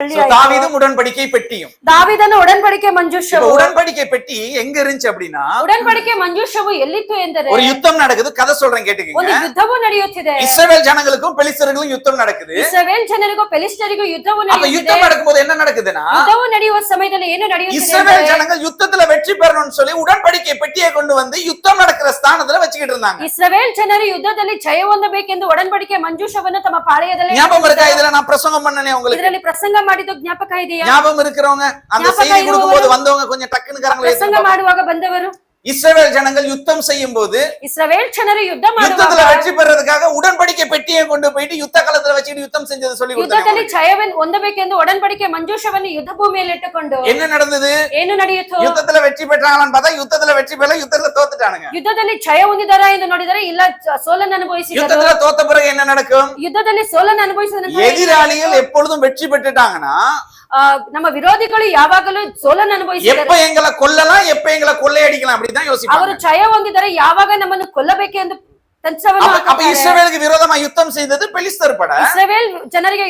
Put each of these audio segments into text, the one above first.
தாவீதும் உடன்படிக்கை பெட்டியும் ದಾವೀದನ ಉಡன்பಡಿಕೆ ಮಂಜೂಷವು உடன்படிக்கை பெட்டி எங்க இருந்துச்சு அப்படின்னா ಉಡன்பಡಿಕೆ ಮಂಜೂಷವು ಎಲ್ಲಿತ್ತು ಎಂದರೆ ஒரு யுத்தம் நடக்குது. கதை சொல்றேன் கேட்டுக்கங்க. ಒಂದು ಯುದ್ಧವು ನಡೆಯುತ್ತಿದೆ. இஸ்ரவேல் ஜனங்களுக்கும் பெலிஸ்தர்களுக்கும் யுத்தம் நடக்குது. ಇಸ್ರಾಯೇಲ್ ಜನರಿಗೂ ಫೆಲಿಸ್ಟರಿಗೂ ಯುದ್ಧವು அப்ப ನಡೆಯುತ್ತಿದೆ. யுத்தம் நடக்கும்போது என்ன நடக்குதுன்னா ಯುದ್ಧವು ನಡೆಯುವ ಸಮಯದಲ್ಲಿ ಏನು ನಡೆಯುತ್ತಿದೆ இஸ்ரவேல் ஜனங்கள் யுத்தத்துல வெற்றி பெறணும்னு சொல்லி உடன்படிக்கை பெட்டியை கொண்டு வந்து யுத்தம் நடக்கிற ஸ்தானத்துல வச்சுக்கிட்டு இருந்தாங்க. ಇಸ್ರಾಯೇಲ್ ಜನರು ಯುದ್ಧದಲ್ಲಿ ಜಯ ಹೊಂದಬೇಕೆಂದು ಉಡன்பಡಿಕೆ ಮಂಜೂಷವನ್ನು ತಮ್ಮ ಪಾಳೆಯದಲ್ಲಿ ஞாபகம் இருக்கா? இதுல நான் பிரசங்கம் பண்ணனே உங்களுக்கு. ಇದರಲ್ಲಿ ಪ್ರಸಂಗ ಮಾಡಿದ್ದು ಜ್ಞಾಪಕ ಇದೆಯಾ? ஞாபகம் இருக்கிறவங்க அந்த செய்தி கொடுக்கும்போது வந்தவங்க கொஞ்சம் டக்குன்னு கரங்களை ಪ್ರಸಂಗ ಮಾಡುವಾಗ ಬಂದವರು இஸ்ரவேல் ஜனங்கள் யுத்தம் செய்யும் போது இஸ்ரவேல் ಜನರು ಯುದ್ಧ யுத்தத்துல ಮಾಡುವಾಗ வெற்றி பெறதுக்காக உடன்படிக்கை பெட்டியை கொண்டு போயிட்டு யுத்த களத்துல வச்சுட்டு யுத்தம் செஞ்சது சொல்லி ಯುದ್ಧದಲ್ಲಿ கொடுத்தாங்க. ಜಯವನ್ನು ಹೊಂದಬೇಕೆಂದು ಉಡன்பಡಿಕೆ ಮಂಜೂಷವನ್ನು ಯುದ್ಧ ಭೂಮಿಯಲ್ಲಿ ಇಟ್ಟುಕೊಂಡು என்ன நடந்தது? ಏನು ನಡೆಯಿತು? யுத்தத்துல வெற்றி பெற்றாங்களான்னு பார்த்தா யுத்தத்துல வெற்றி பெறல, யுத்தத்துல தோத்துட்டானுங்க. ಯುದ್ಧದಲ್ಲಿ ಜಯ ಹೊಂದಿದಾರ ಎಂದು ನೋಡಿದರೆ ಇಲ್ಲ ಸೋಲನ್ನು ಅನುಭವಿಸಿದರು. யுத்தத்துல தோத்த பிறகு என்ன நடக்கும்? ಯುದ್ಧದಲ್ಲಿ ಸೋಲನ್ನು ಅನುಭವಿಸಿದ ನಂತರ எதிராளிகள் எப்பொழுதும் வெற்றி பெற்றுட்டாங்கன்னா ನಮ್ಮ ವಿರೋಧಿಗಳು ಯಾವಾಗಲೂ ಸೋಲನ್ನು ಅನುಭವಿಸಿದ್ದಾರೆ. எப்ப எங்களை கொல்லலாம், எப்ப எங்களை கொள்ளையடிக்கலாம் அப்படிதான் யோசிப்பாங்க. ಅವರು ಜಯ ಹೊಂದಿದರೆ ಯಾವಾಗ ನಮ್ಮನ್ನು ಕೊಲ್ಲಬೇಕೆಂದು அப்ப இஸ்ரவேலுக்கு விரோதமா யுத்தம் செய்தது பெலிஸ்தர் பட. ಇಸ್ರಾಯೇಲ್ ಜನರಿಗೆ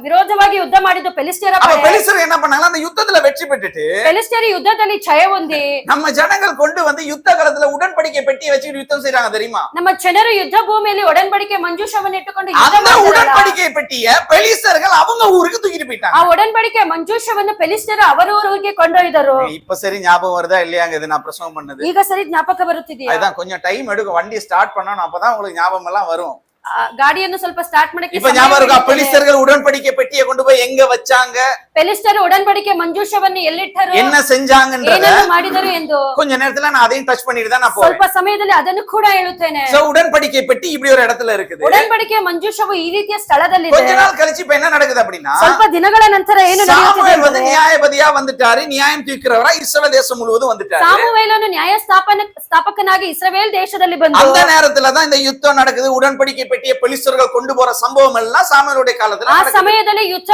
ವಿರೋಧವಾಗಿ ಯುದ್ಧ ಮಾಡಿದ್ದು ಫೆಲಿಸ್ಟಿಯರ அப்ப ಪಡೆ. பெலிஸ்தர் என்ன பண்ணாங்க? அந்த யுத்தத்துல வெற்றி பெற்றுட்டு ಫೆಲಿಸ್ಟಿಯರು ಯುದ್ಧದಲ್ಲಿ ಜಯ ಹೊಂದಿ நம்ம ஜனங்கள் கொண்டு வந்து யுத்த களத்துல உடன்படிக்கை பெட்டியை வச்சுட்டு யுத்தம் செய்றாங்க தெரியுமா? ನಮ್ಮ ಜನರು ಯುದ್ಧ ಭೂಮಿಯಲ್ಲಿ ಉಡன்பಡಿಕೆ ಮಂಜೂಷವನ್ನು ಇಟ್ಟುಕೊಂಡು அந்த உடன்படிக்கை பெட்டியை பெலிஸ்தர்கள் அவங்க ஊருக்கு தூக்கிட்டு போயிட்டாங்க. ಆ ಉಡன்பಡಿಕೆ ಮಂಜೂಷವನ್ನು ಫೆಲಿಸ್ಟಿಯರು ಅವರ ಊರಿಗೆ ಕೊಂಡೊಯ್ದರು. இப்ப சரி ஞாபகம் வருதா இல்லையாங்க? இது நான் பிரசங்கம் பண்ணது ಈಗ ಸರಿ ಜ್ಞಾಪಕ ಬರುತ್ತಿದೆಯಾ? அதுதான் கொஞ்சம் டைம் எடுக்கும். வண்டி ஸ்டார்ட் பண்ணணும், அப்பதான் உங்களுக்கு ஞாபகம் எல்லாம் வரும். ಗಾಡಿಯನ್ನು ಸ್ವಲ್ಪ ಸ್ಟಾರ್ಟ್ ಮಾಡಕ್ಕೆ இப்ப ஞாபகம் இருக்கா? பெலிஸ்தர்கள் உடன்படிக்கை பெட்டியை கொண்டு போய் எங்க வச்சாங்க, ಫೆಲಿಸ್ಟಿಯರು ಉಡன்பಡಿಕೆ ಮಂಜೂಷವನ್ನು ಎಲ್ಲಿಟ್ಟರು, என்ன செஞ்சாங்கன்றத ಏನನ್ನು ಮಾಡಿದರು ಎಂದು கொஞ்ச நேரத்துல நான் அதையும் டச் பண்ணிட்டு தான் நான் போறேன். ಸ್ವಲ್ಪ ಸಮಯದಲ್ಲಿ ಅದನ್ನು ಕೂಡ ಹೇಳುತ್ತೇನೆ. சோ உடன்படிக்கை பெட்டி இப்படி ஒரு இடத்துல இருக்குது. ಉಡன்பಡಿಕೆ ಮಂಜೂಷವು ಈ ರೀತಿಯ ಸ್ಥಳದಲ್ಲಿ கொஞ்ச நாள் கழிச்சு இப்ப என்ன நடக்குது அப்படின்னா ಸ್ವಲ್ಪ ದಿನಗಳ ನಂತರ ಏನು சாமுவேல் வந்து நியாயபதியா வந்துட்டாரு, நியாயம் தீர்க்கிறவரா இஸ்ரவேல் தேசம் முழுவதும் வந்துட்டாரு. ಸಾಮುವೇಲನು ನ್ಯಾಯ ಸ್ಥಾಪಕನಾಗಿ ಇಸ್ರಾಯೇಲ್ ದೇಶದಲ್ಲಿ ಬಂದ அந்த நேரத்துல தான் இந்த யுத்தம் நடக்குது. உடன்படிக்கை பெட்டியை பெலிஸ்தர்கள் கொண்டு போற சம்பவம் எல்லாம் சாமுவேலுடைய காலத்துல ಆ ಸಮಯದಲ್ಲಿ ಯುದ್ಧ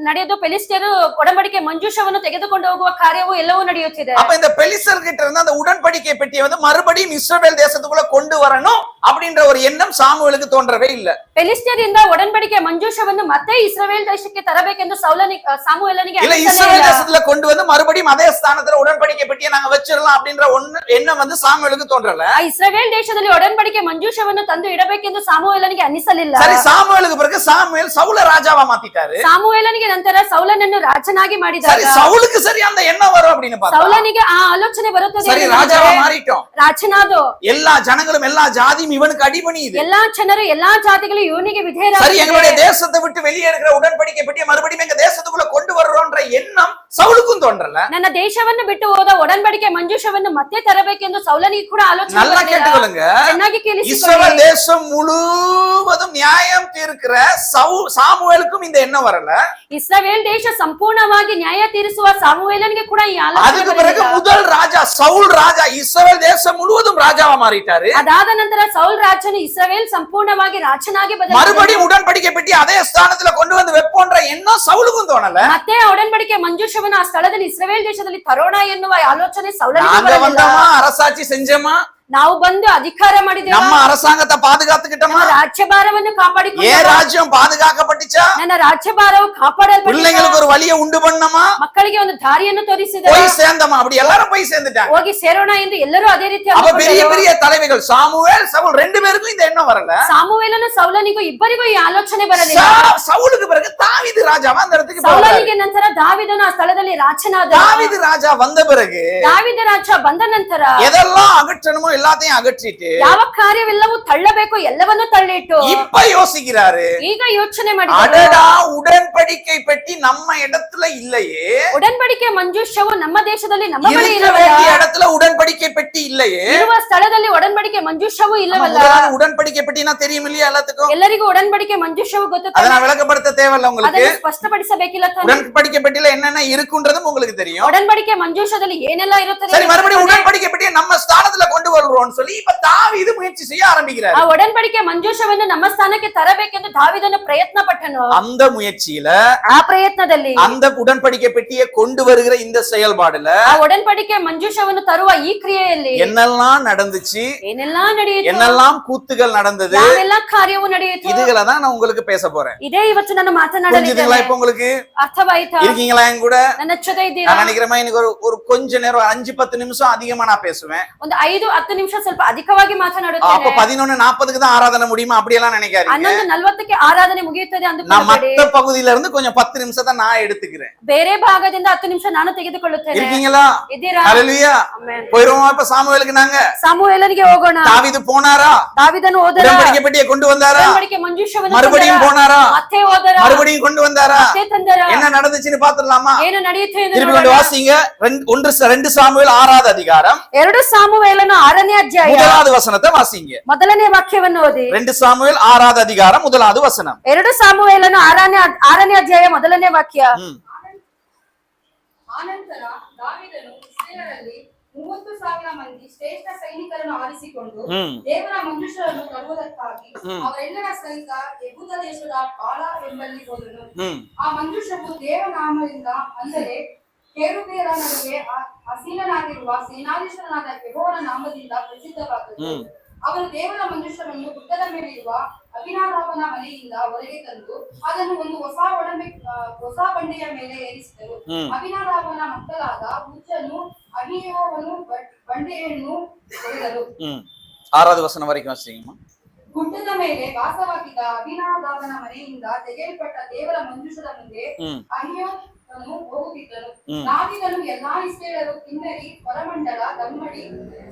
ನಡೆದು ಫೆಲಿಸ್ಟಿಯರು ಉಡன்பಡಿಕೆ ಮಂಜೂಷವನ್ನು ತೆಗೆದುಕೊಂಡು ಹೋಗುವ ಕಾರ್ಯವು ಎಲ್ಲವೂ ನಡೆಯುತ್ತಿದೆ. அப்ப இந்த பெலிஸ்தர் கிட்ட இருந்து அந்த உடன்படிக்கை பெட்டியை வந்து மறுபடியும் இஸ்ரவேல் தேசத்துக்குள்ள கொண்டு வரணும் அப்படின்ற ஒரு எண்ணம் சாமுவேலுக்கு தோன்றவே இல்ல. ಫೆಲಿಸ್ಟಿಯರಿಂದ ಉಡன்பಡಿಕೆ ಮಂಜೂಷವನ್ನು ಮತ್ತೆ ಇಸ್ರಾಯೇಲ್ ದೇಶಕ್ಕೆ ತರಬೇಕೆಂದು ಸಾಮುವೇಲನಿಗೆ இல்ல இஸ்ரவேல் தேசத்துல கொண்டு வந்து மறுபடியும் அதே ஸ்தானத்துல உடன்படிக்கை பெட்டியை நாங்க வச்சிரலாம் அப்படின்ற எண்ணம் வந்து சாமுவேலுக்கு தோன்றல. ಆ ಇಸ್ರಾಯೇಲ್ ದೇಶದಲ್ಲಿ ಉಡன்பಡಿಕೆ ಮಂಜೂಷವನ್ನು ತಂದು ಇಡಬೇಕೆಂದು ಸಾಮುವೇಲನಿಗೆ ಅನಿಸಲಿಲ್ಲ. சரி, சாமுவேலுக்கு பிறகு சாமுவேல் சவுல ராஜாவா மாத்திட்டாரு. ಸಾಮುವೇಲನಿಗೆ ನಂತರ ಸೌಲನನ್ನು ರಾಜನಾಗಿ ಮಾಡಿದಾಗ சரி, சவுலுக்கு சரி அந்த எண்ணம் வரும் அப்படின்னு பார்த்தா ಸೌಲನಿಗೆ ಆ ಆಲೋಚನೆ ಬರುತ್ತದೆ. சரி, ராஜாவா மாறிட்டோம், ರಾಜನಾದೋ எல்லா ஜனங்களும் எல்லா ஜாதியும் இவனுக்கு அடிபணியுது. ಎಲ್ಲಾ ಜನರು ಎಲ್ಲಾ ಜಾತಿಗಳು ಇವನಿಗೆ ವಿಧೇಯರಾಗಿದ್ದಾರೆ. சரி, எங்களுடைய தேசத்தை விட்டு வெளியே இருக்கிற உடன்படிக்கை பெட்டியை மறுபடியும் எங்க தேசத்துக்குள்ள கொண்டு வர்றோம்ன்ற எண்ணம் சவுலுக்கும் தோன்றல. ನನ್ನ ದೇಶವನ್ನು ಬಿಟ್ಟು ಹೋದ ಉಡன்பಡಿಕೆ ಮಂಜೂಷವನ್ನು ಮತ್ತೆ ತರಬೇಕೆಂದು ಸೌಲನಿಗೆ ಕೂಡ ಆಲೋಚನೆ நல்லா கேட்டுக்கொள்ளுங்க. ಚೆನ್ನಾಗಿ ಕೇಳಿಸಿಕೊಳ್ಳಿ. இஸ்ரவேல் தேசம் முழுவதும் நியாயம் தீர்க்கிற சாமுவேலுக்கும் இந்த எண்ணம் வரல. ಇಸ್ರಾಯೇಲ್ ದೇಶ ಸಂಪೂರ್ಣವಾಗಿ ನ್ಯಾಯ ತೀರಿಸುವ ಸಾಮುವೇಲನಿಗೆ ಕೂಡ ಈ ಆಲೋಚನೆ அதுக்கு பிறகு முதல் ராஜா சவுல் ராஜா இஸ்ரவேல் தேசம் முழுவதும் ராஜாவா மாறிட்டாரு. ಅದಾದ ನಂತರ ಸೌಲ್ ರಾಜನು ಇಸ್ರಾಯೇಲ್ ಸಂಪೂರ್ಣವಾಗಿ ರಾಜನಾಗಿ மறுபடியும் உடன்படிக்கை பெட்டி அதே ஸ்தானத்துல கொண்டு வந்து வெப்போன்ற எண்ணம் சவுலுக்கும் தோணல. ಮತ್ತೆ ಉಡன்பಡಿಕೆ ಮಂಜೂಷವನ್ನು ಆ ಸ್ಥಳದಲ್ಲಿ ಇಸ್ರಾಯೇಲ್ ದೇಶದಲ್ಲಿ ತರೋಣ ಎನ್ನುವ ಆಲೋಚನೆ ಸೌಲನಿಗೆ நாங்க ಬರಲಿಲ್ಲ. வந்தோமா, அரசாட்சி செஞ்சோமா, ನಾವು ಬಂದು ಅಧಿಕಾರ ಮಾಡಿದ್ದೇವೆ, நம்ம அரசாங்கத்தை பாதுகாத்துக்கிட்டோமா, ರಾಜ್ಯಭಾರವನ್ನು ಕಾಪಾಡಿಕೊಂಡು ஏன் ராஜ்யம் பாதுகாக்கப்பட்டுச்சா, ನನ್ನ ರಾಜ್ಯಭಾರವು ಕಾಪಾಡಲ್ಪಟ್ಟಿತು, பிள்ளைங்களுக்கு ஒரு வழியை உண்டு பண்ணமா, ಮಕ್ಕಳಿಗೆ ಒಂದು ದಾರಿಯನ್ನು ತೋರಿಸಿದರು, போய் சேர்ந்தமா, அப்படி எல்லாரும் போய் சேர்ந்துட்டாங்க. ಹೋಗಿ ಸೇರೋಣ ಎಂದು ಎಲ್ಲರೂ ಅದೇ ರೀತಿ அப்ப பெரிய பெரிய தலைவர்கள் சாமுவேல் சவுல் ரெண்டு பேருக்கும் இந்த எண்ணம் வரல. ಸಾಮುವೇಲನು ಸೌಲನಿಗೂ ಇಬ್ಬರಿಗೂ ಈ ಆಲೋಚನೆ ಬರಲಿಲ್ಲ. சவுலுக்கு பிறகு தாவீது ராஜாவா அந்த இடத்துக்கு ಸೌಲನಿಗೆ ನಂತರ ದಾವೀದನು ಆ ಸ್ಥಳದಲ್ಲಿ ರಾಜನಾದ. தாவீது ராஜா வந்த பிறகு ದಾವೀದ ರಾಜ ಬಂದ ನಂತರ எதெல்லாம் அகற்றணுமோ எல்லாத்தையும் அகற்றிட்டு ಯಾವ ಕಾರ್ಯವೆಲ್ಲವೂ ತಳ್ಳಬೇಕು ಎಲ್ಲವನ್ನೂ ತಳ್ಳಿಟ್ಟು இப்ப யோசிக்கிறாரு. ಈಗ ಯೋಚನೆ ಮಾಡಿದ್ದಾರೆ, அடடா, உடன்படிக்கை பெட்டி நம்ம இடத்துல இல்லையே, ಉಡன்பಡಿಕೆ ಮಂಜೂಷವು ನಮ್ಮ ದೇಶದಲ್ಲಿ ನಮ್ಮ ಬಳಿ இருக்க ಇಲ್ಲವಲ್ಲ, வேண்டிய இடத்துல உடன்படிக்கை பெட்டி இல்லையே. ಇರುವ ಸ್ಥಳದಲ್ಲಿ ಉಡன்பಡಿಕೆ ಮಂಜೂಷವು ಇಲ್ಲವಲ್ಲ. உடன்படிக்கை பெட்டினா தெரியும் இல்லையா எல்லாத்துக்கும்? ಎಲ್ಲರಿಗೂ ಉಡன்பಡಿಕೆ ಮಂಜೂಷವು ಗೊತ್ತು, அதை நான் விளக்கப்படுத்த தேவையில்ல உங்களுக்கு. ಅದನ್ನು ಸ್ಪಷ್ಟಪಡಿಸಬೇಕಿಲ್ಲ ತಾನೆ. உடன்படிக்கை பெட்டியில என்னென்ன இருக்குன்றதும் உங்களுக்கு தெரியும். ಉಡன்பಡಿಕೆ ಮಂಜೂಷದಲ್ಲಿ ಏನೆಲ್ಲ ಇರುತ್ತದೆ. சரி, மறுபடியும் உடன்படிக்கை பெட்டியை நம்ம ஸ்தானத்துல கொண்டு வரணும் சொல்றோம்னு சொல்லி இப்ப தாவீது முயற்சி செய்ய ஆரம்பிக்கிறார். ಆ ಒಡಂಬಡಿಕೆ ಮಂಜೂಷವನ್ನು ನಮ್ಮ ಸ್ಥಾನಕ್ಕೆ ತರಬೇಕೆಂದು ದಾವೀದನು ಪ್ರಯತ್ನ ಪಟ್ಟನು. அந்த முயற்சியில ಆ ಪ್ರಯತ್ನದಲ್ಲಿ அந்த உடன்படிக்கை பெட்டியை கொண்டு வருகிற இந்த செயல்பாடுல ಆ ಒಡಂಬಡಿಕೆ ಮಂಜೂಷವನ್ನು ತರುವ ಈ ಕ್ರಿಯೆಯಲ್ಲಿ என்னெல்லாம் நடந்துச்சு, ಏನೆಲ್ಲಾ ನಡೆಯಿತು, என்னெல்லாம் கூத்துகள் நடந்தது, ಯಾವೆಲ್ಲ ಕಾರ್ಯವು ನಡೆಯಿತು, இதுகளை தான் நான் உங்களுக்கு பேச போறேன். ಇದೇ ಇವತ್ತು ನಾನು புரிஞ்சுதுங்களா? ಮಾತನಾಡಲಿದ್ದೇನೆ. இப்ப உங்களுக்கு ಅರ್ಥವಾಯ್ತಾ? இருக்கீங்களா என் கூட? ನನ್ನ ಜೊತೆ ಇದ್ದೀರಾ? நான் நினைக்கிறேன் இன்னைக்கு ஒரு கொஞ்ச நேரம் 5-10 நிமிஷம் அதிகமா நான் பேசுவேன். ಒಂದು 5-10 ನಿಮಿಷ ಸ್ವಲ್ಪ ಅಧಿಕವಾಗಿ அப்ப ಮಾತನಾಡುತ್ತೇನೆ. 11:40க்கு தான் ஆராதனை முடியுமா அப்படியெல்லாம் நினைக்காதீங்க. 11:40ಕ್ಕೆ ಆರಾಧನೆ ಮುಗಿಯುತ್ತದೆ நான் ಅಂದುಕೊಳ್ಳಬೇಡಿ. மத்த பகுதியில இருந்து கொஞ்சம் 10 நிமிஷத்தை நான் எடுத்துக்கிறேன். ಬೇರೆ ಭಾಗದಿಂದ 10 ನಿಮಿಷ ನಾನು ತೆಗೆದುಕೊಳ್ಳುತ್ತೇನೆ. இருக்கீங்களா? ಇದ್ದೀರಾ? ஹalleluya. ಆಮೆನ್. போயிரோமா இப்ப சாமுவேலுக்கு நாங்க? ಸಾಮುವೇಲನಿಗೆ ಹೋಗೋಣ. தாவீது போனாரா? ದಾವೀದನು ಹೋದರ? உடன்படிக்கை பெட்டியை கொண்டு வந்தாரா? ಒಡಂಬಡಿಕೆ ಮಂಜೂಷವನ್ನು மறுபடியும் போனாரா? ಮತ್ತೆ ಹೋದರ? மறுபடியும் கொண்டு வந்தாரா? ಮತ್ತೆ ತಂದರ? என்ன நடந்துச்சுன்னு பாத்துடலாமா? ಏನು ನಡೆಯುತ್ತೆ ಎಂದು திருப்பி கொண்டு ನೋಡೋಣ. வாசிங்க. 2 சாமுவேல் 6வது அதிகாரம் 2 ಸಾಮುವೇಲನ 6ನೇ ಅಧ್ಯಾಯ 1வது வசனத்தை வாசிங்க. ಮೊದಲನೇ ವಾಕ್ಯವನ್ನು ಓದಿ. 2 ಸಾಮುವೇಲ್ 6வது அதிகாரம் 1வது வசனம். 2 ಸಾಮುವೇಲನ 6ನೇ ಅಧ್ಯಾಯ ಮೊದಲನೇ ವಾಕ್ಯ. ಆನಂತರ ದಾವೀದನು ಇಸ್ರಾಯೇಲರಲ್ಲಿ 30,000 ಮಂದಿ ಶ್ರೇಷ್ಠ ಸೈನಿಕರನ್ನು ಆರಿಸಿಕೊಂಡು ದೇವರ ಮಂಜೂಷವನ್ನು ತರುವುದಕ್ಕಾಗಿ ಅವರೆಲ್ಲರ ಸಹಿತ ಯೆಹೂದ ದೇಶದ ಬಾಳ ಎಂಬಲ್ಲಿ ಹೋದನು. ಆ ಮಂಜೂಷವು ದೇವನಾಮದಿಂದ ಅಂದರೆ ಕೆರೂಬಿಯರ ನಡುವೆ ಆಸೀನನಾಗಿರುವ ಸೇನಾಧೀಶ್ವರನಾದ ಯೆಹೋವನ ನಾಮದಿಂದ ಪ್ರಸಿದ್ಧವಾದದ್ದು. ಅವರು ದೇವರ ಮಂಜೂಷವನ್ನು ಗುಡ್ಡದ ಮೇಲಿರುವ ಅಭಿನಾದಾಬನ ಮನೆಯಿಂದ ಹೊರಗೆ ತಂದು ಅದನ್ನು ಒಂದು ಹೊಸ ಬಂಡೆಯ ಮೇಲೆ ಏರಿಸಿದರು. ಅಭಿನಾದಾಬನ ಮಕ್ಕಳಾದ ಉಜ್ಜನು ಅಹಿಯೋವನು ಬಂಡೆಯನ್ನು ಹೊಡೆದರು. 6வது வசனம் வரைக்கும் வாசிங்கம்மா. ಗುಡ್ಡದ ಮೇಲೆ ವಾಸವಾಗಿದ್ದ ಅಭಿನಾದಾಬನ ಮನೆಯಿಂದ ತೆಗೆಯಲ್ಪಟ್ಟ ದೇವರ ಮಂಜೂಷದ ಮುಂದೆ ಅಹಿಯೋವನು ಹೋಗುತ್ತಿದ್ದನು. ದಾವೀದನು ಎಲ್ಲಾ ಇಸ್ರಾಯೇಲರು ಕಿನ್ನರಿ, ಹೊರಮಂಡಲ, ದಮ್ಮಡಿ,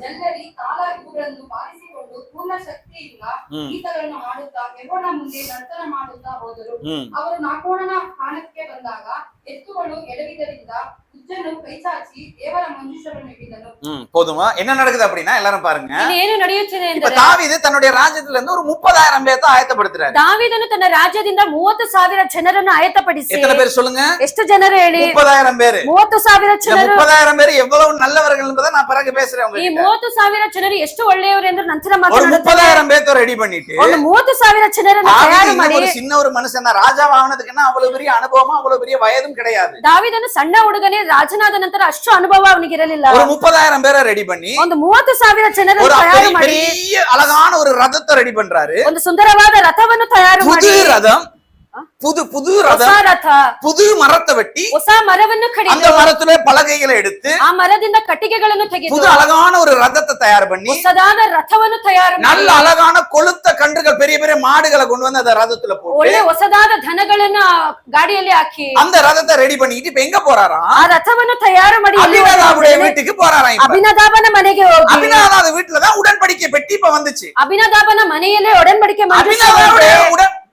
ಜಲ್ಲರಿ, ತಾಳ ಇವುಗಳನ್ನು ಬಾರಿಸಿಕೊಂಡು ಪೂರ್ಣ ಶಕ್ತಿಯಿಂದ ಗೀತಗಳನ್ನು ಹಾಡುತ್ತಾ ಯೆಹೋವನ ಮುಂದೆ ನರ್ತನ ಮಾಡುತ್ತಾ ಹೋದರು. ಅವರು ನಾಕೋಣನ ಸ್ಥಾನಕ್ಕೆ ಬಂದಾಗ ಎತ್ತುಗಳು ಎಡವಿದ್ದರಿಂದ ಉಜ್ಜನು ಕೈಚಾಚಿ ದೇವರ ಮಂಜೂಷವನ್ನು ಹಿಡಿದನು. போதுமா? என்ன நடக்குது அப்படின்னா எல்லாரும் பாருங்க. ಇಲ್ಲಿ ಏನು ನಡೆಯುತ್ತಿದೆ இப்ப ಎಂದರೆ தாவீது தன்னுடைய ராஜ்யத்துல இருந்து ஒரு 30,000 பேரை ஆயத்தப்படுத்துறாரு. ದಾವೀದನು ತನ್ನ ರಾಜ್ಯದಿಂದ 30,000 ಜನರನ್ನು ಆಯತ್ತಪಡಿಸಿ. எத்தனை பேர் சொல்லுங்க? ಎಷ್ಟು ಜನರು ಹೇಳಿ? 30,000 பேர். 30,000 ಜನರು. 30,000 பேர் எவ்வளவு நல்லவர்கள் என்பதை நான் பிறகு பேசுறேன் ಈ உங்களுக்கு. 30,000 ಜನರು ಎಷ್ಟು ಒಳ್ಳೆಯವರು ಎಂದು ನಂತರ ஒரு ಮಾತನಾಡುತ್ತೇನೆ. 30,000 பேரை ரெடி பண்ணிட்டு ಒಂದು 30,000 ಜನರನ್ನು தாவீது ತಯಾರು இன்னும் ಮಾಡಿ. ஒரு சின்ன ஒரு மனுஷன் தான். ராஜாவானதுக்குன்னா அவ்வளவு பெரிய அனுபவமா அவ்வளவு பெரிய வயதும் கிடையாது. ದಾವೀದನು ಸಣ್ಣ ಹುಡುಗನೇ, ರಾಜನಾದ ನಂತರ ಅಷ್ಟು ಅನುಭವ ಅವನಿಗೆ ಇರಲಿಲ್ಲ. ஒரு 30,000 பேரை ரெடி பண்ணி ಒಂದು 30,000 ಜನರನ್ನು ஒரு ತಯಾರು ಮಾಡಿ பெரிய அழகான ஒரு ரதத்தை ரெடி பண்றாரு. ಒಂದು ಸುಂದರವಾದ ರಥವನ್ನು ತಯಾರು புது ಮಾಡಿ. ரதம், புது ಹೊಸ ரதம், ರಥ, புது மரத்தை வெட்டி ಹೊಸ ಮರವನ್ನು அந்த ಕಡಿದು மரத்துல பலகைகளை எடுத்து ಆ ಮರದಿಂದ ಕಟ್ಟಿಗೆಗಳನ್ನು ತೆಗೆದು புது அழகான ஒரு ரதத்தை தயார் பண்ணி ಹೊಸದಾದ ರಥವನ್ನು ತಯಾರು ಮಾಡಿ நல்ல அழகான கொளுத்த கன்றுகள் பெரிய பெரிய மாடுகளை கொண்டு வந்து அந்த ரதத்துல போட்டு ಒಳ್ಳೆ ಹೊಸದಾದ ಧನಗಳನ್ನ ಗಾಡಿಯಲ್ಲಿ ಹಾಕಿ அந்த ரதத்தை ரெடி பண்ணிட்டு இப்ப எங்க போறாராம்? ಆ ರಥವನ್ನು ತಯಾರು ಮಾಡಿ ಎಲ್ಲಿ அபினதாபுடைய ಹೋಗ್ತಾನೆ? வீட்டுக்கு போறாராம். இப்ப ಅಭಿನದಾಬನ ಮನೆಗೆ ಹೋಗಿ அபினதாபு வீட்டுலதான் உடன்படிக்கை பெட்டி இப்ப வந்துச்சு. ಅಭಿನದಾಬನ ಮನೆಯಲ್ಲೇ ಒಡಂಬಡಿಕೆ அபினதாபுடைய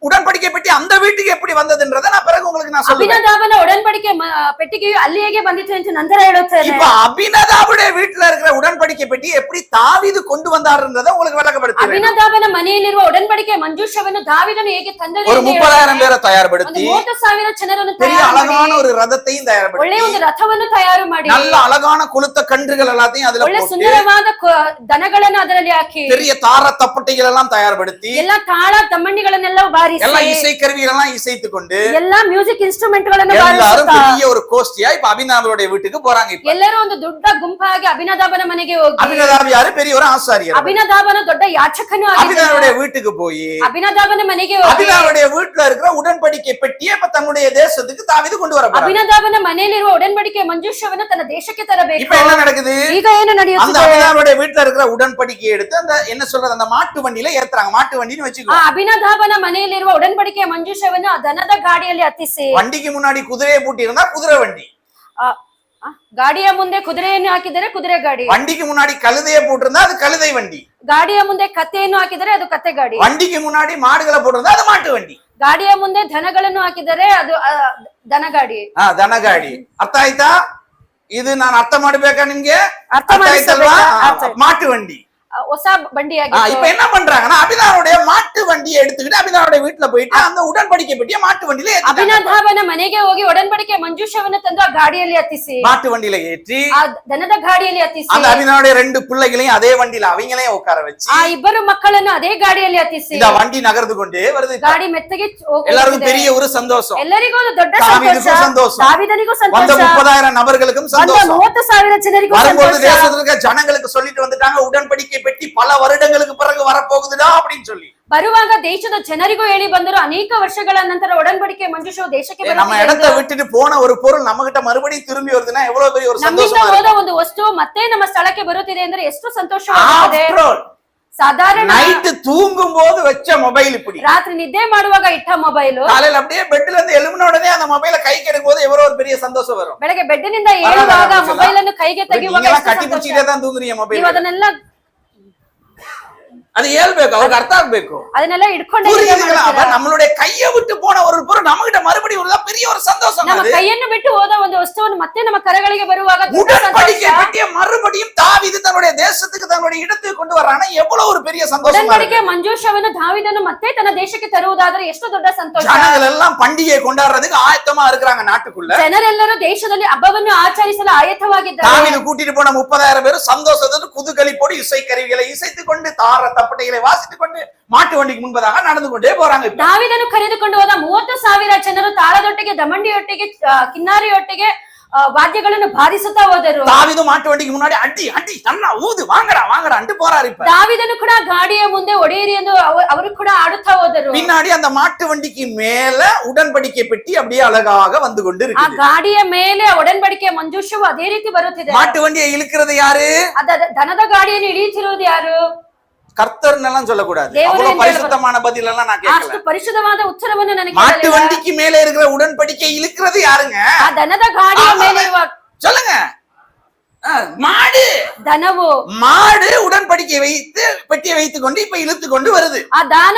உடன்படிக்கை பெட்டி அந்த வீட்டுக்கு எப்படி வந்ததுன்றதை நான் பிறகு உங்களுக்கு நான் சொல்லுவேன். ಅಭಿನದಾಬನ ಒಡಂಬಡಿಕೆ ಪೆಟ್ಟಿಗೆಯು ಅಲ್ಲಿ ಹೇಗೆ ಬಂದಿತು ಅಂತ ನಂತರ ಹೇಳುತ್ತೇನೆ. இப்ப அபினதாபுடைய வீட்டுல இருக்கிற உடன்படிக்கை பெட்டி எப்படி தாவீது கொண்டு வந்தாருன்றதை உங்களுக்கு விளக்கப்படுத்துறேன். ಅಭಿನದಾಬನ ಮನೆಯಲ್ಲಿರುವ ಒಡಂಬಡಿಕೆ ಮಂಜೂಷವನ್ನು ದಾವೀದನು ಹೇಗೆ ತಂದನು ஒரு ಎಂದು 30,000 பேரை தயார்படுத்தி 30,000 ಜನರನ್ನು பெரிய ತಯಾರು அழகான ಮಾಡಿ ஒரு ரதத்தையும் ಒಳ್ಳೆ தயார்படுத்தி ಒಂದು ರಥವನ್ನು ತಯಾರು ಮಾಡಿ நல்ல அழகான கொளுத்த கன்றுகள் எல்லாத்தையும் அதுல ಒಳ್ಳೆ போட்டு ಸುಂದರವಾದ ದನಗಳನ್ನು ಅದರಲ್ಲಿ ಹಾಕಿ பெரிய தார தப்பட்டைகள் எல்லாம் தயார்படுத்தி ಎಲ್ಲಾ ತಾಳ ತಮ್ಮಣ್ಣಿಗಳನ್ನೆಲ್ಲ ಬಾರಿಸಿ எல்லாம் இசை கருவிகள் எல்லாம் இசைத்து கொண்டு ಎಲ್ಲಾ ಮ್ಯೂಸಿಕ್ ಇನ್ಸ್ಟ್ರೂಮೆಂಟ್ ಗಳನ್ನು எல்லாரும் ಬಾರಿಸುತ್ತಾ பெரிய ஒரு கோஷ்டியா இப்ப அபினதாபுடைய வீட்டுக்கு போறாங்க. இப்ப ಎಲ್ಲರೂ ಒಂದು ದೊಡ್ಡ ಗುಂಪಾಗಿ ಅಭಿನದಾಬನ ಮನೆಗೆ ಹೋಗಿ அபினதாபு யாரு? பெரிய ஒரு ஆசாரியர். ಅಭಿನದಾಬನ ದೊಡ್ಡ ಯಾಚಕನು அபினதாபுடைய வீட்டுக்கு போய் ಅಭಿನದಾಬನ ಮನೆಗೆ ಹೋಗಿ அபினதாபுடைய வீட்டுல இருக்கிற உடன்படிக்கை பெட்டியை இப்ப தன்னுடைய தேசத்துக்கு தாவீது கொண்டு வர போறாரு. ಅಭಿನದಾಬನ ಮನೆಯಲ್ಲಿರುವ ಒಡಂಬಡಿಕೆ ಮಂಜೂಷವನ್ನು ತನ್ನ ದೇಶಕ್ಕೆ ತರಬೇಕು. இப்ப என்ன நடக்குது? ಈಗ ಏನು அந்த ನಡೆಯುತ್ತಿದೆ? அபினதாபுடைய வீட்டுல இருக்கிற உடன்படிக்கையை எடுத்து அந்த என்ன சொல்றது அந்த மாட்டு வண்டியில ஏத்துறாங்க. மாட்டு வண்டின்னு ಆ வச்சுக்கோ. ಅಭಿನದಾಬನ ಮನೆಯಲ್ಲಿರುವ ಒಡಂಬಡಿಕೆ ಮಂಜೂಷವನ್ನು ಆ ದನದ ಗಾಡಿಯಲ್ಲಿ ಹತ್ತಿಸಿ வண்டிக்கு முன்னாடி குதிரையை பூட்டி இருந்தா குதிரை வண்டி, ಗಾಡಿಯ ಮುಂದೆ ಕುದುರೆಯನ್ನು ಹಾಕಿದರೆ ಕುದುರೆ ಗಾಡಿ, வண்டிக்கு முன்னாடி கழுதையை போட்டிருந்தா அது கழுதை வண்டி, ಗಾಡಿಯ ಮುಂದೆ ಕತ್ತೆಯನ್ನು ಹಾಕಿದರೆ ಅದು ಕತ್ತೆ ಗಾಡಿ, வண்டிக்கு முன்னாடி மாடுகளை போட்டிருந்தா அது மாட்டு வண்டி, ಗಾಡಿಯ ಮುಂದೆ ದನಗಳನ್ನು ಹಾಕಿದರೆ ಅದು ದನಗಾಡಿ. ದನಗಾಡಿ. ಅರ್ಥ ಆಯ್ತಾ? ಇದು ನಾನು ಅರ್ಥ ಮಾಡ್ಬೇಕಾ ನಿಮ್ಗೆ? ಅರ್ಥ ಮಾಡಿಸಬೇಕಾ? ಮಾಟು வண்டி. ಹೊಸ இப்ப ಬಂಡಿಯಾಗಿತ್ತು. என்ன பண்றாங்கன்னா அபினாவுடைய மாட்டு வண்டியை எடுத்துக்கிட்டு அபினாவுடைய வீட்டுல போயிட்டு அந்த உடன்படிக்கை பெட்டியை மாட்டு வண்டியில ஏத்திட்டாங்க. ಅಭಿನದಾಬನ ಮನೆಗೆ ಹೋಗಿ ಒಡன்பಡಿಕೆ ಮಂಜೂಷವನ್ನು ತಂದು ಆ ಗಾಡಿಯಲ್ಲಿ ಹತ್ತಿಸಿ, மாட்டு வண்டியில ஏற்றி ಆ ದನದ ಗಾಡಿಯಲ್ಲಿ ಹತ್ತಿಸಿ, அந்த அபினாவுடைய 2 பிள்ளைகளையும் அதே வண்டியில அவங்களையும் உட்கார வச்சு ಆ ಇಬ್ಬರು ಮಕ್ಕಳನ್ನು ಅದೇ ಗಾಡಿಯಲ್ಲಿ ಹತ್ತಿಸಿ, இந்த வண்டி நகர்ந்து கொண்டே வருது. ಗಾಡಿ ಮೆತ್ತಗೆ எல்லாருக்கும் பெரிய ஒரு சந்தோஷம். ಎಲ್ಲರಿಗೂ ಒಂದು ದೊಡ್ಡ தாவீதுக்கும் ಸಂತೋಷ, ದಾವೀದನಿಗೂ வந்த ಸಂತೋಷ, 30,000 நபர்களுக்கும் ಬಂದ சந்தோஷம். 30,000 ಜನರಿಗೂ வரும்போது ಸಂತೋಷ. தேசத்துல இருக்க ஜனங்களுக்கு சொல்லிட்டு வந்துட்டாங்க, உடன்படிக்கை பெட்டி பல வருடங்களுக்கு பிறகு வரப்போகுதுடா அப்படின்னு சொல்லி. ಬರುವಾಗ ದೇಶದ ಜನರಿಗೂ ಹೇಳಿ ಬಂದರು, ಅನೇಕ ವರ್ಷಗಳ ನಂತರ ಒಡன்பಡಿಕೆ ಮಂಜೂಷವು ದೇಶಕ್ಕೆ நம்ம ಬರುತ್ತಿದೆ இடத்தை ಎಂದು. விட்டுட்டு போன ஒரு பொருள் நம்ம கிட்ட மறுபடியும் திரும்பி வருதுன்னா எவ்வளவு பெரிய ஒரு ನಮ್ಮಿಂದ சந்தோஷமா ಹೋದ இருக்கு. ಒಂದು ವಸ್ತು ಮತ್ತೆ ನಮ್ಮ ಸ್ಥಳಕ್ಕೆ ಬರುತ್ತಿದೆ ಅಂದ್ರೆ ಎಷ್ಟು ಸಂತೋಷವಾಗುತ್ತದೆ. After all, ಸಾಧಾರಣ நைட்டு தூங்கும் போது வச்ச மொபைல் இப்படி ರಾತ್ರಿ ನಿದ್ದೆ ಮಾಡುವಾಗ ಇಟ್ಟ ಮೊಬೈಲ್ காலையில அப்படியே பெட்ல இருந்து எழும்பின உடனே அந்த மொபைலை கைக்கு எடுக்கும் போது எவ்வளவு ஒரு பெரிய சந்தோஷம் வரும். ಬೆಳಗ್ಗೆ ಬೆಡ್ಡಿನಿಂದ ಏಳುವಾಗ ಮೊಬೈಲ್ ಅನ್ನು ಕೈಗೆ ತೆಗೆಯುವಾಗ நீங்க ಎಷ್ಟು கட்டி ಸಂತೋಷ. பிடிச்சிட்டே தான் தூங்குறீங்க மொபைல். ನೀವು ಅದನ್ನೆಲ್ಲ அது ஏல்ಬೇಕು, ಅವ್ರಿಗೆ ಅರ್ಥ ಆಗ್ಬೇಕು. ಅದನ್ನೆಲ್ಲ ಇಟ್ಕೊಂಡೇ புரியுதுங்களா? அப்ப நம்மளுடைய கையை விட்டு போன ஒரு பொருள் நம்ம கிட்ட மறுபடியும் வருதா, பெரிய ஒரு சந்தோஷம். ನಮ್ಮ அது ಕೈಯನ್ನು ಬಿಟ್ಟು ಹೋದ ಒಂದು ವಸ್ತುವನ್ನು ಮತ್ತೆ ನಮ್ಮ ಕರಗಳಿಗೆ ಬರುವಾಗ ದೊಡ್ಡ உடன்படிக்கை ಸಂತೋಷ. பெட்டியை மறுபடியும் தாவீது தன்னுடைய தேசத்துக்கு தன்னுடைய இடத்துக்கு கொண்டு வர்றானா எவ்வளவு ஒரு பெரிய சந்தோஷமா ಒಡன்பಡಿಕೆ இருக்கு. ಮಂಜೂಷವನ್ನು ದಾವೀದನು ಮತ್ತೆ ತನ್ನ ದೇಶಕ್ಕೆ ತರುವುದಾದರೆ ಎಷ್ಟು ದೊಡ್ಡ ಸಂತೋಷ. ஜனங்கள் எல்லாம் பண்டிகையை கொண்டாடுறதுக்கு ஆயத்தமா இருக்கிறாங்க நாட்டுக்குள்ள. ಜನರೆಲ್ಲರೂ ದೇಶದಲ್ಲಿ ಹಬ್ಬವನ್ನು ಆಚರಿಸಲು ಆಯತ್ತವಾಗಿದ್ದಾರೆ. தாவீது கூட்டிட்டு போன 30,000 பேர் சந்தோஷத்தோடு குதூகலிப்போடு இசை கருவிகளை இசைத்துக் கொண்டு தார தப்பட்டைகளை வாசித்துக் கொண்டு மாட்டு வண்டிக்கு முன்பதாக நடந்து கொண்டே போறாங்க. ದಾವೀದನು ಕರೆದುಕೊಂಡು ಹೋದ 30,000 ಜನರು ತಾಳದೊಟ್ಟಿಗೆ, ದಮಂಡಿಯೊಟ್ಟಿಗೆ, ಕಿನ್ನಾರಿಯೊಟ್ಟಿಗೆ ವಾದ್ಯಗಳನ್ನು ಬಾರಿಸುತ್ತಾ ಹೋದರು. தாவீது மாட்டு வண்டிக்கு முன்னாடி அடி அடி நல்லா ஊது வாங்கடா வாங்கடான்ட்டு போறாரு. இப்ப ದಾವೀದನು ಕೂಡ ಗಾಡಿಯ ಮುಂದೆ ಒಡೆಯಿರಿ ಎಂದು ಅವರು ಕೂಡ ಆಡುತ್ತಾ ಹೋದರು. பின்னாடி அந்த மாட்டு வண்டிக்கு மேல உடன்படிக்கை பெட்டி அப்படியே அழகாக வந்து கொண்டு ಆ இருக்கு. ಗಾಡಿಯ ಮೇಲೆ ಒಡன்பಡಿಕೆ ಮಂಜೂಷವು ಅದೇ ರೀತಿ ಬರುತ್ತಿದೆ. மாட்டு வண்டியை இழுக்கிறது யாரு? ದನದ ಗಾಡಿಯನ್ನು ಇಳಿಯುತ್ತಿರುವುದು ಯಾರು? கர்த்தர்னு எல்லாம் சொல்லக்கூடாது. தேவனே அவ்வளவு என்று பரிசுத்தமான பதில் எல்லாம் நான் ಅಷ್ಟು கேட்கல. ಪರಿಶುದ್ಧವಾದ ಉತ್ತರವನ್ನು ನನಗೆ மாட்டு ಹೇಳಲಿಲ್ಲ. வண்டிக்கு மேல இருக்கிற உடன்படிக்கை இழுக்கிறது யாருங்க? ಆ ದನದ ಗಾಡಿಯ ಮೇಲೆ ಇರುವ சொல்லுங்க. மாடு ದನವು மாடு உடன்படிக்கை வைத்து பெட்டியை வைத்துக் கொண்டு இப்ப இழுத்து கொண்டு வருது. ಆ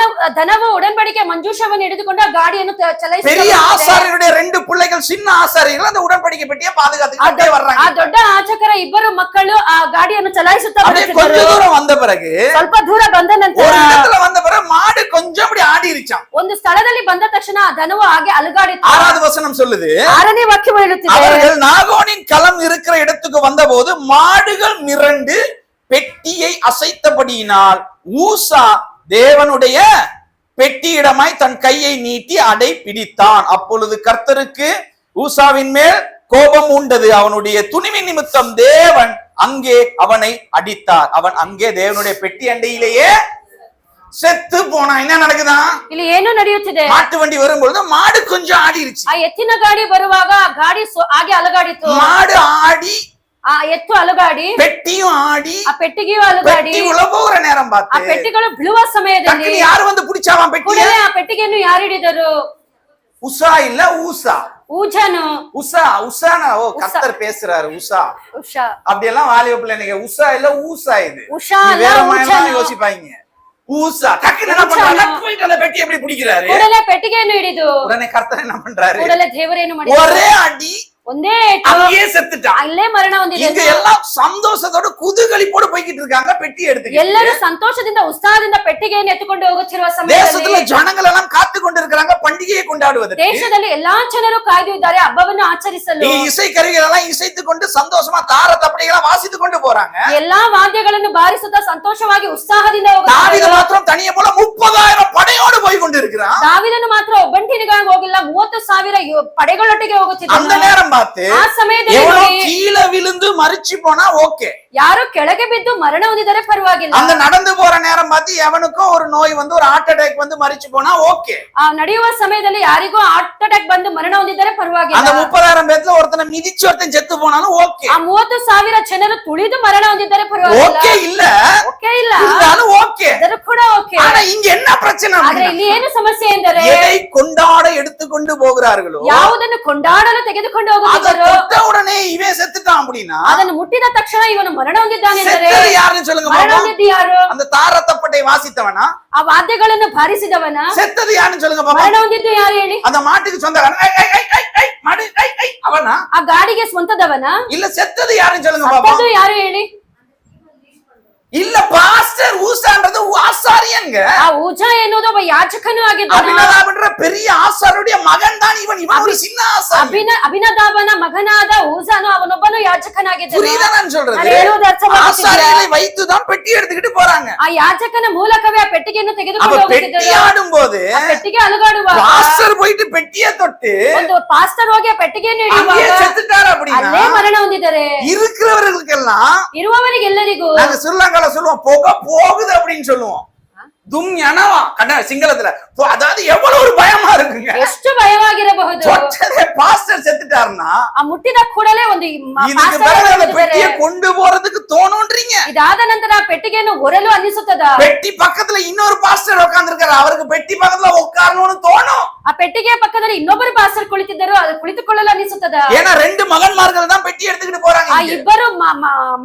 ದನವು ಒಡன்பಡಿಕೆ ಮಂಜೂಷವನ್ನು ಹಿಡಿದುಕೊಂಡು ಆ ಗಾಡಿಯನ್ನು பெரிய ಚಲಾಯಿಸುತ್ತಿದೆ. ஆசாரியருடைய 2 பிள்ளைகள் சின்ன ஆசாரியர்கள் அந்த உடன்படிக்கை பெட்டியை பாதுகாத்துக்கிட்டே ಆ வர்றாங்க. ದೊಡ್ಡ ಆಚಕರ ಇಬ್ಬರು ಮಕ್ಕಳು ಆ ಗಾಡಿಯನ್ನು ಚಲಾಯಿಸುತ್ತಾ அப்படியே கொஞ்ச ಬರುತ್ತಿದ್ದರು. தூரம் வந்த பிறகு ಸ್ವಲ್ಪ ದೂರ ಬಂದ ನಂತರ ஒரு இடத்துல வந்த பிறகு மாடு கொஞ்சம் அப்படி ஆடிருச்சாம். ಒಂದು ಸ್ಥಳದಲ್ಲಿ ಬಂದ ತಕ್ಷಣ ಆ ದನವು ಹಾಗೆ ಅಲುಗಾಡಿತು. 6வது வசனம் சொல்லுது, 6ನೇ ವಾಕ್ಯ ಹೇಳುತ್ತಿದೆ, அவர்கள் நாகோனின் களம் இருக்கிற இடத்துக்கு வந்தபோது மாடுகள் மிரண்டு பெட்டியை அசைத்தபடியினால் ஊசா தேவனுடைய பெட்டியிடமாய் தன் கையை நீட்டி அடை பிடித்தான். அப்பொழுது கர்த்தருக்கு ஊசாவின் மேல் கோபம் உண்டது. அவனுடைய துணிவின் நிமித்தம் தேவன் அங்கே அவனை அடித்தார். அவன் அங்கே தேவனுடைய பெட்டி அண்டையிலேயே செத்து போனான். என்ன நடக்குதான்? ಇಲ್ಲಿ ಏನು ನಡೆಯುತ್ತಿದೆ? மாட்டு வண்டி வரும்பொழுது மாடு கொஞ்சம் ஆடிருச்சு. ಆ ಎತ್ತಿನ ಗಾಡಿ ಬರುವಾಗ ಆ ಗಾಡಿ ಹಾಗೆ ಅಲುಗಾಡಿತು. மாடு ஆடி, ಆ ಎತ್ತು ಅಲುಗಾಡಿ, பெட்டியும் ஆடி, ಆ ಪೆಟ್ಟಿಗೆಯು ಅಲುಗಾಡಿ, பெட்டி உள்ள போகிற நேரம் ಆ பார்த்து ಪೆಟ್ಟಿಗಳು ಬೀಳುವ ಸಮಯದಲ್ಲಿ டக்குனு யாரு வந்து பிடிச்சாவான் பெட்டியை? ಕೂಡಲೇ ಆ ಪೆಟ್ಟಿಗೆಯನ್ನು ಯಾರು ಹಿಡಿದರು? உசா இல்ல ஊசா. ಊಜನು. உசா உசானா? ஓ, கர்த்தர் பேசுறாரு. உசா ಉಷಾ. அப்படி எல்லாம் வாலிப பிள்ளைங்க உசா இல்ல ஊசா. இது உஷா நீ இல்ல வேற மாதிரி ஊஜானு. யோசிப்பாங்க. ஊசா டக்குனு என்ன பண்றாரு? போயிட்டு அந்த பெட்டி எப்படி பிடிக்கிறாரு? ಕೂಡಲೇ ಪೆಟ್ಟಿಗೆಯನ್ನು ಹಿಡಿದು உடனே கர்த்தர் என்ன பண்றாரு? ಕೂಡಲೇ ದೇವರೇನು ಮಾಡಿದರು? ஒரே அடி, ಒಂದೇ ಏಟು, அங்கேயே செத்துட்டான். ಅಲ್ಲೇ ಮರಣ ಹೊಂದಿದೆ. இங்க எல்லாம் சந்தோஷத்தோட குதூகலிப்போடு போய்கிட்டு இருக்காங்க பெட்டி எடுத்து. ಎಲ್ಲರೂ ಸಂತೋಷದಿಂದ ಉತ್ಸಾಹದಿಂದ ಪೆಟ್ಟಿಗೆಯನ್ನು ಎತ್ತುಕೊಂಡು ಹೋಗುತ್ತಿರುವ தேசத்துல ಸಮಯದಲ್ಲಿ ஜனங்கள் எல்லாம் காத்து கொண்டிருக்கிறாங்க பண்டிகையை கொண்டாடுவதற்கு. ದೇಶದಲ್ಲಿ ಎಲ್ಲಾ ಜನರು ಕಾಯ್ದು ಇದ್ದಾರೆ ಹಬ್ಬವನ್ನು ಆಚರಿಸಲು. நீ இசை கருவிகள் எல்லாம் இசைத்துக் கொண்டு சந்தோஷமா தார தப்படைகளை வாசித்துக் கொண்டு போறாங்க. ಎಲ್ಲಾ ವಾದ್ಯಗಳನ್ನು ಬಾರಿಸುತ್ತಾ ಸಂತೋಷವಾಗಿ ಉತ್ಸಾಹದಿಂದ தாவீது ಹೋಗುತ್ತಾರೆ. மாத்திரம் தனியே போல 30,000 படையோடு போய் கொண்டிருக்கிறான். ದಾವೀದನು ಮಾತ್ರ ಒಬ್ಬಂಟಿನಿಗಾಗಿ ಹೋಗಿಲ್ಲ, 30,000 ಪಡೆಗಳೊಟ್ಟಿಗೆ அந்த ಹೋಗುತ್ತಿದ್ದಾನೆ. நேரம் பார்த்து ಆ ಸಮಯದಲ್ಲಿ எவ்வளவு ನೋಡಿ, கீழே விழுந்து மறிச்சு போனா ஓகே. ಯಾರು ಕೆಳಗೆ ಬಿದ್ದು ಮರಣ ಹೊಂದಿದರೆ ಪರವಾಗಿಲ್ಲ. அந்த நடந்து போற நேரம் பார்த்து எவனுக்கும் ஒரு நோய் வந்து ஒரு ஹார்ட் அட்டாக் வந்து மறிச்சு போனா ஓகே. ಆ ನಡೆಯುವ ಸಮಯದಲ್ಲಿ ಯಾರಿಗೂ ಹಾರ್ಟ್ ಅಟ್ಯಾಕ್ ಬಂದು ಮರಣ ಹೊಂದಿದರೆ ಪರವಾಗಿಲ್ಲ. அந்த 30,000 பேர்ல ஒருத்தனை மிதிச்சு ஒருத்தன் செத்து போனாலும் ஓகே. ಆ 30,000 ಜನರು ತುಳಿದು ಮರಣ ಹೊಂದಿದ್ದಾರೆ ಪರವಾಗಿಲ್ಲ. ஓகே இல்ல, ಓಕೆ ಇಲ್ಲ, இருந்தாலும் ஓகே. ಅದರ ಕೂಡ ಓಕೆ. ஆனா இங்க என்ன பிரச்சனை ಆದ್ರೆ அப்படின்னா, ಇಲ್ಲಿ ಏನು ಸಮಸ್ಯೆ ಎಂದರೆ எதை கொண்டாட எடுத்துக்கொண்டு போகிறார்களோ ಯಾವುದನ್ನು ಕೊಂಡಾಡಲು ತೆಗೆದುಕೊಂಡು அதை ಹೋಗುತ್ತಿದ್ದಾರೋ தொட்ட உடனே இவன் செத்துட்டான் அப்படின்னா ಅದನ್ನು ಮುಟ್ಟಿದ ತಕ್ಷಣ ಇವನು ಮರಣ ಹೊಂದಿದ್ದಾನೆ ಎಂದರೆ செத்தது யாருன்னு சொல்லுங்க ಮರಣ பாப்போம். ಹೊಂದಿದ್ದು ಯಾರು? அந்த தாரத்தப்பட்டை வாசித்தவனா? ಆ ವಾದ್ಯಗಳನ್ನು ಬಾರಿಸಿದವನ? செத்தது யாருன்னு சொல்லுங்க ಮರಣ பாப்போம். ಹೊಂದಿದ್ದು ಯಾರು ಹೇಳಿ? அந்த மாட்டுக்கு சொந்தக்காரன் மாடு அவனா? ಆ ಗಾಡಿಗೆ ಸ್ವಂತದವನ? இல்ல செத்தது யாருன்னு சொல்லுங்க பாப்போம். ಸತ್ತದ್ದು ಯಾರು ಹೇಳಿ? இல்ல பாஸ்டர் ஊசான்றது ஆசாரியங்க. ಆ ಊಜಾ ಎನ್ನುವುದು ಒಬ್ಬ ಯಾಜಕನು ಆಗಿದ್ದಾನೆ. அபினதாபன்ற பெரிய ஆசாரியருடைய மகன் தான் இவன். இவன் ஒரு சின்ன ஆசாரியன். ಅಭಿನದಾಬನ ಮಗನಾದ ಊಜಾನು ಅವನೊಬ್ಬನು ಯಾಜಕನಾಗಿದ್ದಾನೆ. புரியுதா நான் சொல்றது? ನಾನು ಹೇಳುವುದು ಅರ್ಥವಾಗುತ್ತಿದೆಯಾ? ஆசாரியரை வைத்து தான் பெட்டி எடுத்துக்கிட்டு போறாங்க. ಆ ಯಾಜಕನ ಮೂಲಕವೇ ಆ ಪೆಟ್ಟಿಗೆಯನ್ನು ತೆಗೆದುಕೊಂಡು அப்ப ಹೋಗುತ್ತಿದ್ದರು. பெட்டி ஆடும்போது ಆ ಪೆಟ್ಟಿಗೆ ಅಲುಗಾಡುವಾಗ பாஸ்டர் போயிட்டு பெட்டியை தொட்டு ಒಂದು ಪಾಸ್ಟರ್ ಹೋಗಿ ಆ ಪೆಟ್ಟಿಗೆಯನ್ನು அங்கேயே ಹಿಡಿಯುವಾಗ செத்துட்டாரு அப்படின்னா ಅಲ್ಲೇ ಮರಣ ಹೊಂದಿದ್ದಾರೆ. இருக்கிறவர்களுக்கெல்லாம் ಇರುವವರಿಗೆಲ್ಲರಿಗೂ நாங்க ஸ்ரீலங்கால சொல்லுவோம் புகை போகுது அப்படின்னு சொல்லுவோம். தும் எனவா கண்ண சிங்களத்துல அதாவது எவ்வளவு ஒரு பயமா இருக்குங்க. ಎಷ್ಟು ಭಯವಾಗಿರಬಹುದು. பாஸ்டர் செத்துட்டாருன்னா ಆ ಮುಟ್ಟಿದ ಕೂಡಲೇ ಒಂದು இதுக்கு பிறகு அந்த பெட்டியை கொண்டு போறதுக்கு தோணுன்றீங்க. ಇದಾದ ನಂತರ ಆ ಪೆಟ್ಟಿಗೆಯನ್ನು ಹೊರಲು ಅನ್ನಿಸುತ್ತದ. பெட்டி பக்கத்துல இன்னொரு பாஸ்டர் உட்கார்ந்திருக்காரு, அவருக்கு பெட்டி பக்கத்துல உட்காரணும்னு தோணும். ಆ ಪೆಟ್ಟಿಗೆಯ ಪಕ್ಕದಲ್ಲಿ ಇನ್ನೊಬ್ಬರು ಪಾಸ್ಟರ್ ಕುಳಿತಿದ್ದರು, ಅದು ಕುಳಿತುಕೊಳ್ಳಲು ಅನ್ನಿಸುತ್ತದ. ஏன்னா ரெண்டு மகன்மார்கள் தான் பெட்டி எடுத்துக்கிட்டு போறாங்க. ಆ ಇಬ್ಬರು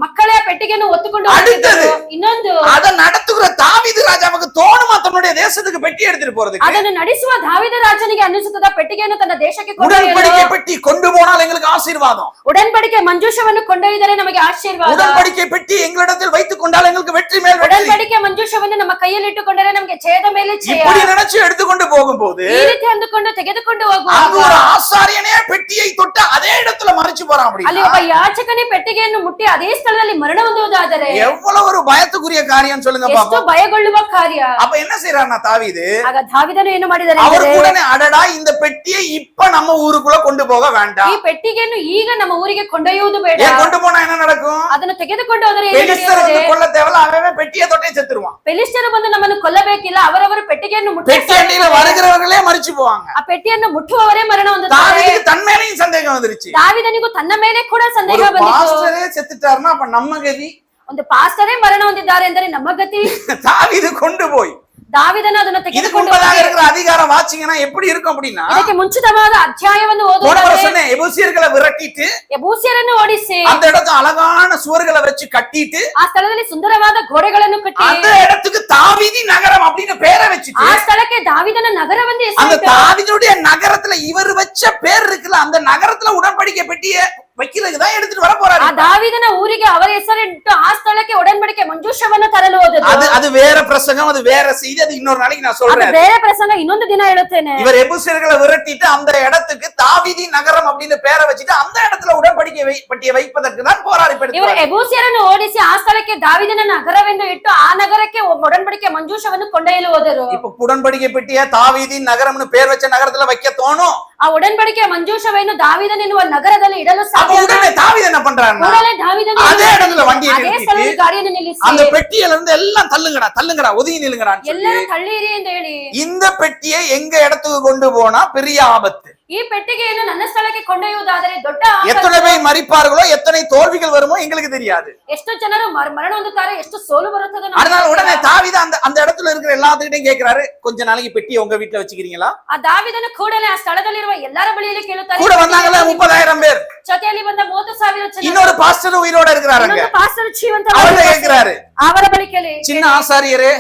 ಮಕ್ಕಳೇ ಆ ಪೆಟ್ಟಿಗೆಯನ್ನು ಹೊತ್ತುಕೊಂಡು அடுத்தது ಇನ್ನೊಂದು அதை நடத்துகிற தாவீது ராஜாவுக்கு தோணுமா தன்னுடைய தேசத்துக்கு பெட்டி எடுத்துட்டு போறதுக்கு? ಅದನ್ನು ನಡೆಸುವ ದಾವೀದ ರಾಜನಿಗೆ ಅನ್ನಿಸುತ್ತದ ಪೆಟ್ಟಿಗೆಯನ್ನು ತನ್ನ ದೇಶಕ್ಕೆ உடன்படிக்கை பெட்டி கொண்டு போனால் எங்களுக்கு ஆசீர்வாதம். ಉಡன்பಡಿಕೆ ಮಂಜೂಷವನ್ನು ಕೊಂಡೊಯ್ದರೆ ನಮಗೆ ಆಶೀರ್ವಾದ. உடன்படிக்கை பெட்டி எங்களிடத்தில் வைத்துக் கொண்டால் எங்களுக்கு வெற்றி மேல் வெற்றி. ಉಡன்பಡಿಕೆ ಮಂಜೂಷವನ್ನು ನಮ್ಮ ಕೈಯಲ್ಲಿ ಇಟ್ಟುಕೊಂಡರೆ ನಮಗೆ ಜಯದ ಮೇಲೆ ಜಯ. இப்படி நினைச்சு எடுத்துக்கொண்டு போகும்போது ಈ ರೀತಿ ಅಂದುಕೊಂಡು ತೆಗೆದುಕೊಂಡು அங்க ಹೋಗುವಾಗ ஒரு ஆசாரியனே பெட்டியை தொட்டு அதே இடத்துல மறைச்சு போறான். அப்படி ಅಲ್ಲಿ ಒಬ್ಬ ಯಾಚಕನೇ ಪೆಟ್ಟಿಗೆಯನ್ನು ಮುಟ್ಟಿ ಅದೇ ಸ್ಥಳದಲ್ಲಿ ಮರಣ ಹೊಂದುವುದಾದರೆ எவ்வளவு ஒரு பயத்துக்குரிய காரியம் சொல்லுங்க ಎಷ್ಟು பாப்போம். ಭಯಗೊಳ್ಳುವ ಕಾರ್ಯ. அப்ப என்ன செய்யறாருன்னா தாவீது ಆಗ ದಾವೀದನು ಏನು ಮಾಡಿದರೆ அவர் உடனே அடடா இந்த பெட்டியை இப்ப நம்ம ஊருக்குள்ள கொண்டு போக ಈ வேண்டாம். ಪೆಟ್ಟಿಗೆಯನ್ನು ಈಗ ನಮ್ಮ ಊರಿಗೆ ಕೊಂಡೊಯ್ಯುವುದು ಬೇಡ. ஏன் கொண்டு போனா என்ன நடக்கும்? ಅದನ್ನು ತೆಗೆದುಕೊಂಡು ಹೋದರೆ ಏನು பெலிஸ்தர் ನಡೆಯುತ್ತದೆ? வந்து கொல்ல தேவையில்ல, அவன் பெட்டியை தொட்டே செத்துருவான். ಫಿಲಿಸ್ಟಿಯರು ಬಂದು ನಮ್ಮನ್ನು ಕೊಲ್ಲಬೇಕಿಲ್ಲ, ಅವರವರು ಪೆಟ್ಟಿಗೆಯನ್ನು பெட்டி அண்டையில ಮುಟ್ಟಿ வருகிறவர்களே மறிச்சு போவாங்க. ಆ ಪೆಟ್ಟಿಯನ್ನು ಮುಟ್ಟುವವರೇ ಮರಣ ಹೊಂದುತ್ತಾರೆ. தாவீதுக்கு தன் மேலேயும் சந்தேகம் வந்துருச்சு. ದಾವೀದನಿಗೂ ತನ್ನ ಮೇಲೆ ಕೂಡ ಸಂದೇಹ ஒரு ಬಂದಿತು. பாஸ்டரே செத்துட்டாருன்னா அப்ப நம்ம கதி. ಒಂದು ಪಾಸ್ಟರೇ ಮರಣ ಹೊಂದಿದ್ದಾರೆ ಎಂದರೆ ನಮ್ಮ ಗತಿ. தாவீது கொண்டு போய் ದಾವೀದನು ಅದನ್ನು இதுக்கு ತೆಗೆದುಕೊಂಡು முன்பதாக இருக்கிற அதிகாரம் வாட்சிங்கன்னா எப்படி இருக்கும் அப்படின்னா, ಇದಕ್ಕೆ ಮುಂಚಿತವಾದ ಅಧ್ಯಾಯವನ್ನು போன ಓದುವುದಾದರೆ வருஷம் எபூசியர்களை விரட்டிட்டு ಯೆಬೂಸ್ಯರನ್ನು ಓಡಿಸಿ அந்த இடத்துல அழகான சுவர்களை வச்சு கட்டிட்டு ಆ ಸ್ಥಳದಲ್ಲಿ ಸುಂದರವಾದ ಗೋಡೆಗಳನ್ನು ಕಟ್ಟಿ அந்த இடத்துக்கு தாவீதி நகரம் அப்படின்னு பேரை வச்சுட்டு ಆ ಸ್ಥಳಕ್ಕೆ ದಾವೀದನ ನಗರವೆಂದು அந்த ಹೆಸರಿಟ್ಟು தாவீதுடைய நகரத்துல இவர் வச்ச பேர் இருக்குல்ல, அந்த நகரத்துல உடன்படிக்கை பெட்டிய வைக்கிறதுக்கு தான் எடுத்துட்டு வர போறாரு. ಆ ದಾವೀದನ ಊರಿಗೆ ಅವರ ಹೆಸರಿಟ್ಟು ಆ ಸ್ಥಳಕ್ಕೆ ಒಡಂಬಡಿಕೆ ಮಂಜೂಷವನ್ನು ತರಲು ಹೋದದ್ದು. அது வேற பிரசங்கம், அது வேற செய்தி, அது இன்னொரு நாளைக்கு நான் ಅದು சொல்றேன். ಬೇರೆ ಪ್ರಸಂಗ, ಇನ್ನೊಂದು ದಿನ ಹೇಳುತ್ತೇನೆ. இவர் எபூசியர்களை விரட்டிட்டு அந்த இடத்துக்கு தாவீதி நகரம் அப்படின்னு பேரை வச்சுட்டு அந்த இடத்துல உடன்படிக்கை பெட்டியை வைப்பதற்கு தான் போராடி ಇವರು ಎಬೂಸಿಯರನ್ನು ಓಡಿಸಿ ಆ ಸ್ಥಳಕ್ಕೆ ದಾವೀದನ ನಗರವೆಂದು ಇಟ್ಟು ಆ ನಗರಕ್ಕೆ ಒಡಂಬಡಿಕೆ ಮಂಜೂಷವನ್ನು ಕೊಂಡೊಯ್ಯಲು ಹೋದರು. இப்ப உடன்படிக்கை பெட்டிய தாவீதி நகரம்னு பேர் வச்ச நகரத்துல வைக்க தோணும். ಆ ಒಡಂಬಡಿಕೆ ಮಂಜೂಷವನ್ನು ದಾವೀದನೆನ್ನುವ ನಗರದಲ್ಲಿ ಇಡಲು அப்ப உடனே தாவீது என்ன பண்றாருன்னா ಕೂಡಲೇ ದಾವೀದನು அதே இடத்துல வண்டியை ಅದೇ ಸ್ಥಳದಲ್ಲಿ நிறுத்திட்டு ಗಾಡಿಯನ್ನು ನಿಲ್ಲಿಸಿ அந்த பெட்டியில இருந்து எல்லாம் தள்ளுங்கடா ஒதுங்கி நில்லுங்கடான்னு சொல்லி ಎಲ್ಲರೂ ತಳ್ಳಿರಿ ಎಂದು ಹೇಳಿ இந்த பெட்டியை எங்க இடத்துக்கு கொண்டு போனா பெரிய ஆபத்து. ಈ ಪೆಟ್ಟಿಗೆಯನ್ನು ನನ್ನ ಸ್ಥಳಕ್ಕೆ ಕೊಂಡೊಯ್ಯುವುದಾದರೆ ದೊಡ್ಡ எத்தனை பேர் மறிப்பார்களோ, எத்தனை தோல்விகள் வருமோ எங்களுக்கு தெரியாது. ಎಷ್ಟು ಜನರು ಮರಣ ಹೊಂದುತ್ತಾರೆ, ಎಷ್ಟು ಸೋಲು ಬರುತ್ತದೆ. அதனால உடனே தாவீது அந்த இடத்துல இருக்கிற எல்லாத்துக்கிட்டையும் கேட்கிறாரு, கொஞ்ச நாளைக்கு பெட்டியை உங்க வீட்டுல வச்சுக்கிறீங்களா? ಆ ದಾವೀದನು ಕೂಡಲೇ ಆ ಸ್ಥಳದಲ್ಲಿರುವ ಎಲ್ಲರ ಬಳಿಯಲ್ಲಿ ಕೇಳುತ್ತಾರೆ. கூட வந்தாங்களே 30,000 பேர். ಜೊತೆಯಲ್ಲಿ ಬಂದ 30,000 ಜನ. இன்னொரு பாஸ்டர் உயிரோட இருக்கிறாருங்க. ಇನ್ನೊಂದು ಪಾಸ್ಟರ್ ಜೀವಂತ அவர்கிட்ட கேட்கிறாரு, ಅವರ ಬಳಿ ಕೇಳಿ, சின்ன ஆசாரியரே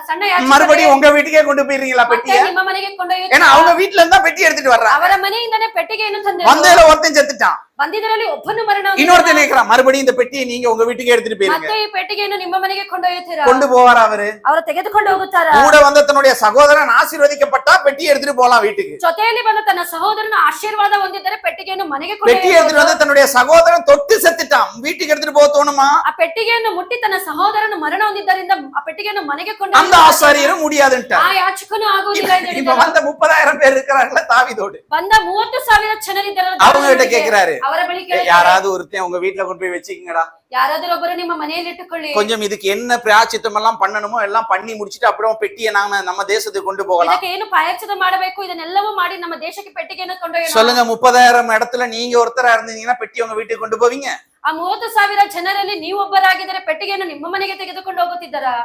ಸಣ್ಣ ಯಾಜಕರೇ, மறுபடியும் உங்க வீட்டுக்கே கொண்டு போயிருங்களா ಮತ್ತೆ பெட்டியை? ನಿಮ್ಮ ಮನೆಗೆ ಕೊಂಡೊಯ್ಯುತ್ತಾರೆ. ஏன்னா அவங்க வீட்டுல இருந்தா பெட்டி எடுத்துட்டு வர்றாங்க. ಅವರ ಮನೆಯಿಂದನೇ ಪೆಟ್ಟಿಗೆಯನ್ನು ತಂದರು. வந்ததுல ஒருத்தன் செத்துட்டான். ಬಂದಿದ್ದರಲ್ಲಿ ಒಬ್ಬನು ಮರಣ ಹೊಂದಿದನು. இன்னொருத்தன் கேட்கிறான், மறுபடியும் இந்த பெட்டியை நீங்க உங்க வீட்டுக்கே எடுத்துட்டு போயிருங்க. ಮತ್ತೆ ಈ ಪೆಟ್ಟಿಗೆಯನ್ನು ನಿಮ್ಮ ಮನೆಗೆ ಕೊಂಡೊಯ್ಯುತ್ತೀರಾ? கொண்டு போவாரா அவரு? ಅವರು ತೆಗೆದುಕೊಂಡು ಹೋಗುತ್ತಾರಾ? கூட வந்த தன்னுடைய சகோதரன் ஆசீர்வதிக்கப்பட்டா பெட்டியை எடுத்துட்டு போலாம் வீட்டுக்கு. ಜೊತೆಯಲ್ಲಿ ಬಂದ ತನ್ನ ಸಹೋದರನ ಆಶೀರ್ವಾದ ಹೊಂದಿದ್ದರೆ ಪೆಟ್ಟಿಗೆಯನ್ನು ಮನೆಗೆ பெட்டி எடுத்துட்டு வந்து தன்னுடைய சகோதரன் தொட்டு செத்துட்டான், வீட்டுக்கு எடுத்துட்டு போக தோணுமா? ಆ ಪೆಟ್ಟಿಗೆಯನ್ನು ಮುಟ್ಟಿ ತನ್ನ ಸಹೋದರನು ಮರಣ ಹೊಂದಿದ್ದರಿಂದ ಆ ಪೆಟ್ಟಿಗೆಯನ್ನು ಮನೆಗೆ அந்த ஆசாரியரும் முடியாதுன்ட்டார். ಆ ಯಾಚಕನು ಆಗುವುದಿಲ್ಲ ಎಂದು இப்ப ಹೇಳಿದರು. வந்த 30,000 பேர் இருக்கிறாங்களா தாவீதோடு, ಬಂದ 30,000 ಜನರಿದ್ದರು. அவங்க கிட்ட கேக்குறாரு, ಅವರ ಬಳಿ ಕೇಳಿದರು, யாராவது ஒருத்தன் உங்க வீட்டுல கொண்டு போய் வச்சுக்கீங்கடா, ಯಾರಾದರೂ ಒಬ್ಬರು ನಿಮ್ಮ ಮನೆಯಲ್ಲಿ ಇಟ್ಟುಕೊಳ್ಳಿ, கொஞ்சம் இதுக்கு என்ன பிராயச்சித்தம் எல்லாம் பண்ணணுமோ எல்லாம் பண்ணி முடிச்சிட்டு அப்புறம் பெட்டியை நாம நம்ம தேசத்துக்கு கொண்டு போகலாம். ಇದಕ್ಕೆ ಏನು ಪ್ರಾಯಶ್ಚಿತ್ತ ಮಾಡಬೇಕು, ಇದನ್ನೆಲ್ಲವೂ ಮಾಡಿ ನಮ್ಮ ದೇಶಕ್ಕೆ ಪೆಟ್ಟಿಗೆಯನ್ನು ಕೊಂಡೊಯ್ಯೋಣ. சொல்லுங்க, 30,000 இடத்துல நீங்க ஒருத்தரா இருந்தீங்கன்னா பெட்டி உங்க வீட்டுக்கு கொண்டு போவீங்க? ಆ 30,000 ಜನರಲ್ಲಿ ನೀವು ಒಬ್ಬರಾಗಿದ್ದರೆ ಪೆಟ್ಟಿಗೆಯನ್ನು ನಿಮ್ಮ ಮನೆಗೆ ತೆಗೆದುಕೊಂಡು ಹೋಗುತ್ತಿದ್ದರಾ?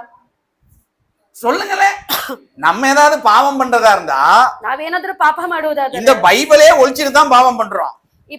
சொல்லுங்களேன். நம்ம ஏதாவது பாவம் பண்றதா இருந்தா ನಾವೇನಾದ್ರೂ ಪಾಪ ಮಾಡುವುದಾದ್ರೆ இந்த பைபிளே ஒழிச்சிட்டு தான் பாவம் பண்றோம். ಈ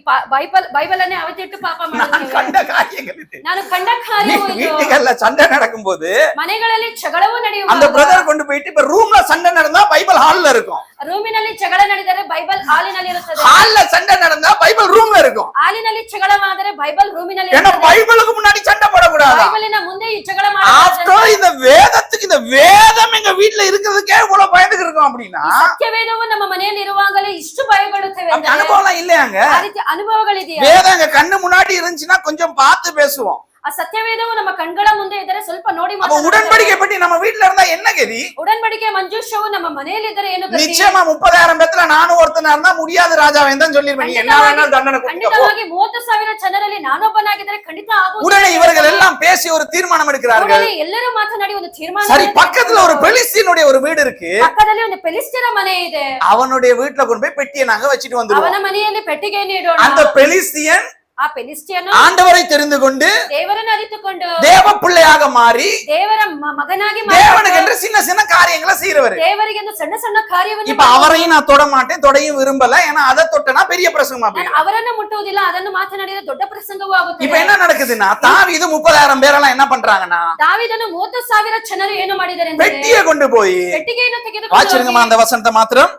ಬೈಬಲ್ ಅನ್ನೇ ಅವತ್ತಿಟ್ಟು ಪಾಪ ಮಾಡೋದು. கண்ட காரியங்கள் இது. ನಾನು ಕಂಡ ಕಾರ್ಯವು ಇದು. வீட்டுகள்ல சண்டை நடக்கும் போது ಮನೆಗಳಲ್ಲಿ ಜಗಳವೂ அந்த ನಡೆಯುವಾಗ பிரதர் கொண்டு போயிட்டு இப்ப ரூம்ல சண்டை நடந்தா பைபிள் ஹால்ல இருக்கும், ರೂಮಿನಲ್ಲಿ ಜಗಳ ನಡೆದರೆ ಬೈಬಲ್ ಹಾಲಿನಲ್ಲಿ ಇರುತ್ತದೆ. ஹால்ல சண்டை நடந்தா பைபிள் பைபிள் ரூம்ல இருக்கும். ಹಾಲಿನಲ್ಲಿ ಜಗಳವಾದರೆ ಬೈಬಲ್ ರೂಮಿನಲ್ಲಿ ஏன்னா ಇರುತ್ತದೆ. பைபிளுக்கு முன்னாடி சண்டை போடக்கூடாது. ಬೈಬಲಿನ ಮುಂದೆ ಈ ಜಗಳ ஆஃப்டர் ಮಾಡಬಾರದು. இந்த வேதத்துக்கு இந்த வேதம் எங்க வீட்ல இருக்கிறதுக்கே இவ்வளவு பயந்துட்டு இருக்கோம் அப்படின்னா ಈ ಸತ್ಯವೇದವು ನಮ್ಮ ಮನೆಯಲ್ಲಿ ಇರುವಾಗಲೇ ಇಷ್ಟು ಭಯಗೊಳ್ಳುತ್ತೇವೆ அப்படி ಅಂದರೆ அனுபவம்லாம் இல்லையாங்க. ಆ ರೀತಿ ಅನುಭವಗಳಿದೆಯಾ? வேதம் எங்க கண்ணு முன்னாடி இருந்துச்சுன்னா கொஞ்சம் பார்த்து பேசுவோம். ಆ ಸತ್ಯವೇದವು ನಮ್ಮ ಕಣ್ಗಳ ಮುಂದೆ ಇದ್ದರೆ ಸ್ವಲ್ಪ ನೋಡಿ அப்ப ಮಾತನಾಡುತ್ತೇವೆ. உடன்படிக்கை பற்றி நம்ம வீட்ல இருந்தா என்ன கதி? ಉಡன்பಡಿಕೆ ಮಂಜೂಷವು ನಮ್ಮ ಮನೆಯಲ್ಲಿ ಇದ್ದರೆ ಏನು ಗತಿ? நிச்சயமா 30,000 பேத்துல நானும் ஒருத்தனா இருந்தா முடியாது ராஜாவே தான் சொல்லிருப்பேன். நீ என்ன வேணாலும் தண்டனை கொடுக்க போ. ಖಂಡಿತವಾಗಿ 30,000 ಜನರಲ್ಲಿ ನಾನೊಬ್ಬನಾಗಿದ್ದರೆ ಖಂಡಿತ ಆಗುವುದಿಲ್ಲ. உடனே இவர்கள் எல்லாம் பேசி ஒரு தீர்மானம் எடுக்கிறார்கள். ಕೂಡಲೇ ಎಲ್ಲರೂ ಮಾತನಾಡಿ ಒಂದು ತೀರ್ಮಾನ சரி, பக்கத்துல ஒரு பெலிஸ்தீனுடைய ஒரு வீடு இருக்கு. ಪಕ್ಕದಲ್ಲಿ ಒಂದು ಫಿಲಿಸ್ತೀನ ಮನೆ ಇದೆ. அவனுடைய வீட்டுல கொண்டு போய் பெட்டியை நாங்க வச்சிட்டு வந்துருவோம். ಅವನ ಮನೆಯಲ್ಲಿ ಪೆಟ್ಟಿಗೆಯನ್ನು ಇಡೋಣ. அந்த பெலிஸ்தியன் ಆ ಫಿಲಿಸ್ತೀಯನು ஆண்டவரை தெரிந்து கொண்டு ದೇವರನ್ನು ಅರಿತುಕೊಂಡು தேவ பிள்ளையாக மாறி ದೇವರ ಮಗನಾಗಿ தேவனுக்கு என்று சின்ன சின்ன காரியங்களை செய்யறவர். ದೇವರಿಗೆ ಒಂದು ಸಣ್ಣ ಸಣ್ಣ ಕಾರ್ಯವನ್ನು இப்ப அவரையும் நான் தொட மாட்டேன், தொடையும் விரும்பல. ஏன்னா அதை தொட்டனா பெரிய பிரசங்கமா ನಾನು போயிடும். ಅವರನ್ನು ಮುಟ್ಟುವುದಿಲ್ಲ, ಅದನ್ನು ಮಾತನಾಡಿದ್ರೆ ದೊಡ್ಡ ಪ್ರಸಂಗವೂ இப்ப ಆಗುತ್ತದೆ. என்ன நடக்குதுன்னா தாவீது 30,000 பேரெல்லாம் என்ன பண்றாங்கன்னா ದಾವೀದನು 30,000 ಜನರು ಏನು ಮಾಡಿದ್ದಾರೆ ಅಂದ್ರೆ பெட்டியை கொண்டு போய் ಪೆಟ್ಟಿಗೆಯನ್ನು ತೆಗೆದುಕೊಂಡು வாச்சிருங்கம்மா ಹೋಗಿ அந்த வசனத்தை மாத்திரம்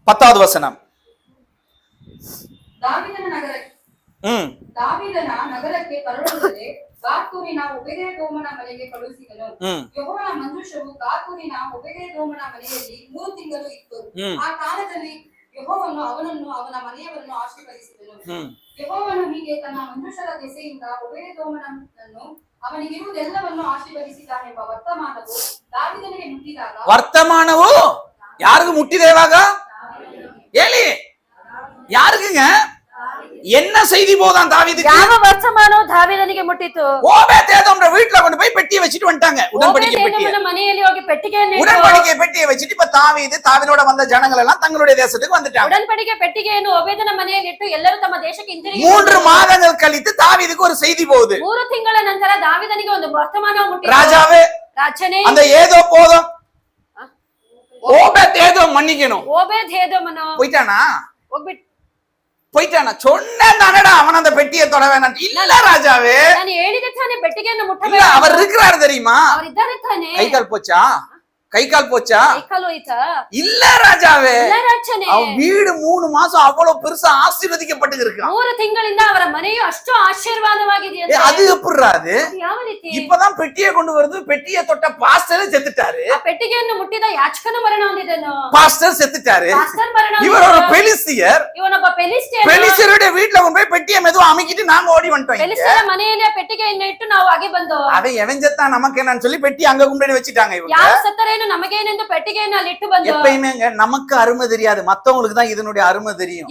10வது வசனம். ದಾವೀದನ ನಗರಕ್ಕೆ ಕಳುಹಿಸದೆ ಗಾತೂರಿನ ಒಬೆದೇದೋಮನ ಮನೆಗೆ ಕಳುಹಿಸಿದನು. ಯೆಹೋವನ ಮಂಜೂಷವು ಗಾತೂರಿನ ಒಬೆದೇದೋಮನ ಮನೆಯಲ್ಲಿ 3 ತಿಂಗಳು ಇತ್ತು. ಆ ಕಾಲದಲ್ಲಿ ಯೆಹೋವನು ಅವನನ್ನು ಅವನ ಮನೆಯವರನ್ನು ಆಶೀರ್ವದಿಸಿದನು. ಯೆಹೋವನು ಹೀಗೆ ತನ್ನ ಮಂಜೂಷದ ದೆಸೆಯಿಂದ ಒಬೆದೇದೋಮನನ್ನು ಅವನಿಗಿರುವುದೆಲ್ಲವನ್ನು ಆಶೀರ್ವದಿಸಿದ್ದಾನೆಂಬ ವರ್ತಮಾನವು ದಾವೀದನಿಗೆ ಮುಟ್ಟಿದಾಗ வர்த்தமானவோ யாருக்கு முட்டிதேவாக? ஏலி யாருக்குங்க? என்ன செய்தி போதான் தாவீதுக்கு? ಯಾವ ವರ್ತಮಾನವು ದಾವೀದನಿಗೆ ಮುಟ್ಟಿತು? ஓபேதேதோம்ன்ற வீட்ல கொண்டு போய் பெட்டியை வச்சிட்டு வந்துட்டாங்க. உடன்படிக்கை பெட்டியை. ಓಬೇದೆದೋಮನ ಮನೆಯಲ್ಲಿ ಹೋಗಿ ಪೆಟ್ಟಿಗೆಯನ್ನು ಇಟ್ಟು உடன்படிக்கை பெட்டியை வச்சிட்டு இப்ப தாவீதோட வந்த ஜனங்கள் எல்லாம் தங்களுடைய தேசத்துக்கு வந்துட்டாங்க. ಉಡன்பಡಿಕೆ ಪೆಟ್ಟಿಗೆಯನ್ನು ಓಬೇದನ ಮನೆಯಲ್ಲಿ ಇಟ್ಟು ಎಲ್ಲರೂ ತಮ್ಮ ದೇಶಕ್ಕೆ ಹಿಂದಿರುಗಿ 3 மாதங்கள் கழித்து தாவீதுக்கு ஒரு செய்தி போகுது. 3 ತಿಂಗಳ ನಂತರ ದಾವೀದನಿಗೆ ಒಂದು ವರ್ತಮಾನವು ಮುಟ್ಟಿತು. ராஜாவே, ರಾಜನೇ, அந்த ஏதோ போதும், ஓபேதேதோம் மன்னிக்கணும். ಓಬೇದೆದೋಮನು போயிட்டானா? ಹೋಗ್ಬಿಟ್ಟು போயிட்டானா? சொன்னேன்டா அவன் அந்த பெட்டியை தொட வேணாம். இல்ல ராஜாவே, ನಾನು ಹೇಳಿದೆ ತಾನೇ ಪೆಟ್ಟಿಗೆಯನ್ನು இல்ல ಮುಟ್ಟಬೇಡ. அவர் இருக்கிறாரு தெரியுமா? ಅವರಿದ್ದಾರೆ ತಾನೇ. கை கால் போச்சா? கை கால் போச்சா? ಕೈಕಾಲು ಹೋಯ್ತಾ? இல்ல ராஜாவே, ಇಲ್ಲ ರಾಜನೇ. அவன் வீடு 3 மாசம் அவ்வளவு பெருசா ஆசீர்வதிக்கப்பட்டு இருக்கு. 3 ತಿಂಗಳಿಂದ ಅವರ ಮನೆಯು ಅಷ್ಟು ಆಶೀರ್ವಾದವಾಗಿದೆ. அது எப்படிடா அது? ಯಾವ ರೀತಿ? இப்பதான் பெட்டியை கொண்டு வருது. பெட்டியை தொட்ட பாஸ்டர் செத்துட்டாரு. ಆ ಪೆಟ್ಟಿಗೆಯನ್ನು ಮುಟ್ಟಿದ ಯಾಚಕನು ಮರಣ ಹೊಂದಿದನು. பாஸ்டர் செத்துட்டாரு. ಪಾಸ್ಟರ್ ಮರಣ இவர் ஒரு ಹೊಂದಿದನು. பெலிஸ்தியர். ಇವನೊಬ್ಬ ಫಿಲಿಸ್ತೀಯನು. பெலிஸ்தியருடைய வீட்டுல கொண்டு போய் பெட்டியை மெதுவா அமைக்கிட்டு நாங்க ஓடி வந்துட்டோம். ಫಿಲಿಸ್ತೀಯರ ಮನೆಯಲ್ಲಿ ಆ ಪೆಟ್ಟಿಗೆಯನ್ನು ಇಟ್ಟು ನಾವು ಹಾಗೆ ಬಂದು அவன் எவன் செத்தான் நமக்கு என்னன்னு சொல்லி பெட்டி அங்க கொண்டு போய் வச்சிட்டாங்க. இவங்க ಯಾರು ಸತ್ತರೇನು ನಮಗೇನೆಂದು ಪೆಟ್ಟಿಗೆಯನ್ನು ಅಲ್ಲಿ ಇಟ್ಟು ಬಂದು எப்பயுமேங்க நமக்கு அருமை தெரியாது, மத்தவங்களுக்கு தான் இதனுடைய அருமை தெரியும்.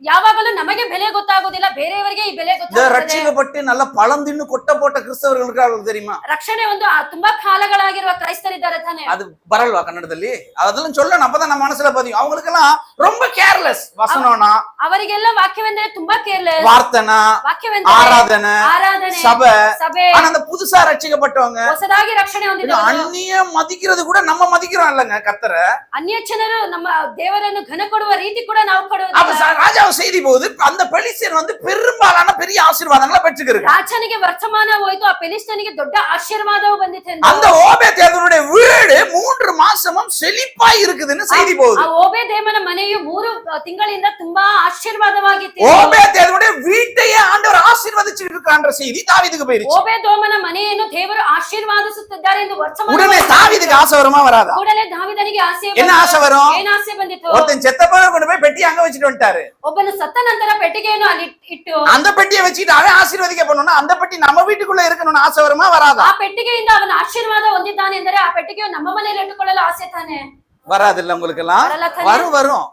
ಯಾವಾಗಲೂ ನಮಗೆ ಬೆಲೆ ಗೊತ್ತಾಗುದಿಲ್ಲ, ಬೇರೆಯವರಿಗೆ ಈ ಬೆಲೆ இந்த ಗೊತ್ತಾಗುತ್ತದೆ. ரட்சிக்கப்பட்டு நல்ல பழம் தின்னு கொட்டை போட்ட கிறிஸ்தவர்களுக்கு அவங்களுக்கு தெரியுமா? ರಕ್ಷಣೆ ಒಂದು ತುಂಬಾ ಕಾಲಗಳಾಗಿರುವ ಕ್ರೈಸ್ತರಿದ್ದಾರೆ ತಾನೆ. அது பரல்வா கன்னடದಲ್ಲಿ அதெல்லாம் சொல்லணும், அப்பதான் நம்ம மனசுல பதியும். அவங்களுக்கு எல்லாம் ரொம்ப கேர்லெஸ். வசனம்னா ಅವರಿಗೆಲ್ಲ ವಾಕ್ಯವೆಂದರೆ ತುಂಬಾ ಕೇರ್ಲೆಸ್. வார்த்தனா, ವಾಕ್ಯವೆಂದರೆ ஆராதனை, ಆರಾಧನೆ, சபை. ಸಭೆ. ஆனா அந்த புதுசா ரட்சிக்கப்பட்டவங்க ಹೊಸದಾಗಿ ರಕ್ಷಣೆ ಹೊಂದಿದವರು அந்நியம் மதிக்கிறது கூட நம்ம மதிக்கிறோம் இல்லங்க கர்த்தரை. ಅನ್ಯ ಜನರು ನಮ್ಮ ದೇವರನ್ನು ಘನ ಕೊಡುವ ರೀತಿ ಕೂಡ ನಾವು அப்ப ಕೊಡುವುದಿಲ್ಲ. ராஜாவை செய்தி போது அந்த பெலிஸ்தியன் வந்து பெரும்பாலான பெரிய ஆசீர்வாதங்களை பெற்றுக்கிறாரு. ರಾಜನಿಗೆ ವರ್ತಮಾನ ಹೋಯ್ತು, ಆ ಫಿಲಿಸ್ತೀಯನಿಗೆ ದೊಡ್ಡ ಆಶೀರ್ವಾದವು ಬಂದಿತ್ತು. அந்த ஓபேதேதோனுடைய வீடு 3 மாசமும் செழிப்பாய் இருக்குதுன்னு செய்தி போகுது. ಆ ಓಬೇದೇಮನ ಮನೆಯು 3 ತಿಂಗಳಿಂದ ತುಂಬಾ ಆಶೀರ್ವಾದವಾಗಿತ್ತು. ஓபேதேதோனுடைய வீட்டையே ஆண்டவர் ஆசீர்வதிச்சிட்டு இருக்கான்ற செய்தி தாவீதுக்கு போயிருச்சு. ಓಬೇದೋಮನ ಮನೆಯನ್ನು ದೇವರು ಆಶೀರ್ವಾದಿಸುತ್ತಿದ್ದಾರೆ ಎಂದು ವರ್ತಮಾನ உடனே தாவீதுக்கு ஆசை வருமா வராதா? ಕೂಡಲೇ ದಾವೀದನಿಗೆ ಆಸೆ என்ன ஆசை வரும்? ಏನು ಆಸೆ ಬಂದಿತ್ತು? ஒருத்தன் செத்தப்ப கொண்டு போய் பெட்டி அங்க வச்சுட்டு வந்துட்டாரு. ಒಬ್ಬನು ಸತ್ತ ನಂತರ ಪೆಟ್ಟಿಗೆಯನ್ನು ಅಲ್ಲಿ ಇಟ್ಟು அந்த பெட்டியை வச்சுட்டு அவன் ஆசீர்வதிக்கப்படணும்னா அந்த பெட்டி நம்ம வீட்டுக்குள்ள இருக்கணும்னு ஆசை வருமா வராதா? ಆ ಪೆಟ್ಟಿಗೆಯಿಂದ ಅವನ ಆಶೀರ್ವಾದ ಹೊಂದಿದ್ದಾನೆ ಎಂದರೆ ಆ ಪೆಟ್ಟಿಗೆಯು ನಮ್ಮ ಮನೆಯಲ್ಲಿ ಇಟ್ಟುಕೊಳ್ಳಲು ಆಸೆ ತಾನೆ. வராது இல்ல உங்களுக்கு எல்லாம்? வரல தானே. வரும் வரும்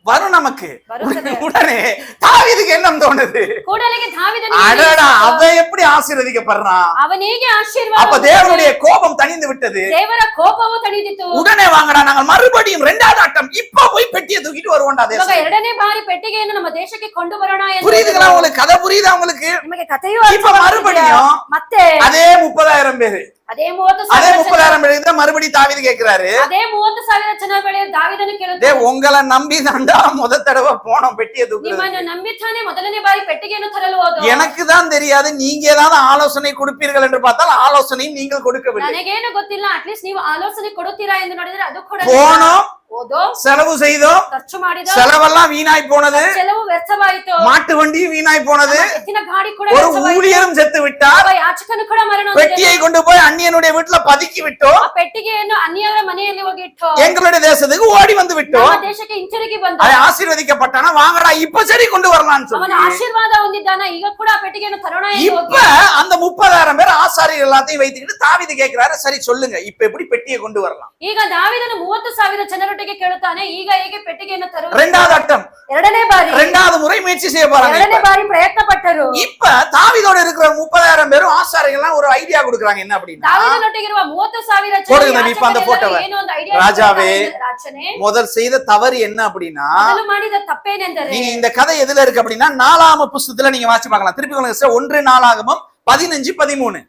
வரும் நமக்கு. வருತ್ತದೆ. உடனே தாவீதுக்கு என்ன தோணுது? ಕೂಡಲೇ ದಾವೀದನಿಗೆ அடடா, அவன் எப்படி ஆசீர்வதிக்கப்படுறான்? ಅವನಿಗೆ அப்ப ಆಶೀರ್ವಾದ தேவனுடைய கோபம் தணிந்து விட்டது. ದೇವರ ಕೋಪವು ತಣಿದಿತ್ತು. உடனே வாங்கடா, நாங்கள் மறுபடியும் 2வது ஆட்டம் இப்ப போய் பெட்டியை தூக்கிட்டு வருவோம்டா ಇವಾಗ தேசம். 2ನೇ ಬಾರಿ ಪೆಟ್ಟಿಗೆಯನ್ನು ನಮ್ಮ ದೇಶಕ್ಕೆ ಕೊಂಡು ಬರೋಣ ಎಂದು புரியுதுங்களா உங்களுக்கு? கதை புரியுதா உங்களுக்கு? ನಿಮಗೆ ಕಥೆಯು இப்ப ಅರ್ಥವಾಗುತ್ತಿದೆಯಾ? மறுபடியும் ಮತ್ತೆ அதே 30,000 பேரு, ಅದೇ அதே 30,000 30,000 பேருக்கு தான் மறுபடியும் தாவீது கேக்குறாரு. ಅದೇ 30,000 ಜನ ಬಳಿ ದಾವೀದನು ಕೇಳುತ್ತಾನೆ, டேய், உங்களை நம்பி தாண்டா முத தடவை போனோம் பெட்டியை தூக்குறது. ನಿಮ್ಮನ್ನು ನಂಬಿತಾನೆ ಮೊದಲನೇ ಬಾರಿ ಪೆಟ್ಟಿಗೆಯನ್ನು ತರಲು ಹೋದ. எனக்கு தான் தெரியாது, நீங்க ஏதாவது ஆலோசனை கொடுப்பீர்கள் என்று பார்த்தால் ஆலோசனையும் நீங்கள் கொடுக்கவில்லை. ನನಗೇನು ಗೊತ್ತಿಲ್ಲ, ಅಟ್ಲೀಸ್ಟ್ ನೀವು ಆಲೋಚನೆ ಕೊಡುತ್ತೀರಾ ಎಂದು ನೋಡಿದ್ರೆ ಅದು ಕೂಡ போனோம், ಹೋದೋ, செலவு செய்தோம், ಖರ್ಚು ಮಾಡಿದೋ, செலவெல்லாம் வீணாய் போனது, ಕೆಲವು ವ್ಯರ್ಥವಾಯಿತು, மாட்டு வண்டியும் வீணாய் போனது, ಎತ್ತಿನ ಗಾಡಿ ಕೂಡ ஒரு ವ್ಯರ್ಥವಾಯಿತು, ஊழியரும் செத்து விட்டார், ಒಬ್ಬ ಯಾಚಕನು ಕೂಡ ಮರಣ பெட்டியை ಹೊಂದಿದನು. கொண்டு போய் அந்நியனுடைய வீட்டுல பதுக்கி விட்டோம், ಆ ಪೆಟ್ಟಿಗೆಯನ್ನು ಅನ್ಯರ ಮನೆಯಲ್ಲಿ ಹೋಗಿ ಇಟ್ಟು எங்களுடைய தேசத்துக்கு ஓடி வந்து விட்டோம். ನಮ್ಮ ದೇಶಕ್ಕೆ ಹಿಂತಿರುಗಿ ಬಂದ. அவன் ஆசீர்வதிக்கப்பட்டானா, வாங்கடா இப்ப சரி கொண்டு வரலாம்னு ಅವನ சொல்லி ಆಶೀರ್ವಾದ ಹೊಂದಿದ್ದಾನ, ಈಗ ಕೂಡ ಆ ಪೆಟ್ಟಿಗೆಯನ್ನು ತರೋಣ ಎಂದು இப்ப ಹೋಗಿ அந்த 30,000 பேர் ஆசாரியர் எல்லாத்தையும் வைத்துக்கிட்டு தாவீது கேட்கிறாரு, சரி சொல்லுங்க இப்ப எப்படி பெட்டியை கொண்டு வரலாம்? ಈಗ ದಾವೀದನು 30,000 ಜನರೊಟ್ಟಿಗೆ ಕೇಳುತ್ತಾನೆ, ಈಗ ಹೇಗೆ ಪೆಟ್ಟಿಗೆಯನ್ನು ತರುವುದು? இரண்டாவது அட்டம், ಎರಡನೇ ಬಾರಿ இரண்டாவது முறை முயற்சி செய்ய போறாங்க. ಎರಡನೇ ಬಾರಿ ಪ್ರಯತ್ನ ಪಟ್ಟರು. இப்ப தாவீதோட இருக்கிற 30,000 பேரும் ஆசாரியர்கள் ஒரு ஐடியா கொடுக்குறாங்க, என்ன அப்படின்னா, ದಾವೀದನೊಟ್ಟಿಗಿರುವ 30,000 போடுங்க தம்பி, இப்ப அந்த போட்டோவை. ಏನೋ ಒಂದು ಐಡಿಯಾ ராஜாவே, ರಾಜನೇ, முதல் செய்த தவறு என்ன அப்படின்னா, ಮೊದಲು ಮಾಡಿದ ತಪ್ಪೇನೆಂದರೆ, நீங்க இந்த கதை எதுல இருக்கு அப்படின்னா, 4ஆம் புஸ்தகத்துல நீங்க வாசி பார்க்கலாம். திருப்பி சொல்லுங்க சிஸ்டர், 1 நாளாகமம் 15-13.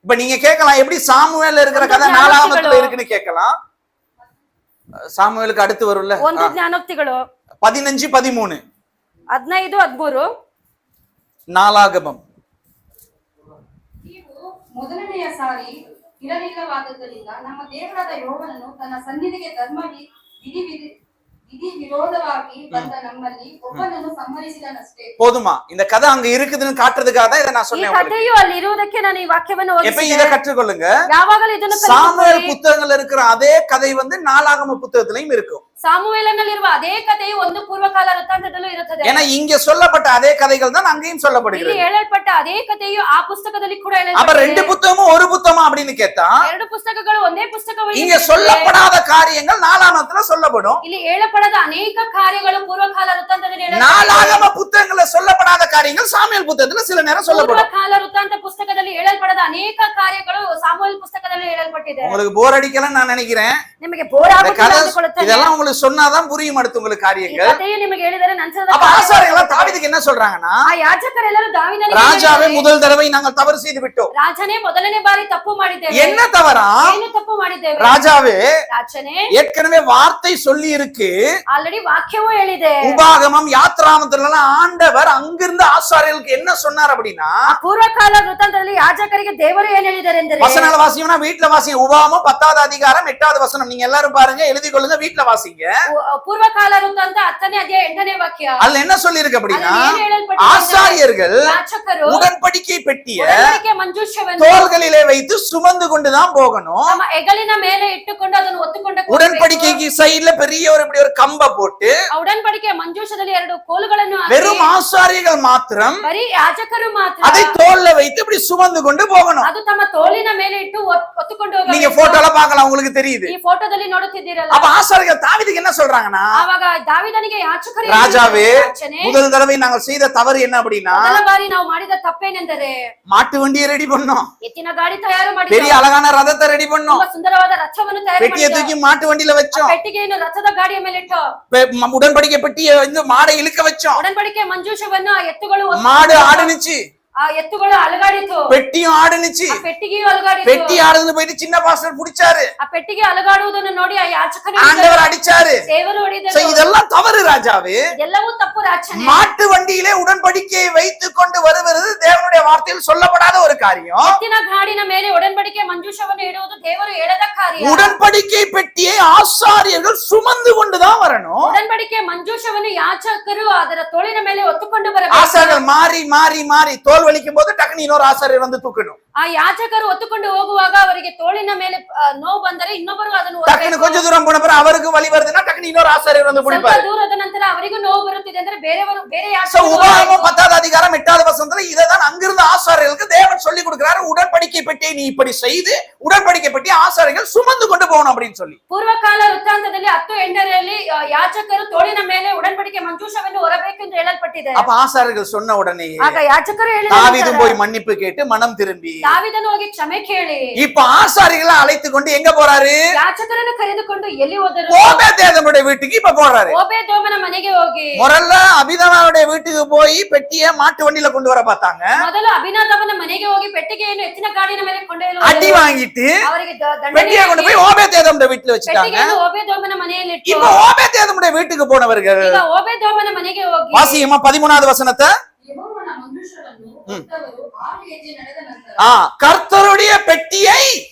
இப்ப நீங்க கேட்கலாம், எப்படி சாமுவேல்ல இருக்கிற கதை 4ஆமத்துல இருக்குன்னு கேட்கலாம். சாமுவேலுக்கு அடுத்து வரும்ல, ಒಂದು ಜ್ಞಾನೋಕ್ತಿಗಳು 15-13 15-13. நாளாகமம். ನೀವು ಮೊದಲನೆಯ ಸಾರಿ ಇರಲಿಲ್ಲವಾದದ್ದರಿಂದ ನಮ್ಮ ದೇವರಾದ ಯೆಹೋವನನ್ನು ತನ್ನ ಸನ್ನಿಧಿಗೆ ವಿಧಿ ವಿರೋಧವಾಗಿ ಬಂದ ನಮ್ಮಲ್ಲಿ ಒಬ್ಬನನ್ನು ಸಂಹರಿಸಿದನಷ್ಟೇ. போதுமா? இந்த கதை அங்க இருக்குதுன்னு காட்டுறதுக்காக தான் இதை நான் ಈ சொன்னேன். ಕಥೆಯು ಅಲ್ಲಿ ಇರುವುದಕ್ಕೆ ನಾನು ಈ ವಾಕ್ಯವನ್ನು எப்ப ಓದಿಸಿದೆ. இதை கற்றுக்கொள்ளுங்க. ಯಾವಾಗಲೂ ಇದನ್ನು சாமுவேல் ಕಲಿತುಕೊಳ್ಳಿ. புத்தகங்கள்ல இருக்கிற அதே கதை நாளாகம புத்தகத்திலையும் இருக்கும். ಸಾಮುವೇಲನಲ್ಲಿರುವ ಅದೇ ಕಥೆಯು ಒಂದು ಪೂರ್ವಕಾಲ ವೃತ್ತಾಂತದಲ್ಲೂ ಇರುತ್ತದೆ. ஏன்னா இங்க சொல்லப்பட்ட அதே கதைகள் தான் அங்கேயும் ಇಲ್ಲಿ சொல்லப்படுகிறது. ಹೇಳಲ್ಪಟ್ಟ ಅದೇ ಕಥೆಯು ಆ ಪುಸ್ತಕದಲ್ಲಿ ಕೂಡ அப்ப ಹೇಳಲ್ಪಟ್ಟಿದೆ. ரெண்டு புத்தகமும் ஒரு புத்தகமா அப்படின்னு கேட்டா, ಎರಡು ಪುಸ್ತಕಗಳು ಒಂದೇ ಪುಸ್ತಕವಾಗಿ இங்க சொல்லப்படாத காரியங்கள் நாளாகமத்துல சொல்லப்படும். ಇಲ್ಲಿ ಹೇಳப்பಡದ ಅನೇಕ ಕಾರ್ಯಗಳು ಪೂರ್ವಕಾಲ ವೃತ್ತಾಂತದಲ್ಲಿ ಹೇಳಲ್ಪಟ್ಟಿದೆ. நாளாகம புத்தகங்கள்ல சொல்லப்படாத காரியங்கள் சாமுவேல் புத்தகத்துல சில நேரம் சொல்லப்படும். ಪೂರ್ವಕಾಲ ವೃತ್ತಾಂತ ಪುಸ್ತಕದಲ್ಲಿ ಹೇಳಲ್ಪಡದ ಅನೇಕ ಕಾರ್ಯಗಳು ಸಾಮುವೇಲ್ ಪುಸ್ತಕದಲ್ಲಿ ಹೇಳಲ್ಪಟ್ಟಿದೆ. உங்களுக்கு போர் ಅಡಿಕಲ್ಲ நான் நினைக்கிறேன். ನಿಮಗೆ ಬೋರ್ இந்த கதை ಆಗುತ್ತದೆ. இதெல்லாம் உங்களுக்கு சொன்னாதான் புரியும் அடுத்து உங்களுக்கு ಈ காரியங்கள். ಕಥೆಯು ನಿಮಗೆ ಹೇಳಿದರೆ ನಂತರದ அப்ப ஆசாரியர்கள் தாவீதுக்கு என்ன சொல்றாங்கன்னா, ಆ ಯಾಜಕರೆಲ್ಲರೂ ದಾವೀದನಿಗೆ ராஜாவே ಹೇಳಿದ್ದಾರೆ, முதல் தடவை நாங்கள் தவறு செய்து விட்டோம். ರಾಜನೇ ಮೊದಲನೇ ಬಾರಿ ತಪ್ಪು ಮಾಡಿದ್ದೇವೆ. என்ன தவறா? ಏನು ತಪ್ಪು ಮಾಡಿದ್ದೇವೆ? ராஜாவே, ರಾಜನೇ, ஏற்கனவே வார்த்தை சொல்லி இருக்கு, ಆಲ್ರೆಡಿ ವಾಕ್ಯವೂ ಹೇಳಿದೆ. உபாகமம் யாத்ராமத்துல ஆண்டவர் அங்கிருந்து ஆசாரியர்களுக்கு என்ன சொன்னார் அப்படின்னா, ಆ ಪೂರ್ವಕಾಲ ವೃತ್ತಾಂತದಲ್ಲಿ ಯಾಜಕರಿಗೆ ದೇವರು ಏನ್ ಹೇಳಿದ್ದಾರೆ ಎಂದರೆ, வசனால வாசிங்கன்னா வீட்டுல வாசிங்க. உபாகமம் 10வது அதிகாரம் 8வது வசனம் நீங்க எல்லாரும் பாருங்க, எழுதி கொள்ளுங்க, வீட்டுல வாசிங்க. ಪೂರ್ವಕಾಲ ವೃತ್ತಾಂತ 10ನೇ ಅಧ್ಯಾಯ 8ನೇ ವಾಕ್ಯ. அதுல என்ன சொல்லி இருக்கு அப்படின்னா, ಅಲ್ಲಿ ಏನ್ ಹೇಳಲ್ಪಟ್ಟಿದೆ? ஆசாரியர்கள் ಯಾಜಕರು உடன்படிக்கை பெட்டிய ಉಡன்பಡಿಕೆ ಮಂಜೂಷವನ್ನು தோள்களிலே வைத்து சுமந்து கொண்டுதான் போகணும். ತಮ್ಮ ಹೆಗಲಿನ ಮೇಲೆ ಇಟ್ಟುಕೊಂಡು ಅದನ್ನು ಒತ್ತುಕೊಂಡು உடன்படிக்கைக்கு சைடுல பெரிய இப்படி ஒரு கம்ப போட்டு, ಆ ಉಡன்பಡಿಕೆ ಮಂಜೂಷದಲ್ಲಿ 2 ಕೋಲುಗಳನ್ನು ಹಾಕಿ, வெறும் ஆசாரியர்கள் மாத்திரம் ಬರೀ ಯಾಜಕರು ಮಾತ್ರ அதை தோல்ல வைத்து இப்படி சுமந்து கொண்டு போகணும். ಅದು ತಮ್ಮ ತೋಳಿನ ಮೇಲೆ ಇಟ್ಟು ಒತ್ತುಕೊಂಡು நீங்க ಹೋಗಬೇಕು. போட்டோல பார்க்கலாம், உங்களுக்கு தெரியுது. ಈ ಫೋಟೋದಲ್ಲಿ ನೋಡುತ್ತಿದ್ದೀರಲ್ಲ. அப்ப ஆசாரியர்கள் தாவீதுக்கு என்ன சொல்றாங்கன்னா, ಆವಾಗ ದಾವೀದನಿಗೆ ಯಾಜಕರು ராஜாவே, ರಾಜನೇ, முதல் தடவை நாங்கள் செய்த தவறு என்ன அப்படின்னா, ಮೊದಲ ಬಾರಿ ನಾವು ಮಾಡಿದ ತಪ್ಪೇನೆಂದರೆ மாட்டு வண்டியை ரெடி பண்ணோம், ಎತ್ತಿನ ಗಾಡಿ ತಯಾರು பெரிய ಮಾಡಿದೆವು, அழகான ரதத்தை ரெடி பண்ணோம், ತುಂಬಾ ಸುಂದರವಾದ ರಥವನ್ನು ತಯಾರು பெட்டியை ಮಾಡಿದೆವು, தூக்கி மாட்டு வண்டியில வச்சோம், ಪೆಟ್ಟಿಗೆಯನ್ನು ರಥದ ಗಾಡಿಯ ಮೇಲೆ ಇಟ್ಟು உடன்படிக்கை பெட்டியை மாடை இழுக்க வச்சோம், ಉಡன்பಡಿಕೆ ಮಂಜೂಷವನ್ನು ಆ ಎತ್ತುಗಳು மாடு ஆடுனுச்சு, ಆ ಎತ್ತುಗಳು ಅಲಗಾಡಿತು, பெட்டியும் ஆடுனுச்சு. ಆ ಪೆಟ್ಟಿಗೆಯು ಅಲಗಾಡಿತು. பெட்டி ஆடுதுன்னு போயிட்டு சின்ன பாஸ்டர் புடிச்சாரு, ಆ ಪೆಟ್ಟಿಗೆ ಅಲಗಾಡುವುದನ್ನು ನೋಡಿ ಆ ಯಾಜಕನು ஆண்டவர் அடிச்சாரு. ದೇವರು So, ಹೊಡೆದರು. இதெல்லாம் தவறு ராஜாவே. ಎಲ್ಲವೂ ತಪ್ಪು ರಾಜನೇ. மாட்டு வண்டியிலே உடன்படிக்கையை வைத்துக் கொண்டு வருவது தேவனுடைய வார்த்தையில் சொல்லப்படாத ஒரு காரியம். ಎತ್ತಿನ ಗಾಡಿನ ಮೇಲೆ ಉಡன்பಡಿಕೆ ಮಂಜೂಷವನ್ನು ಇಡುವುದು ದೇವರು ಹೇಳದ ಕಾರ್ಯ. உடன்படிக்கை பெட்டியை ஆசாரியர்கள் சுமந்து கொண்டுதான் வரணும். ಉಡன்பಡಿಕೆ ಮಂಜೂಷವನ್ನು ಯಾಜಕರು ಅದರ ತೋಳಿನ ಮೇಲೆ ಹೊತ್ತುಕೊಂಡು ಬರಬೇಕು. ஆசாரியர்கள் மாறி மாறி மாறி தோல் வலிக்கும் போது டக்குனு இன்னொரு ஆசாரியர் வந்து தூக்கணும். ಆ ಯಾಜಕರು ಹೊತ್ತುಕೊಂಡು ಹೋಗುವಾಗ ಅವರಿಗೆ ತೋಳಿನ ಮೇಲೆ ನೋವು ಬಂದರೆ ಇನ್ನೊಬ್ಬರು ಅದನ್ನು டக்குனு ಹೊರಬೇಕು. கொஞ்ச தூரம் போன பிறகு அவருக்கு வலி வருதுன்னா டக்குனு இன்னொரு ஆசாரியர் வந்து ಸ್ವಲ್ಪ பிடிப்பாரு. ದೂರದ ನಂತರ ಅವರಿಗೂ ನೋವು ಬರುತ್ತಿದೆ ಅಂದ್ರೆ ಬೇರೆ So, ಯಾಜಕರು உபாகமம் 10வது அதிகாரம் 8வது வசனத்துல இததான் அங்கிருந்து ஆசாரியர்களுக்கு தேவன் சொல்லி கொடுக்கிறாரு, உடன்படிக்கை பெட்டியை நீ இப்படி செய்து உடன்படிக்கை பெட்டியை ஆசாரியர்கள் சுமந்து கொண்டு போகணும் அப்படின்னு சொல்லி. ಪೂರ್ವಕಾಲ ವೃತ್ತಾಂತದಲ್ಲಿ 10:8ರಲ್ಲಿ ಯಾಜಕರು ತೋಳಿನ ಮೇಲೆ ಉಡன்பಡಿಕೆ ಮಂಜೂಷವನ್ನು ಹೊರಬೇಕು ಎಂದು ಹೇಳಲ್ಪಟ್ಟಿದೆ. அப்ப ஆசாரியர்கள் சொன்ன உடனே ಆಗ ಯಾಜಕರು தாவீதும் போய் மன்னிப்பு கேட்டு மனம் திரும்பி, ದಾವೀದನು ಹೋಗಿ ಕ್ಷಮೆ ಕೇಳಿ இப்ப ஆசாரிகளை அழைத்து கொண்டு எங்க போறாரு? ಯಾಜಕರನ್ನು ಕರೆದುಕೊಂಡು ಎಲ್ಲಿ ಹೋದರು? ஓபேதேதமுடைய வீட்டுக்கு இப்ப போறாரு. ಓಬೇದೋಮನ ಮನೆಗೆ ಹೋಗಿ முதல்ல அபிதமாவுடைய வீட்டுக்கு போய் பெட்டியை மாட்டு வண்டியில கொண்டு வர பார்த்தாங்க. ಮೊದಲು ಅಭಿನಾದವನ ಮನೆಗೆ ಹೋಗಿ ಪೆಟ್ಟಿಗೆಯನ್ನು ಎತ್ತಿನ ಗಾಡಿನ ಮೇಲೆ ಕೊಂಡೊಯ್ಯಲು அடி வாங்கிட்டு ಅವರಿಗೆ பெட்டியை கொண்டு போய் ஓபேதேதமுடைய வீட்டுல வச்சுட்டாங்க. ಪೆಟ್ಟಿಗೆಯನ್ನು ಓಬೇದೋಮನ ಮನೆಯಲ್ಲಿ ಇಟ್ಟು இப்ப ஓபேதேதமுடைய வீட்டுக்கு போனவர்கள் ಈಗ ಓಬೇದೋಮನ ಮನೆಗೆ ಹೋಗಿ வாசியமா 13வது வசனத்தை. ಯೆಹೋವನ ಮಂಜೂಷವನ್ನು ಹೊತ್ತವರು 6 ಹೆಜ್ಜೆ ನಡೆದ ನಂತರ கர்த்தருடைய பெட்டியை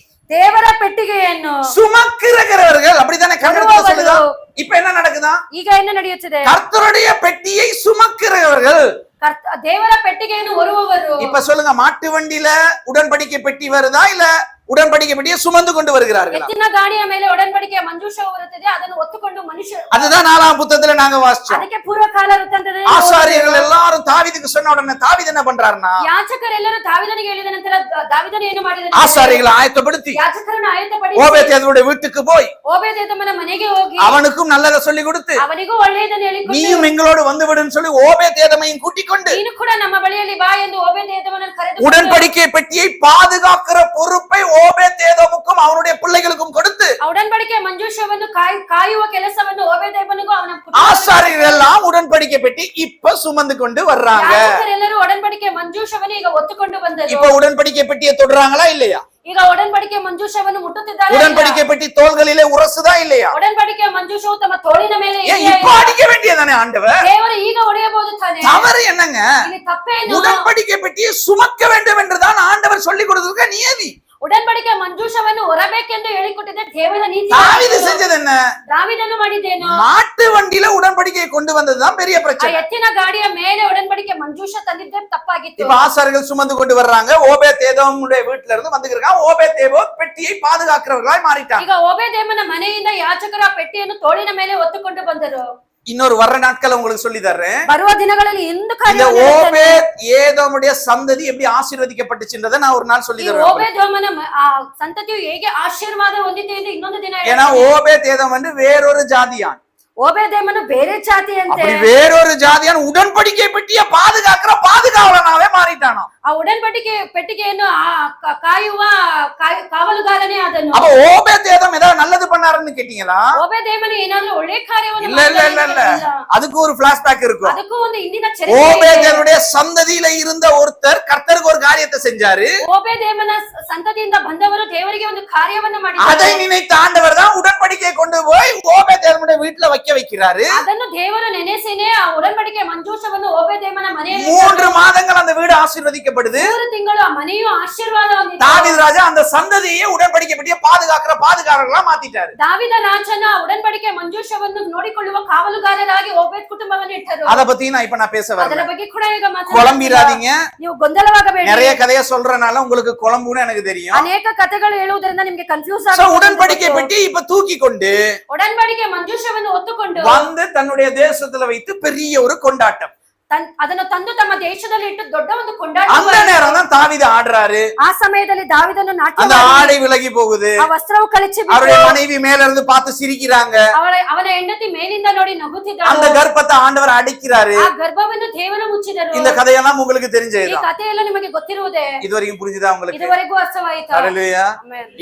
ದೇವರ ಪೆಟ್ಟಿಗೆಯನ್ನು சுமக்கிறவர்கள் அப்படித்தானே கன்னடத்துல சொல்லுதா? இப்ப என்ன நடக்குதா? ಈಗ ಏನು ನಡೆಯುತ್ತಿದೆ? கர்த்தருடைய பெட்டியை சுமக்கிறவர்கள், ದೇವರ ಪೆಟ್ಟಿಗೆಯನ್ನು ಹೊರುವವರು. இப்ப சொல்லுங்க, மாட்டு வண்டியில உடன்படிக்கை பெட்டி வருதா இல்ல உடன்படிக்கை பெட்டியை சுமந்து கொண்டு வருகிறார்கள்? ಎತ್ತಿನ ಗಾಡಿಯ ಮೇಲೆ ಒಡன்பಡಿಕೆಯ ಮಂಜೂಷವು ಬರುತ್ತದೆ, ಅದನ್ನು ಹೊತ್ತುಕೊಂಡು ಮನುಷ್ಯರು. அதுதான் 4ஆம் புத்தகத்துல நாங்க வாசிச்சோம். ಅದಕ್ಕೆ ಪೂರ್ವಕಾಲ ವೃತ್ತಾಂತದಲ್ಲಿ ஆசாரியர்கள் எல்லாரும் தாவீதுக்கு சொன்ன உடனே தாவீது என்ன பண்றாருன்னா, ಯಾಜಕರೆಲ್ಲರೂ ದಾವೀದನಿಗೆ ಹೇಳಿದ ನಂತರ ದಾವೀದನು ಏನು ಮಾಡಿದನು? ஆசாரியர்களை ஆயத்தப்படுத்தி ಯಾಜಕರನ್ನು ಆಯತ್ತಪಡಿಸಿ ஓபேதேதோட வீட்டுக்கு போய் ಓಬೇದೆದೋಮನ ಮನೆಗೆ ಹೋಗಿ அவனுக்கும் நல்லதை சொல்லி கொடுத்து, ಅವನಿಗೂ ಒಳ್ಳೆಯದನ್ನು ಹೇಳಿಕೊಟ್ಟು, நீயும் எங்களோடு வந்து விடுன்னு சொல்லி ஓபேதேதமையும் கூட்டிக் கொண்டு ನೀನು ಕೂಡ ನಮ್ಮ ಬಳಿಯಲ್ಲಿ ಬಾ ಎಂದು ಓಬೇದೆದೋಮನನ್ನು ಕರೆದು உடன்படிக்கை பெட்டியை பாதுகாக்கிற பொறுப்பை ஓபேதேதோமுக்கும் அவனுடைய பிள்ளைகளுக்கும் கொடுத்து, ಉಡன்பಡಿಕೆಯ ಮಂಜೂಷವನ್ನು ಕಾಯುವ ಕೆಲಸವನ್ನು ಓಬೇದೆದೋಮನಿಗೂ ಅವನ ஆசாரியர்கள் எல்லாம் உடன்படிக்கை பெட்டி இப்ப சுமந்து கொண்டு வர்றாங்க. ಯಾಜಕರೆಲ್ಲರೂ ಒಡன்பಡಿಕೆಯ ಮಂಜೂಷವನ್ನು ಈಗ ಹೊತ್ತುಕೊಂಡು ಬಂದರು. இப்ப உடன்படிக்கை பெட்டியை தொடுறாங்களா இல்லையா? ಈಗ ಒಡன்பಡಿಕೆಯ ಮಂಜೂಷವನ್ನು ಮುಟ್ಟುತ್ತಿದ್ದಾರೆ. உடன்படிக்கை பெட்டி தோள்களிலே உரசுதா இல்லையா? ಒಡன்பಡಿಕೆಯ ಮಂಜೂಷವು ತಮ್ಮ ತೋಳಿನ ಮೇಲೆ ஏன் இப்ப அடிக்க வேண்டியதானே ஆண்டவர்? ದೇವರು ಈಗ ಹೊಡೆಯಬಹುದು ತಾನೆ. தவறு என்னங்க? ಇಲ್ಲಿ ತಪ್ಪೇನು? உடன்படிக்கை பெட்டியை சுமக்க வேண்டும் என்றுதான் ஆண்டவர் சொல்லிக் கொடுத்திருக்க நியதி. ಉಡன்பಡಿಕೆಯ ಮಂಜೂಷವನ್ನು ಹೊರಬೇಕೆಂದು ಹೇಳಿಕೊಟ್ಟಿದ್ದ ದೇವರ ನೀತಿ. தாவீது செஞ்சது என்ன? ದಾವೀದನು ಮಾಡಿದ್ದೇನು? மாட்டு வண்டியில உடன்படிக்கையை கொண்டு வந்ததுதான் பெரிய ಆ பிரச்சனை. ಎತ್ತಿನ ಗಾಡಿಯ ಮೇಲೆ ಒಡன்பಡಿಕೆ ಮಂಜೂಷ ತಂದಿದ್ದೇ ತಪ್ಪಾಗಿತ್ತು. இப்ப ஆசாரியர்கள் சுமந்து கொண்டு வர்றாங்க. ஓபேதேதோமுடைய வீட்டுல இருந்து வந்துருக்காங்க. ஓபேதேதோம் பெட்டியை பாதுகாக்கிறவர்களாய் மாறிட்டாங்க. ಈಗ ಓಬೇದೆದೋಮನ ಮನೆಯಿಂದ ಯಾಜಕರ ಆ ಪೆಟ್ಟಿಯನ್ನು ತೋಳಿನ ಮೇಲೆ ಹೊತ್ತುಕೊಂಡು ಬಂದರು. இன்னொரு வர்ற நாட்கள் உங்களுக்கு சொல்லி தர்றேன். ಬರುವ ದಿನಗಳಲ್ಲಿ ಇಂದು இந்த ಕಾರ್ಯವನ್ನು ஓபேதேதோமுடைய சந்ததி எப்படி ஆசீர்வதிக்கப்பட்டுச்சுன்றதை நான் ஒரு நாள் சொல்லி தருவேன். ಓಬೇದೆದೋಮನ ಆ ಸಂತತಿಯು ಹೇಗೆ ಆಶೀರ್ವಾದ ಹೊಂದಿದೆ ಎಂದು ಇನ್ನೊಂದು ದಿನ ஏன்னா ஓபேதேதோம் வந்து வேறொரு ஜாதியான். ಓಬೇದೆದೋಮನು ಬೇರೆ ಜಾತಿಯಂತೆ. அப்படி வேறொரு ஜாதியான் உடன்படிக்கை பெட்டியை பாதுகாக்கிற பாதுகாவலனாவே மாறிட்டானோ. ಆ ಉಡன்பಡಿಕೆ ಪೆಟ್ಟಿಗೆಯನ್ನು ಕಾಯುವ ಕಾವಲುಗಾರನೇ ಆದನು. அப்ப ஓபேதேதோம் ஏதாவது நல்லது பண்ணாருன்னு கேட்டீங்களா? ಓಬೇದೆದೋಮನು ಏನಾದ್ರೂ ಒಳ್ಳೆ ಕಾರ್ಯವನ್ನು இல்ல இல்ல இல்ல இல்ல, அதுக்கு ஒரு பிளாஷ்பேக் இருக்கும். ಅದಕ್ಕೂ ಒಂದು ಇಂದಿನ ಚರಿತ್ರೆ. ஓபேதேதோமுடைய சந்ததியில இருந்த ஒருத்தர் கர்த்தருக்கு ஒரு காரியத்தை செஞ்சாரு. ಓಬೇದೆದೋಮನ ಸಂತತಿಯಿಂದ ಬಂದವರು ದೇವರಿಗೆ ಒಂದು ಕಾರ್ಯವನ್ನು அதை ಮಾಡಿದ್ದಾರೆ. நினைத்த ஆண்டவர் தான் உடன்படிக்கையை கொண்டு போய் ஓபேதேதோமுடைய வீட்டுல வைக்கிறாரு. ಅದನ್ನು ದೇವರು ನೆನೆಸಿನೇ ಆ ಉಡன்பಡಿಕೆ ಮಂಜೂಷವನ್ನು ಓಬೇದೆದೋಮನ ಮನೆಯಲ್ಲಿ 3 மாதங்கள் அந்த வீடு ஆசீர்வதிக்கப்படுது. 3 ತಿಂಗಳು ಆ ಮನೆಯು ಆಶೀರ್ವಾದ ಹೊಂದಿತು. தாவீது ராஜா அந்த சந்ததியை உடன்படிக்கை பெட்டியை பாதுகாக்கிற பாதுகாவலர்களா மாத்திட்டாரு. ದಾವೀದ ರಾಜನ ಉಡன்பಡಿಕೆ ಮಂಜೂಷವನ್ನು ನೋಡಿಕೊಳ್ಳುವ ಕಾವಲುಗಾರರಾಗಿ ಓಬೇದ್ ಕುಟುಂಬವನ್ನು ಇಟ್ಟರು. ಅದ பத்தி நான் இப்ப பேச ಅದರ வரேன். ಬಗ್ಗೆ ಕೂಡ ಈಗ குழம்பிராதீங்க. ನೀವು ಗೊಂದಲವಾಗಬೇಡಿ. நிறைய கதையை சொல்றனால உங்களுக்கு குழம்புன்னு எனக்கு தெரியும். ಅನೇಕ ಕಥೆಗಳು ಹೇಳುವುದರಿಂದ ನಿಮಗೆ ಕನ್ಫ್ಯೂಸ್ சோ உடன்படிக்கை பெட்டி இப்ப தூக்கி கொண்டு உடன்பಡಿಕೆ ಮಂಜೂಷವನ್ನು ಹೊತ್ತುಕೊಂಡು வந்து தன்னுடைய தேசத்துல வைத்து பெரிய ஒரு கொண்டாட்டம். ಅದನ್ನು ತಂದು ತಮ್ಮ ದೇಶದಲ್ಲಿ ಇಟ್ಟು ದೊಡ್ಡ ಒಂದು ಕೊಂಡಾಟ. அந்த நேரம் தான் தாவீது ஆடுறாரு. ಆ ಸಮಯದಲ್ಲಿ ದಾವೀದನು ನಾಟ್ಯ அந்த ஆடை விலகி போகுது. ಆ ವಸ್ತ್ರವು ಕಳಚಿ அவருடைய மனைவி மேல இருந்து பார்த்து சிரிக்கிறாங்க. ಅವನ ಹೆಂಡತಿ ಮೇಲಿಂದ ನೋಡಿ ನಗುತ್ತಿದ್ದಳು. அந்த ಗರ್ಭத்தை ಆண்டவர் அடிக்கிறாரு. ಆ ಗರ್ಭವನ್ನು ದೇವರು ಮುಚ್ಚಿದರು. இந்த கதையெல்லாம் உங்களுக்கு ಈ தெரிஞ்சதுதான். ಕಥೆಯೆಲ್ಲ ನಿಮಗೆ ಗೊತ್ತಿರುವುದೇ. இதுவரைக்கும் புரிஞ்சுதா உங்களுக்கு? ಇದುವರೆಗೂ ಅರ್ಥವಾಯಿತಾ? ஹல்லேலூயா.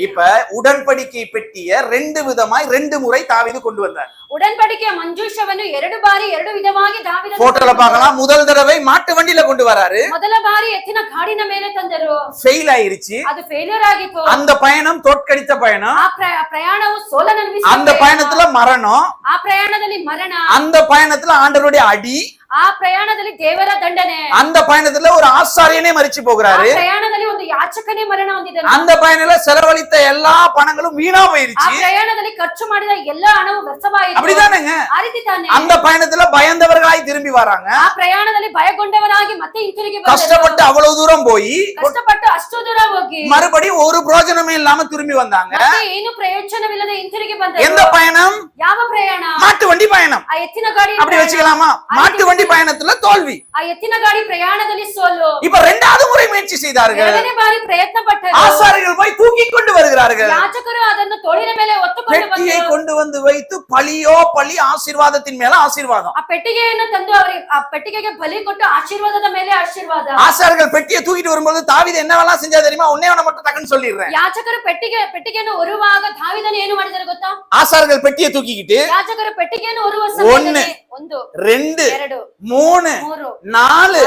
இப்ப உடன்படிக்கை பெட்டிய 2 விதமாய் 2 முறை தாவீது கொண்டு வந்தார். உடன்படிಕೆಯ ಮಂಜೂಷವನ್ನು 2 ಬಾರಿ 2 ವಿಧವಾಗಿ ದಾವೀದನು போட்டோல பார்க்கலாம். முதல் தடவை மாட்டு வண்டியில கொண்டு வராரு. ಮೊದಲ ಬಾರಿ ಎತ್ತಿನ ಗಾಡಿನ ಮೇಲೆ ತಂದರು. ஃபெயில் ஆயிருச்சு. ಅದು ಫೇಲ್ಯೂರ್ ಆಗಿತ್ತು. அந்த பயணம் தோற்கடித்த பயணம். ಆ ಪ್ರಯಾಣವು ಸೋಲನ್ನನುಭವಿಸಿತು. அந்த பயணத்துல மரணம். ಆ ಪ್ರಯಾಣದಲ್ಲಿ ಮರಣ. அந்த பயணத்துல ஆண்டவருடைய அடி. ಆ ಪ್ರಯಾಣದಲ್ಲಿ ದೇವರ ದಂಡನೆ. அந்த பயணத்துல ஒரு ஆசாரியனே மரிச்சு போகிறாரு. ಆ ಪ್ರಯಾಣದಲ್ಲಿ ಒಂದು ಯಾಚಕನೇ ಮರಣ ಹೊಂದಿದನು. அந்த பயணத்துல செலவழித்த எல்லா பணங்களும் வீணா ಆ போயிருச்சு. ಪ್ರಯಾಣದಲ್ಲಿ ಖರ್ಚು ಮಾಡಿದ ಎಲ್ಲಾ ಹಣವು ವ್ಯರ್ಥವಾಯಿತು. அப்படிதானேங்க? ಆ ರೀತಿ ತಾನೆ. அந்த பயணத்துல பயந்தவர்களாய் திரும்பி வராங்க. ಆ ಪ್ರಯಾಣದಲ್ಲಿ ಭಯಗೊಂಡವರಾಗಿ ಮತ್ತೆ ಹಿಂತಿರುಗಿ ಬಂದರು. கஷ்டப்பட்டு அவ்வளவு தூரம் போய் ಕಷ್ಟಪಟ್ಟು ಅಷ್ಟು ದೂರ ಹೋಗಿ மறுபடியும் ஒரு பிரயோஜனமே இல்லாம திரும்பி வந்தாங்க. ಮತ್ತೆ ಏನು ಪ್ರಯೋಜನವಿಲ್ಲದೆ ಹಿಂತಿರುಗಿ ಬಂದರು. எந்த பயணம்? ಯಾವ ಪ್ರಯಾಣ? மாட்டு வண்டி பயணம். ಆ ಎತ್ತಿನ ಗಾಡಿ அப்படி வச்சுக்கலாமா? மாட்டு வண்டி பயணத்துல தோல்வி. ಆ ಎತ್ತಿನ ಗಾಡಿ ಪ್ರಯಾಣದಲ್ಲಿ ಸೋಲು. இப்ப 2வது முறை முயற்சி செய்தார்கள். 2ನೇ ಬಾರಿ ಪ್ರಯತ್ನ ಪಟ್ಟರು. ஆசாரியர்கள் போய் தூக்கி கொண்டு வருகிறார்கள். ಯಾಜಕರು ಅದನ್ನು ತೋಳಿನ ಮೇಲೆ ಹೊತ್ತುಕೊಂಡು பெட்டியை ಬಂದರು. கொண்டு வந்து வைத்து பழியோ பழி, ஆசீர்வாதத்தின் மேல ஆசீர்வாதம். ಆ ಪೆಟ್ಟಿಗೆಯನ್ನು ತಂದು ಅವರಿಗೆ ಆ ಪೆಟ್ಟಿಗೆಗೆ ಬಲಿ ಕೊಟ್ಟು ಆಶೀರ್ವಾದದ ಮೇಲೆ ಆಶೀರ್ವಾದ. ஆசாரியர்கள் பெட்டியை தூக்கிட்டு வரும்போது தாவீது என்னவெல்லாம் செஞ்சா தெரியுமா? ஒண்ணே ஒண்ணு மட்டும் டக்குன்னு சொல்லிடுறேன். ಯಾಜಕರು ಪೆಟ್ಟಿಗೆಯನ್ನು ಹೊರುವಾಗ ದಾವೀದನು ಏನು ಮಾಡಿದರು ಗೊತ್ತಾ? ஆசாரியர்கள் பெட்டியை தூக்கிக்கிட்டு ಯಾಜಕರು ಪೆಟ್ಟಿಗೆಯನ್ನು ಹೊರುವ ಸಮಯದಲ್ಲಿ 1 2 2 3 3 4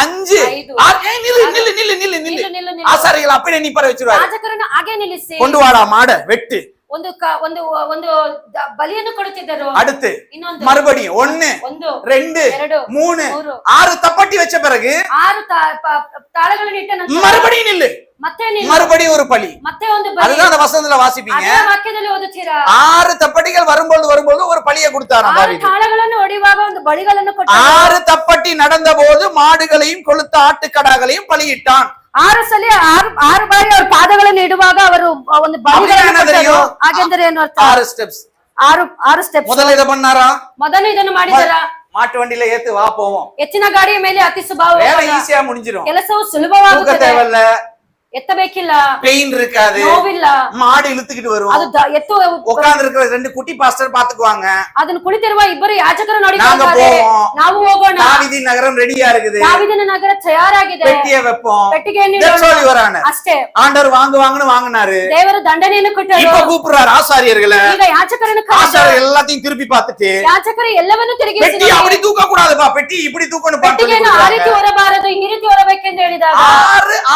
4 5 நில்லு. ஆசாரிகள் அப்படியே நிப்பார வச்சிருவாரு. ಯಾಜಕರನ್ನು ಹಾಗೆ ನಿಲ್ಲಿಸಿ கொண்டு வாடா மாட வெட்டு. ಒಂದು ಒಂದು ಬಲಿಯನ್ನು ಕೊಡುತ್ತಿದ್ದರು. அடுத்து ಇನ್ನೊಂದು மறுபடியும் 1 2 3 6 தப்பட்டி வச்ச பிறகு 6 ತಾಳಗಳನ್ನು ಇಟ್ಟ ನಂತರ மறுபடியும் நில்லு. ಮತ್ತೆ ನೀವು மறுபடியும் ஒரு பலி. ಮತ್ತೆ ಒಂದು ಬಲಿ. அதுதான் அந்த வசனத்துல வாசிப்பீங்க. ಅದನ್ನ ವಾಕ್ಯದಲ್ಲಿ ಓದುತ್ತೀರಾ? 6 தப்பட்டிகள் வரும்போது ஒரு பலியை கொடுத்தாராம் 6 தாவீது. ತಾಳಗಳನ್ನು ಹೊಡೆಯುವಾಗ ಒಂದು ಬಲಿಗಳನ್ನು ಕೊಟ್ಟರು. 6 தப்பட்டி நடந்த போது மாடுகளையும் கொழுத்த ஆட்டுக்கடாக்களையும் பலியிட்டான். 6 ಸಲ 6 ಬಾರಿ ಅವ್ರ ಪಾದಗಳನ್ನು ಇಡುವಾಗ ಅವರು ಒಂದು ಬಲಿಗಳನ್ನು ಕೊಟ್ಟರು. ಹಾಗೆಂದರೆ ಏನು ಅರ್ಥ? 6 ஸ்டெப்ஸ். 6 ಸ್ಟೆಪ್ಸ್. முதல்ல இத பண்ணாரா? ಮೊದಲು ಇದನ್ನು ಮಾಡಿದರಾ? மாட்டு வண்டியில ஏத்து வா போவோம். ಎತ್ತಿನ ಗಾಡಿಯ ಮೇಲೆ ಹತ್ತಿಸುವಾಗ வேலை ஈஸியா முடிஞ்சிரும். ಕೆಲಸವು ಸುಲಭವಾಗುತ್ತದೆ. தேவையில்ல, ಎತ್ತಬೇಕಿಲ್ಲ, பெயின் இருக்காது, ನೋವಿಲ್ಲ, மாடு ಇಳುತ್ತಿக்கிட்டு வரும். ಅದು ಎತ್ತು உட்கார்ந்து இருக்கிற 2 குட்டி பாஸ்டர் பாத்துக்குவாங்க. ಅದನ್ನು ಕುಳಿತಿರುವ ಇಬ್ಬರು ಯಾಜಕರು நாங்க ನೋಡಿಕೊಳ್ಳುತ್ತಾರೆ. போவோம். ನಾವು ಹೋಗೋಣ. தாவீதின் நகரம் ரெடியா இருக்குது. தாவೀದನ ನಗರ ತಯಾರಾಗಿದೆ. பெட்டியை வைப்போம். ಪೆಟ್ಟಿಗೆಯನ್ನು That's all you are. ಅಷ್ಟೇ. ஆண்டவர் வாங்குவாங்கன்னு வாங்குனாரு. ದೇವರು ದಂಡನೆಯನ್ನು ಕೊಟ್ಟರು. இப்ப கூப்பிடுறாரு ஆசாரியர்களை. ಈಗ ಯಾಜಕರನ್ನು ஆசாரியர் எல்லாத்தையும் திருப்பி பார்த்துட்டு ಯಾಜಕರು ಎಲ್ಲವನ್ನೂ ತಿರುಗಿಸಿ பெட்டி அப்படி தூக்க கூடாதுப்பா, பெட்டி இப்படி தூக்கணும் ಪೆಟ್ಟಿಗೆಯನ್ನು ಆ ರೀತಿ ಹೊರಬಾರದು, ಈ ರೀತಿ ಹೊರಬೇಕೆಂದು ಹೇಳಿದಾಗ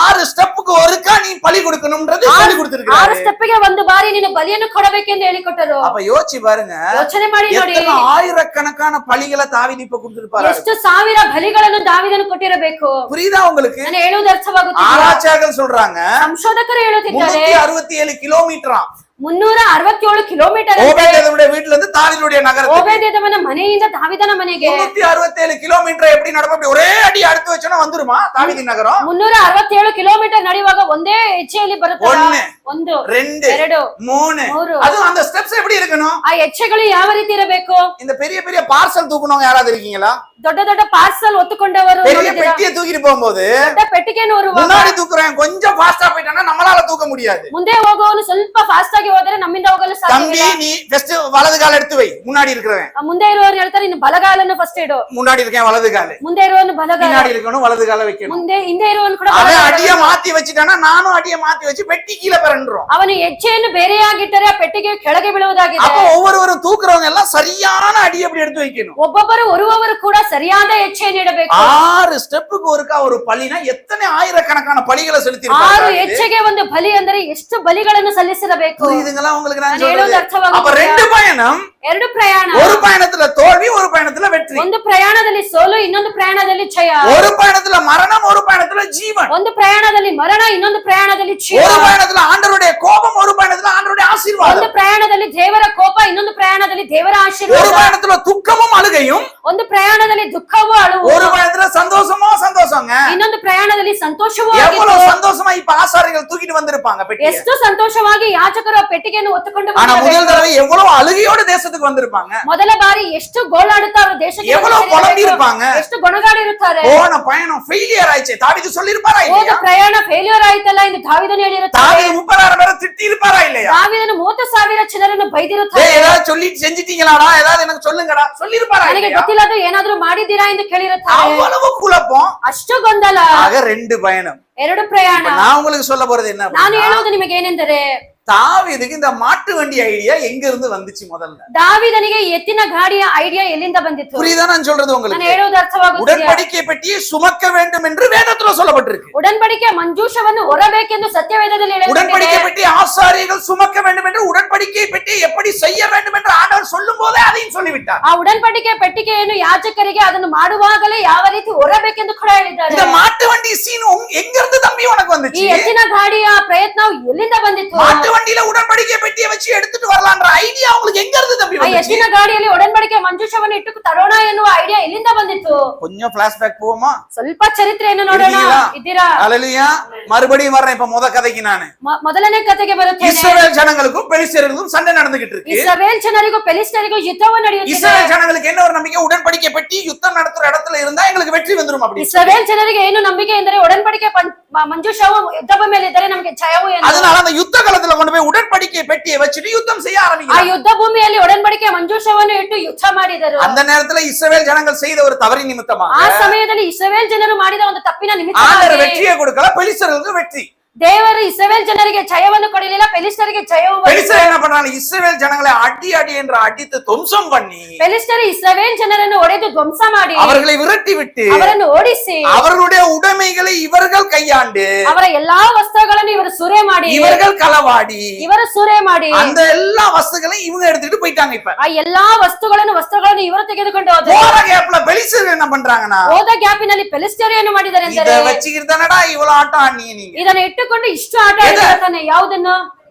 6 ஸ்டெப்புக்கு ஒருக்கா நீ பலி கொடுக்கணும்ன்றது சொல்லி 6 கொடுத்திருக்காரு. ಸ್ಟೆಪ್ಗೆ ಒಂದು ಬಾರಿ ನೀನು ಬಲಿಯನ್ನು ಕೊಡಬೇಕೆಂದು ಹೇಳಿಕೊಟ್ಟರು. அப்ப யோசிச்சு பாருங்க, ಯೋಚನೆ ಮಾಡಿ ನೋಡಿ, எத்தனை ஆயிரக்கணக்கான பலிகளை தாவீது இப்ப கொடுத்திருப்பாரு. ಎಷ್ಟು ಸಾವಿರ ಬಲಿಗಳನ್ನು ದಾವೀದನು ಕೊಟ್ಟಿರಬೇಕು. புரியுதா உங்களுக்கு? ನಾನು ಹೇಳುವುದು ಅರ್ಥವಾಗುತ್ತಿದೆ. ஆராய்ச்சியாளர்கள் சொல்றாங்க ಸಂಶೋಧಕರು ಹೇಳುತ್ತಿದ್ದಾರೆ 367 கிலோமீட்டரா 367 ಕಿಲೋಮೀಟರ್ ஓபேதேதோட வீட்ல இருந்து தாவீதுடைய நகரத்துக்கு. ಓಬೇದೆದವನ ಮನೆಯಿಂದ ದಾವೀದನ ಮನೆಗೆ 367 கிலோமீட்டர் எப்படி நடக்கும்? அப்படி ஒரே அடி அடுத்து வச்சோன்னா வந்துருமா தாவீதின் நகரம்? 367 ಕಿಲೋಮೀಟರ್ ನಡೆಯುವಾಗ ಒಂದೇ ಹೆಜ್ಜೆಯಲ್ಲಿ ಬರುತ್ತದೆ. 1 1 2 3 அது அந்த ஸ்டெப்ஸ் எப்படி இருக்கணும்? ಆ ಹೆಜ್ಜೆಗಳು ಯಾವ ರೀತಿ ಇರಬೇಕು? இந்த பெரிய பெரிய பார்சல் தூக்குனவங்க யாராவது இருக்கீங்களா? ದೊಡ್ಡ ದೊಡ್ಡ ಪಾರ್ಸಲ್ ಹೊತ್ತುಕೊಂಡವರು பெரிய பெட்டியை தூக்கிட்டு போகும்போது ದೊಡ್ಡ ಪೆಟ್ಟಿಗೆಯನ್ನು ಹೊರುವಾಗ முன்னாடி தூக்குறேன் கொஞ்சம் ஃபாஸ்டா போயிட்டானா நம்மளால தூக்க முடியாது. ಮುಂದೆ ಹೋಗುವವನು ಸ್ವಲ್ಪ ಫಾಸ್ಟ್ ಆಗಿ ಹೋದರೆ ನಮ್ಮಿಂದ ಹೋಗಲು தம்பி ಸಾಧ್ಯವಿಲ್ಲ. நீ ஃபர்ஸ்ட் வலது கால எடுத்து வை, முன்னாடி இருக்கிறவன். ಮುಂದೆ ಇರುವವರು ಹೇಳ್ತಾರೆ ಇನ್ನು ಬಲಗಾಲನ್ನು ಫಸ್ಟ್ ಇಡು. முன்னாடி இருக்கேன் வலது கால, ಮುಂದೆ ಇರುವವನು ಬಲಗಾಲ, பின்னாடி இருக்கணும் வலது கால வைக்கணும். ಮುಂದೆ ಹಿಂದೆ ಇರುವವನು ಕೂಡ அவன் ಬಲಗಾಲ. அடிய மாத்தி வச்சிட்டானா நானும் அடிய மாத்தி வச்சு பெட்டி கீழே பரண்டுறோம். ಅವನು ಹೆಜ್ಜೆಯನ್ನು ಬೇರೆಯಾಗಿಟ್ಟರೆ ಆ ಪೆಟ್ಟಿಗೆ ಕೆಳಗೆ ಬೀಳುವುದಾಗಿದೆ. அப்ப ஒவ்வொருவரும் தூக்குறவங்க எல்லாம் சரியான அடி அப்படி எடுத்து வைக்கணும். ಒಬ್ಬೊಬ್ಬರು ಹೊರುವವರು ಕೂಡ ಸರಿಯಾದ ಹೆಜ್ಜೆಯನ್ನು ಇಡಬೇಕು. 6 ಸ್ಟೆಪ್க்கு ஒருக்கா ஒரு பலினா எத்தனை ஆயிரக்கணக்கான பலிகளை செலுத்தி 6 ಹೆಜ್ಜೆಗೆ ಒಂದು ಬಲಿ ಅಂದರೆ ಎಷ್ಟು ಬಲಿಗಳನ್ನು ಸಲ್ಲಿಸಿರಬೇಕು. இதுங்களா உங்களுக்கு நான் ಹೇಳೋದು சொல்றது. ಅರ್ಥವಾಗುತ್ತಿದೆಯಾ? அப்ப 2 பயணம், 2 ಪ್ರಯಾಣ. ஒரு பயணத்துல தோல்வி, ஒரு பயணத்துல வெற்றி. ಒಂದು ಪ್ರಯಾಣದಲ್ಲಿ ಸೋಲು, ಇನ್ನೊಂದು ಪ್ರಯಾಣದಲ್ಲಿ ಜಯ. ஒரு பயணத்துல மரணம், ஒரு பயணத்துல ஜீவன். ಒಂದು ಪ್ರಯಾಣದಲ್ಲಿ ಮರಣ, ಇನ್ನೊಂದು ಪ್ರಯಾಣದಲ್ಲಿ ಜೀವ. ஒரு பயணத்துல ஆண்டவருடைய கோபம், ஒரு பயணத்துல ஆண்டவருடைய ಒಂದು ஆசீர்வாதம். ಪ್ರಯಾಣದಲ್ಲಿ ದೇವರ ಕೋಪ, ಇನ್ನೊಂದು ಪ್ರಯಾಣದಲ್ಲಿ ದೇವರ ஒரு ಆಶೀರ್ವಾದ. பயணத்துல துக்கமும் அழுகையும், ಒಂದು ಪ್ರಯಾಣದಲ್ಲಿ ದುಃಖವೂ ಅಳುವು, ஒரு பயணத்துல சந்தோஷங்க. ಇನ್ನೊಂದು ಪ್ರಯಾಣದಲ್ಲಿ ಸಂತೋಷವೂ எவ்வளவு ಆಗಿತ್ತು. சந்தோஷமா இப்ப ஆசாரிகள் தூக்கிட்டு வந்திருப்பாங்க பெட்டியை. ಎಷ್ಟು ಸಂತೋಷವಾಗಿ ಯಾಜಕರು ಆ ಪೆಟ್ಟಿಗೆಯನ್ನು ಹೊತ್ತುಕೊಂಡು ஆனா முதல் ಬಂದಿರಬೇಕು. தடவை எவ்வளவு அழுகையோட தேசத்துக்கு வந்திருப்பாங்க. ಮೊದಲ ಬಾರಿ ಎಷ್ಟು ಗೋಳಾಡುತ್ತಾ ಅವರು ದೇಶಕ್ಕೆ எவ்வளவு ಬಂದಿರಬೇಕು. புலம்பி இருப்பாங்க. ಎಷ್ಟು ಗೊಣಗಾಡಿರುತ್ತಾರೆ. போன பயணம் ஃபெயிலியர் ஆயிடுச்சு. தாவீது சொல்லிருப்பாரா ಹೋದ இல்லையா? ಪ್ರಯಾಣ ಫೇಲ್ಯೂರ್ ಆಯ್ತಲ್ಲ ಎಂದು ದಾವೀದನು ಹೇಳಿರುತ್ತಾರೆ. தாவீது 30,000 பேரை திட்டி இருப்பாரா இல்லையா? ದಾವೀದನು 30,000 ಜನರನ್ನು ಬೈದಿರುತ್ತಾರೆ. ஏய் ஏதாவது சொல்லிட்டு செஞ்சிட்டீங்களாடா, ஏதாவது எனக்கு சொல்லுங்கடா சொல்லிருப்பாரா ನನಗೆ இல்லையா? ಗೊತ್ತಿಲ್ಲದ ಏನಾದ್ರೂ ಮಾಡಿದ್ದೀರಾ ಎಂದು ಕೇಳಿರುತ್ತಾರೆ. அவ்வளவு குழப்பம். ಅಷ್ಟು ಗೊಂದಲ. ஆக 2 பயணம். 2 ಪ್ರಯಾಣ. இப்ப நான் உங்களுக்கு சொல்ல போறது என்ன ನಾನು அப்படின்னா, ಹೇಳುವುದು ನಿಮಗೆ ಏನೆಂದರೆ தாவீதுக்கு இந்த மாட்டு வண்டி ஐடியா எங்க இருந்து வந்துச்சு முதல்ல? ದಾವೀದನಿಗೆ ಎತ್ತಿನ ಗಾಡಿಯ ಐಡಿಯಾ ಎಲ್ಲಿಂದ ಬಂದಿತ್ತು? புரியுதா நான் சொல்றது ನಾನು உங்களுக்கு? ಹೇಳುವುದು ಅರ್ಥವಾಗುತ್ತಿದೆಯಾ? உடன்படிக்கை பெட்டியை சுமக்க வேண்டும் என்று வேதத்துல சொல்லப்பட்டிருக்கு. ಉಡன்பಡಿಕೆ ಮಂಜೂಷವನ್ನು ಹೊರಬೇಕೆಂದು ಸತ್ಯವೇದದಲ್ಲಿ உடன்படிக்கை ಹೇಳಲ್ಪಟ್ಟಿದೆ. பெட்டி ஆசாரியர்கள் சுமக்க வேண்டும் என்று, உடன்படிக்கை பெட்டியை எப்படி செய்ய வேண்டும் என்று ஆண்டவர் சொல்லும் போதே அதையும் சொல்லிவிட்டார். ಆ ಉಡன்பಡಿಕೆ ಪೆಟ್ಟಿಗೆಯನ್ನು ಯಾಜಕರಿಗೆ ಅದನ್ನು ಮಾಡುವಾಗಲೇ ಯಾವ ರೀತಿ ಹೊರಬೇಕೆಂದು ಕೂಡ ಹೇಳಿದ್ದಾರೆ. இந்த மாட்டு வண்டி சீன் எங்க இருந்து தம்பி உனக்கு ಈ வந்துச்சு? ಎತ್ತಿನ ಗಾಡಿಯ ಪ್ರಯತ್ನವು ಎಲ್ಲಿಂದ ಬಂದಿತ್ತು? மாட்டு வண்டியில உடன்படிக்கை பெட்டியை வச்சு எடுத்துட்டு வரலாம்ன்ற ஐடியா உங்களுக்கு எங்க இருந்து தம்பி ಆ வந்துச்சு? ಎತ್ತಿನ ಗಾಡಿಯಲ್ಲಿ ಒಡன்பಡಿಕೆ ಮಂಜೂಷವನ್ನು ಇಟ್ಟು ತರೋಣ ಎನ್ನುವ ಐಡಿಯಾ ಎಲ್ಲಿಂದ ಬಂದಿತ್ತು? கொஞ்சம் பிளாஷ்பேக் போவோமா? ಸ್ವಲ್ಪ ಚರಿತ್ರೆಯನ್ನು ನೋಡೋಣ. இருக்கீங்களா? ಇದ್ದೀರಾ? ஹalleluya. மறுபடியும் வரேன் இப்ப முத கதைக்கு நானு. ಮೊದಲನೇ ಕಥೆಗೆ ಬರುತ್ತೇನೆ. இஸ்ரவேல் ஜனங்களுக்கும் பெலிஸ்தர்களுக்கும் சண்டை நடந்துகிட்டு இருக்கு. ಇಸ್ರಾಯೇಲ್ ಜನರಿಗೂ ಫೆಲಿಸ್ಟಿಯರಿಗೂ ಯುದ್ಧವು ನಡೆಯುತ್ತಿದೆ. இஸ்ரவேல் ஜனங்களுக்கு என்ன ஒரு நம்பிக்கை? உடன்படிக்கை பெட்டி யுத்தம் நடத்துற இடத்துல இருந்தா எங்களுக்கு வெற்றி வந்துரும் அப்படி. ಇಸ್ರಾಯೇಲ್ ಜನರಿಗೆ ಏನು ನಂಬಿಕೆ ಎಂದರೆ ಒಡன்பಡಿಕೆ ಮಂಜೂಷವು ಯುದ್ಧದ ಮೇಲೆ ಇದ್ದರೆ ನಮಗೆ ಜಯವು ಎಂದು. அதனால அந்த யுத்த காலத்துல கொண்டு போய் உடன்படிக்கை பெட்டியை வச்சுட்டு யுத்தம் செய்ய ಆ ஆரம்பிக்கிறாங்க. ಯುದ್ಧ ಭೂಮಿಯಲ್ಲಿ ಒಡன்பಡಿಕೆ ಮಂಜೂಷವನ್ನು ಇಟ್ಟು ಯುದ್ಧ ಮಾಡಿದರು. அந்த நேரத்துல இஸ்ரவேல் ஜனங்கள் செய்த ஒரு தவறின் நிமித்தமாக ಆ ಸಮಯದಲ್ಲಿ ಇಸ್ರಾಯೇಲ್ ಜನರು ಮಾಡಿದ ಒಂದು ತಪ್ಪಿನ ஆண்டவர் ನಿಮಿತ್ತವಾಗಿ வெற்றியை கொடுக்கல, பெலிஸ்தர்களுக்கு வெற்றி. ದೇವರು ಇಸ್ರಾಯೇಲ್ ಜನರಿಗೆ ಜಯವನ್ನು ಕೊಡಲಿಲ್ಲ, ಫೆಲಿಸ್ಟರಿಗೆ ಜಯವು ಬಂತು. பெலிஸ்தர் என்ன பண்றாங்க? இஸ்ரவேல் ஜனங்களை அடி அடி என்று அடித்து துவம்சம் பண்ணி ಫೆಲಿಸ್ಟರು ಇಸ್ರಾಯೇಲ್ ಜನರನ್ನು ಹೊಡೆದು ಧ್ವಂಸ ಮಾಡಿ அவர்களை விரட்டி விட்டு ಅವರನ್ನು ಓಡಿಸಿ அவர்களுடைய உடைமைகளை இவர்கள் கையாண்டு ಅವರ ಎಲ್ಲಾ ವಸ್ತ್ರಗಳನ್ನು ಇವರು ಸೂರೆ ಮಾಡಿ இவர்கள் களவாடி ಇವರು ಸೂರೆ ಮಾಡಿ அந்த எல்லா வஸ்துகளையும் இவங்க எடுத்துட்டு போயிட்டாங்க. இப்ப ಆ ಎಲ್ಲಾ ವಸ್ತುಗಳನ್ನು ಇವರು ತೆಗೆದುಕೊಂಡು ಹೋದರು. போற கேப்ல பெலிஸ்தர் என்ன பண்றாங்கன்னா, ಹೋದ ಗ್ಯಾಪಿನಲ್ಲಿ ಫೆಲಿಸ್ಟರು ಏನು ಮಾಡಿದ್ದಾರೆ இத ಎಂದರೆ வச்சுக்கிட்டு தானடா இவ்வளவு ஆட்டம் ஆடினீங்க நீங்க, ಇದನ್ನು ಇಟ್ಟುಕೊಂಡು ಇಟ್ಟುಕೊಂಡು ಇಷ್ಟು ಆಟ ಆಡ್ತಾನೆ ಯಾವುದನ್ನು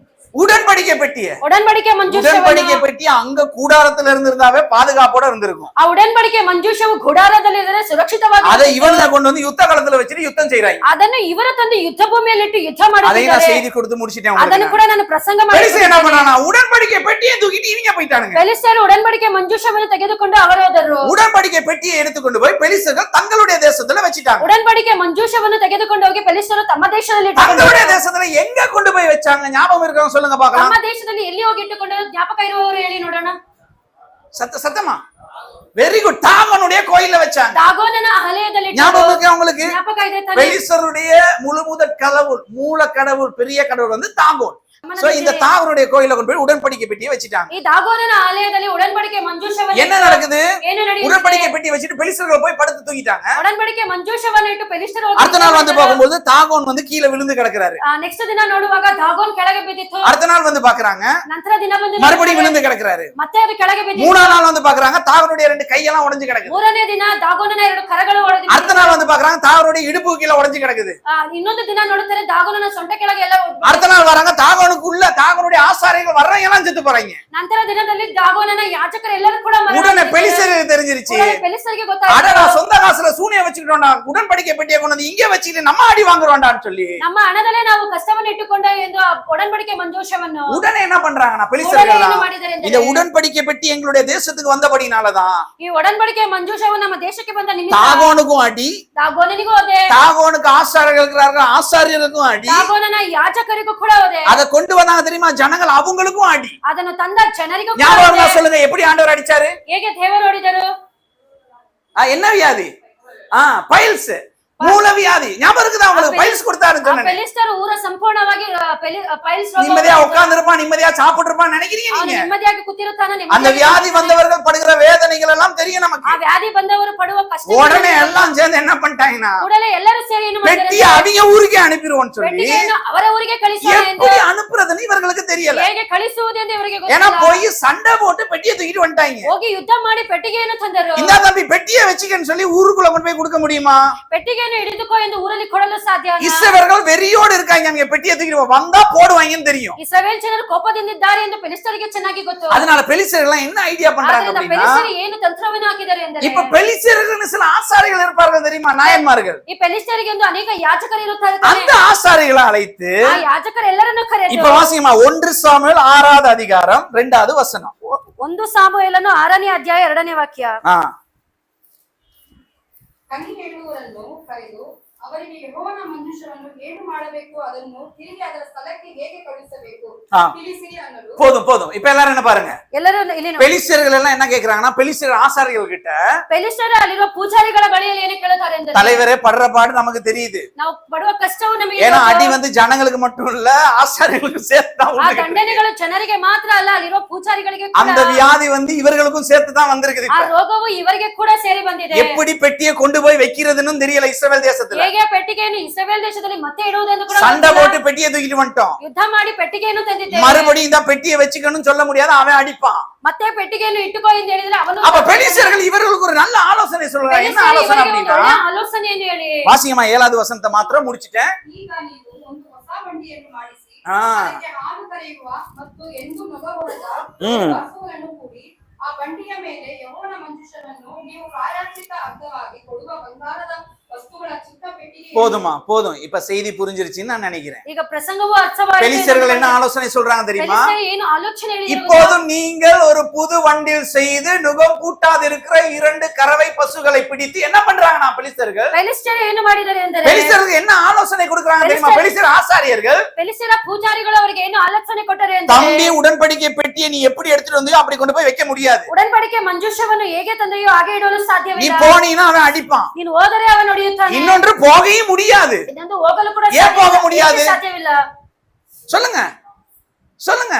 உடன்படிக்கை பெட்டிய உடன்படிக்கை உடன்படிக்கை பெட்டி அங்க கூடாரத்துல இருந்திருந்தாவே பாதுகாப்போட இருந்திருக்கும். ಆ ಉಡன்பಡಿಕೆ ಮಂಜೂಷವು ಗುಡಾರದಲ್ಲಿ ಇದ್ದರೆ ಸುರಕ್ಷಿತವಾಗಿ அதை இவங்க கொண்டு வந்து யுத்த காலத்துல வச்சுட்டு யுத்தம் செய்றாங்க. ಅದನ್ನು ಇವರ ತಂದು ಯುದ್ಧ ಭೂಮಿಯಲ್ಲಿ ಇಟ್ಟು ಯುದ್ಧ அதை நான் ಮಾಡುತ್ತಿದ್ದಾರೆ. செய்தி கொடுத்து முடிச்சிட்டேன். ಅದನ್ನು ಕೂಡ ನಾನು ಪ್ರಸಂಗ பெலிஸ்தர் என்ன பண்ணானா உடன்படிக்கை பெட்டியை தூக்கிட்டு இவங்க போயிட்டானுங்க. பெலிஸ்தರು ಉಡன்பಡಿಕೆ ಮಂಜೂಷವನ್ನು ತೆಗೆದುಕೊಂಡು ಅವರು ಹೋದರು. உடன்படிக்கை பெட்டியை எடுத்துக்கொண்டு போய் பெலிஸ்தர்கள் தங்களுடைய தேசத்துல வச்சிட்டாங்க. ಉಡன்பಡಿಕೆ ಮಂಜೂಷವನ್ನು ತೆಗೆದುಕೊಂಡು ಹೋಗಿ பெலிஸ்தರು ತಮ್ಮ ದೇಶದಲ್ಲಿ தங்களுடைய தேசத்துல எங்க கொண்டு போய் வச்சாங்க ஞாபகம் இருக்கவங்க சொல்லுங்க பார்க்கலாம். ನಮ್ಮ ದೇಶದಲ್ಲಿ ಎಲ್ಲಿ ಹೋಗಿ ಇಟ್ಟುಕೊಂಡು ಜ್ಞಾಪಕ ಇರುವವರು ಹೇಳಿ ನೋಡೋಣ. சத்தமா வெரி குட். தாகோனுடைய கோயில்ல வச்சாங்க. தாகோனನ ಆಲಯದಲ್ಲಿ ஞாபகம் இருக்கா உங்களுக்கு? ಜ್ಞಾಪಕ ಇದೆ ತಾನೆ. பெலிஸ்தருடைய முழுமுதற் கடவுள் மூல கடவுள் பெரிய கடவுள் வந்து தாகோன். சோ இந்த தாகோனுடைய கோயில்ல கொண்டு போய் உடன்படிக்கை பெட்டியை வச்சிட்டாங்க. ಈ தாகோನನ ಆಲಯದಲ್ಲಿ ಉಡன்பಡಿಕೆ ಮಂಜೂಷವನ್ನು என்ன நடக்குது? ಏನು ನಡೆಯುತ್ತೆ? உடன்படிக்கை பெட்டி வச்சிட்டு பெலிஸ்தர்கள் போய் படுத்து தூங்கிட்டாங்க. ಉಡன்பಡಿಕೆ ಮಂಜೂಷವನ್ನು ಇಟ್ಟು பெலிஸ்தರು அடுத்த நாள் வந்து பார்க்கும்போது தாகோன் வந்து கீழே விழுந்து கிடக்குறாரு. ನೆಕ್ಸ್ಟ್ ದಿನ ನೋಡುವಾಗ ದಾಗೋನ್ ಕೆಳಗೆ ಬಿದ್ದಿತ್ತು. அடுத்த நாள் வந்து பாக்குறாங்க ನಂತರ ದಿನ ಬಂದು மறுபடியும் விழுந்து கிடக்குறாரு. ಮತ್ತೆ ಅದು ಕೆಳಗೆ ಬಿದ್ದಿತ್ತು. மூணாம் நாள் வந்து பாக்குறாங்க தாகோனுடைய ரெண்டு கையெல்லாம் உடைஞ்சு கிடக்குது. ಮೂರನೇ ದಿನ ದಾಗೋನನ ಎರಡು ಕರಗಳು ಒಡೆದಿವೆ. அடுத்த நாள் வந்து பாக்குறாங்க தாகோனுடைய இடுப்பு கீழே உடைஞ்சு கிடக்குது. ಇನ್ನೊಂದು ದಿನ ನೋಡುತ್ತಾರೆ ದಾಗೋನನ ಸೊಂಟ ಕೆಳಗೆ ಎಲ್ಲ அடுத்த நாள் வராங்க தாகோனுக்குள்ள தாகோனுடைய ஆசாரிகள் வர்றவங்க எல்லாம் செத்து போறாங்க. ನಂತರ ದಿನದಲ್ಲಿ ದಾಗೋನನ ಯಾಜಕರು ಎಲ್ಲರೂ ಕೂಡ உடனே பெலிஸ்தருக்கு தெரிஞ்சிருச்சு. பெலிஸ்தರಿಗೆ அடடா ಗೊತ್ತಾಯ್ತು. சொந்த காசுல சூனிய வச்சுக்கிட்டோம்டா உடன்படிக்கை பெட்டியை கொண்டு வந்து இங்கே வச்சுக்கிட்டு நம்ம அடி வாங்குறோம்டான்னு சொல்லி ನಮ್ಮ ಹಣದಲ್ಲೇ ನಾವು ಕಷ್ಟವನ್ನು ಇಟ್ಟುಕೊಂಡ ಎಂದು ಉಡன்பಡಿಕೆ ಮಂಜೂಷವನ್ನು உடனே என்ன பண்றாங்கன்னா ಕೂಡಲೇ பெலிஸ்தர்கள் ಏನು எல்லாம் ಮಾಡಿದ್ದಾರೆ இந்த ಎಂದರೆ உடன்படிக்கை பெட்டி எங்களுடைய தேசத்துக்கு வந்தபடினாலதான் ಈ உடன்பಡಿಕೆ ಮಂಜೂಷವು ನಮ್ಮ ದೇಶಕ್ಕೆ ಬಂದ ನಿಮಿತ್ತ தாகோனுக்கும் அடி ದಾಗೋನನಿಗೂ ಹೋದೆ, தாகோனுக்கு ஆசாரியர்கள் இருக்கிறார்கள் ஆசாரியருக்கும் அடி ದಾಗೋನನ ಯಾಜಕರಿಗೂ ಕೂಡ ಹೋದೆ. அதை கொண்டு வந்தாங்க தெரியுமா ஜனங்கள் அவங்களுக்கும் அடி. ಅದನ್ನು ತಂದ ಜನರಿಗೂ ಕೂಡ ஞாபகம் ಹೋದೆ. இருந்தா சொல்லுங்க எப்படி ஆண்டவர் அடிச்சாரு? ಹೇಗೆ ದೇವರು ಹೊಡೆದರು? என்ன வியாதி? பைல்ஸ் மூல வியாதி ஞாபகம் இருக்குதா உங்களுக்கு? பைல்ஸ் கொடுத்தாருன்னு ಆ சொன்னேன். ಫೆಲಿಸ್ಟರು ಊರ ಸಂಪೂರ್ಣವಾಗಿ ಪೈಲ್ಸ್ ರೋಗ நிம்மதியா உட்கார்ந்து இருப்பான் நிம்மதியா சாப்பிட்டு இருப்பான் நினைக்கிறீங்க ಅವನು நீங்க? ನೆಮ್ಮದಿಯಾಗಿ ಕೂತಿರುತ್ತಾನೆ. அந்த வியாதி வந்தவர்கள் படுகிற வேதனைகள் எல்லாம் தெரியும் ಆ நமக்கு. ವ್ಯಾಧಿ ಬಂದವರು ಪಡುವ ಕಷ್ಟ உடனே எல்லாம் சேர்ந்து என்ன பண்ணிட்டாங்கன்னா ಕೂಡಲೇ ಎಲ್ಲರೂ ಸೇರಿ ಏನು ಮಾಡಿದ್ದಾರೆ? பெட்டியை அவங்க ஊருக்கே அனுப்பிடுவோம்னு சொல்லி ಪೆಟ್ಟಿಗೆಯನ್ನು ಅವರ ಊರಿಗೆ ಕಳಿಸೋಣ ಎಂದು எப்படி அனுப்புறதுன்னு இவர்களுக்கு தெரியல. ಹೇಗೆ ಕಳಿಸುವುದೆಂದು ಇವರಿಗೆ ஏன்னா ಗೊತ್ತಿಲ್ಲ. போய் சண்டை போட்டு பெட்டியை தூக்கிட்டு வந்துட்டாங்க. ಹೋಗಿ ಯುದ್ಧ ಮಾಡಿ ಪೆಟ್ಟಿಗೆಯನ್ನು ತಂದರು. இந்த தம்பி பெட்டியை வச்சுக்கன்னு சொல்லி ஊருக்குள்ள கொண்டு போய் கொடுக்க முடியுமா? ಪೆಟ್ಟಿಗೆಯನ್ನು ಹಿಡಿದುಕೋ ಎಂದು ಊರಲ್ಲಿ ಕೊಡಲು ಸಾಧ್ಯ ಇಲ್ಲ. இஸ்ரவேலர்கள் வெறியோடு இருக்காங்க. அவங்க பெட்டியை தூக்கிட்டு வந்தா போடுவாங்கன்னு தெரியும். ಇಸ್ರಾಯೇಲ್ ಜನರು ಕೋಪದಿಂದಿದ್ದಾರೆ ಎಂದು ಫಿಲಿಸ್ಟರಿಗೆ ಚೆನ್ನಾಗಿ ಗೊತ್ತು. அதனால பெலிஸ்தர்கள் என்ன ஐடியா பண்றாங்க ಆದ್ದರಿಂದ அப்படின்னா ಫಿಲಿಸ್ಟರು ಏನು ತಂತ್ರವನ್ನು ಹಾಕಿದ್ದಾರೆ ಎಂದರೆ இப்ப பெலிஸ்தர்கள் சில ஆசாரிகள் இருப்பார்கள் தெரியுமா? நாயன்மார்கள். ಈ ಫಿಲಿಸ್ಟರಿಗೆ ಒಂದು ಅನೇಕ ಯಾಜಕರು ಇರುತ್ತಾರೆ ತಾನೆ. அந்த ஆசாரிகளை அழைத்து ಆ ಯಾಜಕರೆಲ್ಲರನ್ನು ಕರೆದು இப்ப வாசிங்கம்மா 1 சாமுவேல் 6வது அதிகாரம் 2வது வசனம். 1 ಸಾಮುವೇಲನು 6ನೇ ಅಧ್ಯಾಯ 2ನೇ ವಾಕ್ಯ. ಕಣಿ ಹೇಳುವವರನ್ನು ಕರೆದು ಅವರಿಗೆ ಯೆಹೋವನ ಮಂಜೂಷವನ್ನು ಏನು ಮಾಡಬೇಕು, ಅದನ್ನು ತಿರುಗಿ ಅದರ ಸ್ಥಳಕ್ಕೆ ಹೇಗೆ ಕಳುಹಿಸಬೇಕು ತಿಳಿಸಿರಿ ಅನ್ನಲು. போதும் போதும். இப்ப எல்லாரும் என்ன பாருங்க, ಎಲ್ಲರೂ ಇಲ್ಲಿ ನೋಡಿ. பெலிஸ்தர்கள் எல்லாம் என்ன கேக்குறாங்கன்னா பெலிஸ்தர் ஆசாரிகள் கிட்ட ಫಿಲಿಸ್ಟರು ಅಲ್ಲಿರುವ ಪೂಜಾರಿಗಳ ಬಳಿಯಲ್ಲಿ ಏನು ಕೇಳುತ್ತಾರೆ ಎಂದರೆ தலைவரே படுற பாடு நமக்கு தெரியுது. ನಾವು ಪಡುವ ಕಷ್ಟವು ನಮಗೆ ஏன்னா அடி வந்து ஜனங்களுக்கு மட்டும் இல்ல ஆசாரிகளுக்கும் சேர்த்து தான் ಆ உண்டு. ದಂಡನೆಗಳು ಜನರಿಗೆ ಮಾತ್ರ ಅಲ್ಲ, ಅಲ್ಲಿರುವ ಪೂಜಾರಿಗಳಿಗೆ ಕೂಡ அந்த வியாதி வந்து இவர்களுக்கும் சேர்த்து தான் வந்திருக்குது. ಆ இப்ப ರೋಗವು ಇವರಿಗೆ ಕೂಡ ಸೇರಿ ಬಂದಿದೆ. எப்படி பெட்டியை கொண்டு போய் வைக்கிறதுன்னு தெரியல இஸ்ரவேல் தேசத்துல. ಹೇಗೆ ಪೆಟ್ಟಿಗೆಯನ್ನು ಇಸ್ರಾಯೇಲ್ ದೇಶದಲ್ಲಿ ಮತ್ತೆ ಇಡುವುದೆಂದು ಕೂಡ சண்டை ಗೊತ್ತಿಲ್ಲ. போட்டு பெட்டியை தூக்கிட்டு வந்துட்டோம். ಯುದ್ಧ ಮಾಡಿ ಪೆಟ್ಟಿಗೆಯನ್ನು ತಂದಿದ್ದೇವೆ. மறுபடியும் இந்த பெட்டியை வச்சுக்கணும்னு சொல்ல முடியாது, அவன் அடிப்பான். ಮತ್ತೆ ಪೆಟ್ಟಿಗೆಯನ್ನು ಇಟ್ಟುಕೋ ಎಂದು ಹೇಳಿದ್ರೆ ಅವನು அப்ப பெலிஸ்தர்கள் இவர்களுக்கு ஒரு நல்ல ஆலோசனை சொல்றாங்க. என்ன ಫಿಲಿಸ್ಟರು ஆலோசனை ಇವರಿಗೆ ಒಂದು அப்படின்னா ಒಳ್ಳೆಯ ಆಲೋಚನೆಯನ್ನು ಹೇಳಿ, வாசிங்கம்மா 7வது வசனத்தை மாத்திரம் முடிச்சிட்டேன். ಈಗ ನೀವು ಒಂದು ಹೊಸ ಬಂಡಿಯನ್ನು ಮಾಡಿಸಿ ಆ. ಅದಕ್ಕೆ ಹಾಲು ಕರೆಯುವ ಮತ್ತು ಎಂದು ನೊಗ ಹೊಡೆದ ಹಸುಗಳನ್ನು ಕೂಡಿ ಆ ಬಂಡಿಯ ಮೇಲೆ ಯೆಹೋವನ ಮಂಜೂಷವನ್ನು ನೀವು ಕಾರ್ಯಾರ್ಜಿತ ಅಗ್ಗವಾಗಿ ಕೊಡುವ ಬಂಗಾರದ ವಸ್ತುಗಳ ಚಿಕ್ಕ ಪೆಟ್ಟಿಗೆ. போதுமா போதும். இப்ப செய்தி புரிஞ்சிருச்சுன்னு நான் நினைக்கிறேன். ಈಗ ಪ್ರಸಂಗವು ಅರ್ಥವಾಯಿತು. பெலிஸ்தர்கள் என்ன ஆலோசனை சொல்றாங்க தெரியுமா? ಫಿಲಿಸ್ಟರು ಏನು ಆಲೋಚನೆ ಹೇಳಿದರು? இப்போதும் நீங்கள் ஒரு புது வண்டில் செய்து நுகம் பூட்டாது இருக்கிற 2 கறவை பசுகளை பிடித்து என்ன பண்றாங்கன்னா பெலிஸ்தர்கள் ಫಿಲಿಸ್ಟರು ಏನು ಮಾಡಿದ್ದಾರೆ ಎಂದರೆ, பெலிஸ்தர்களுக்கு என்ன ஆலோசனை கொடுக்கறாங்க தெரியுமா? பெலிஸ்தர் ஆசாரியர்கள் ಫಿಲಿಸ್ಟರ ಪೂಜಾರಿಗಳು ಅವರಿಗೆ ಏನು ಆಲೋಚನೆ ಕೊಟ್ಟರು ಎಂದರೆ, தம்பி உடன்படிக்கை பெட்டியை நீ எப்படி எடுத்துட்டு வந்தியோ அப்படி கொண்டு போய் வைக்க முடியாது. ಉಡன்பಡಿಕೆ ಮಂಜೂಷವನ್ನು ಹೇಗೆ ತಂದೆಯೋ ಹಾಗೆ ಇಡಲು நீ ಸಾಧ್ಯವಿಲ್ಲ. போனீன்னா அவன் அடிப்பான். ನೀನು ಹೋದರೆ ಅವನು ಹೊಡೆಯುತ್ತಾನೆ. இன்னொன்று போகவும் முடியாது. ಇನ್ನೊಂದು ಹೋಗಲು ಕೂಡ ஏன் போக முடியாது? ಸಾಧ್ಯವಿಲ್ಲ. சொல்லுங்க சொல்லுங்க.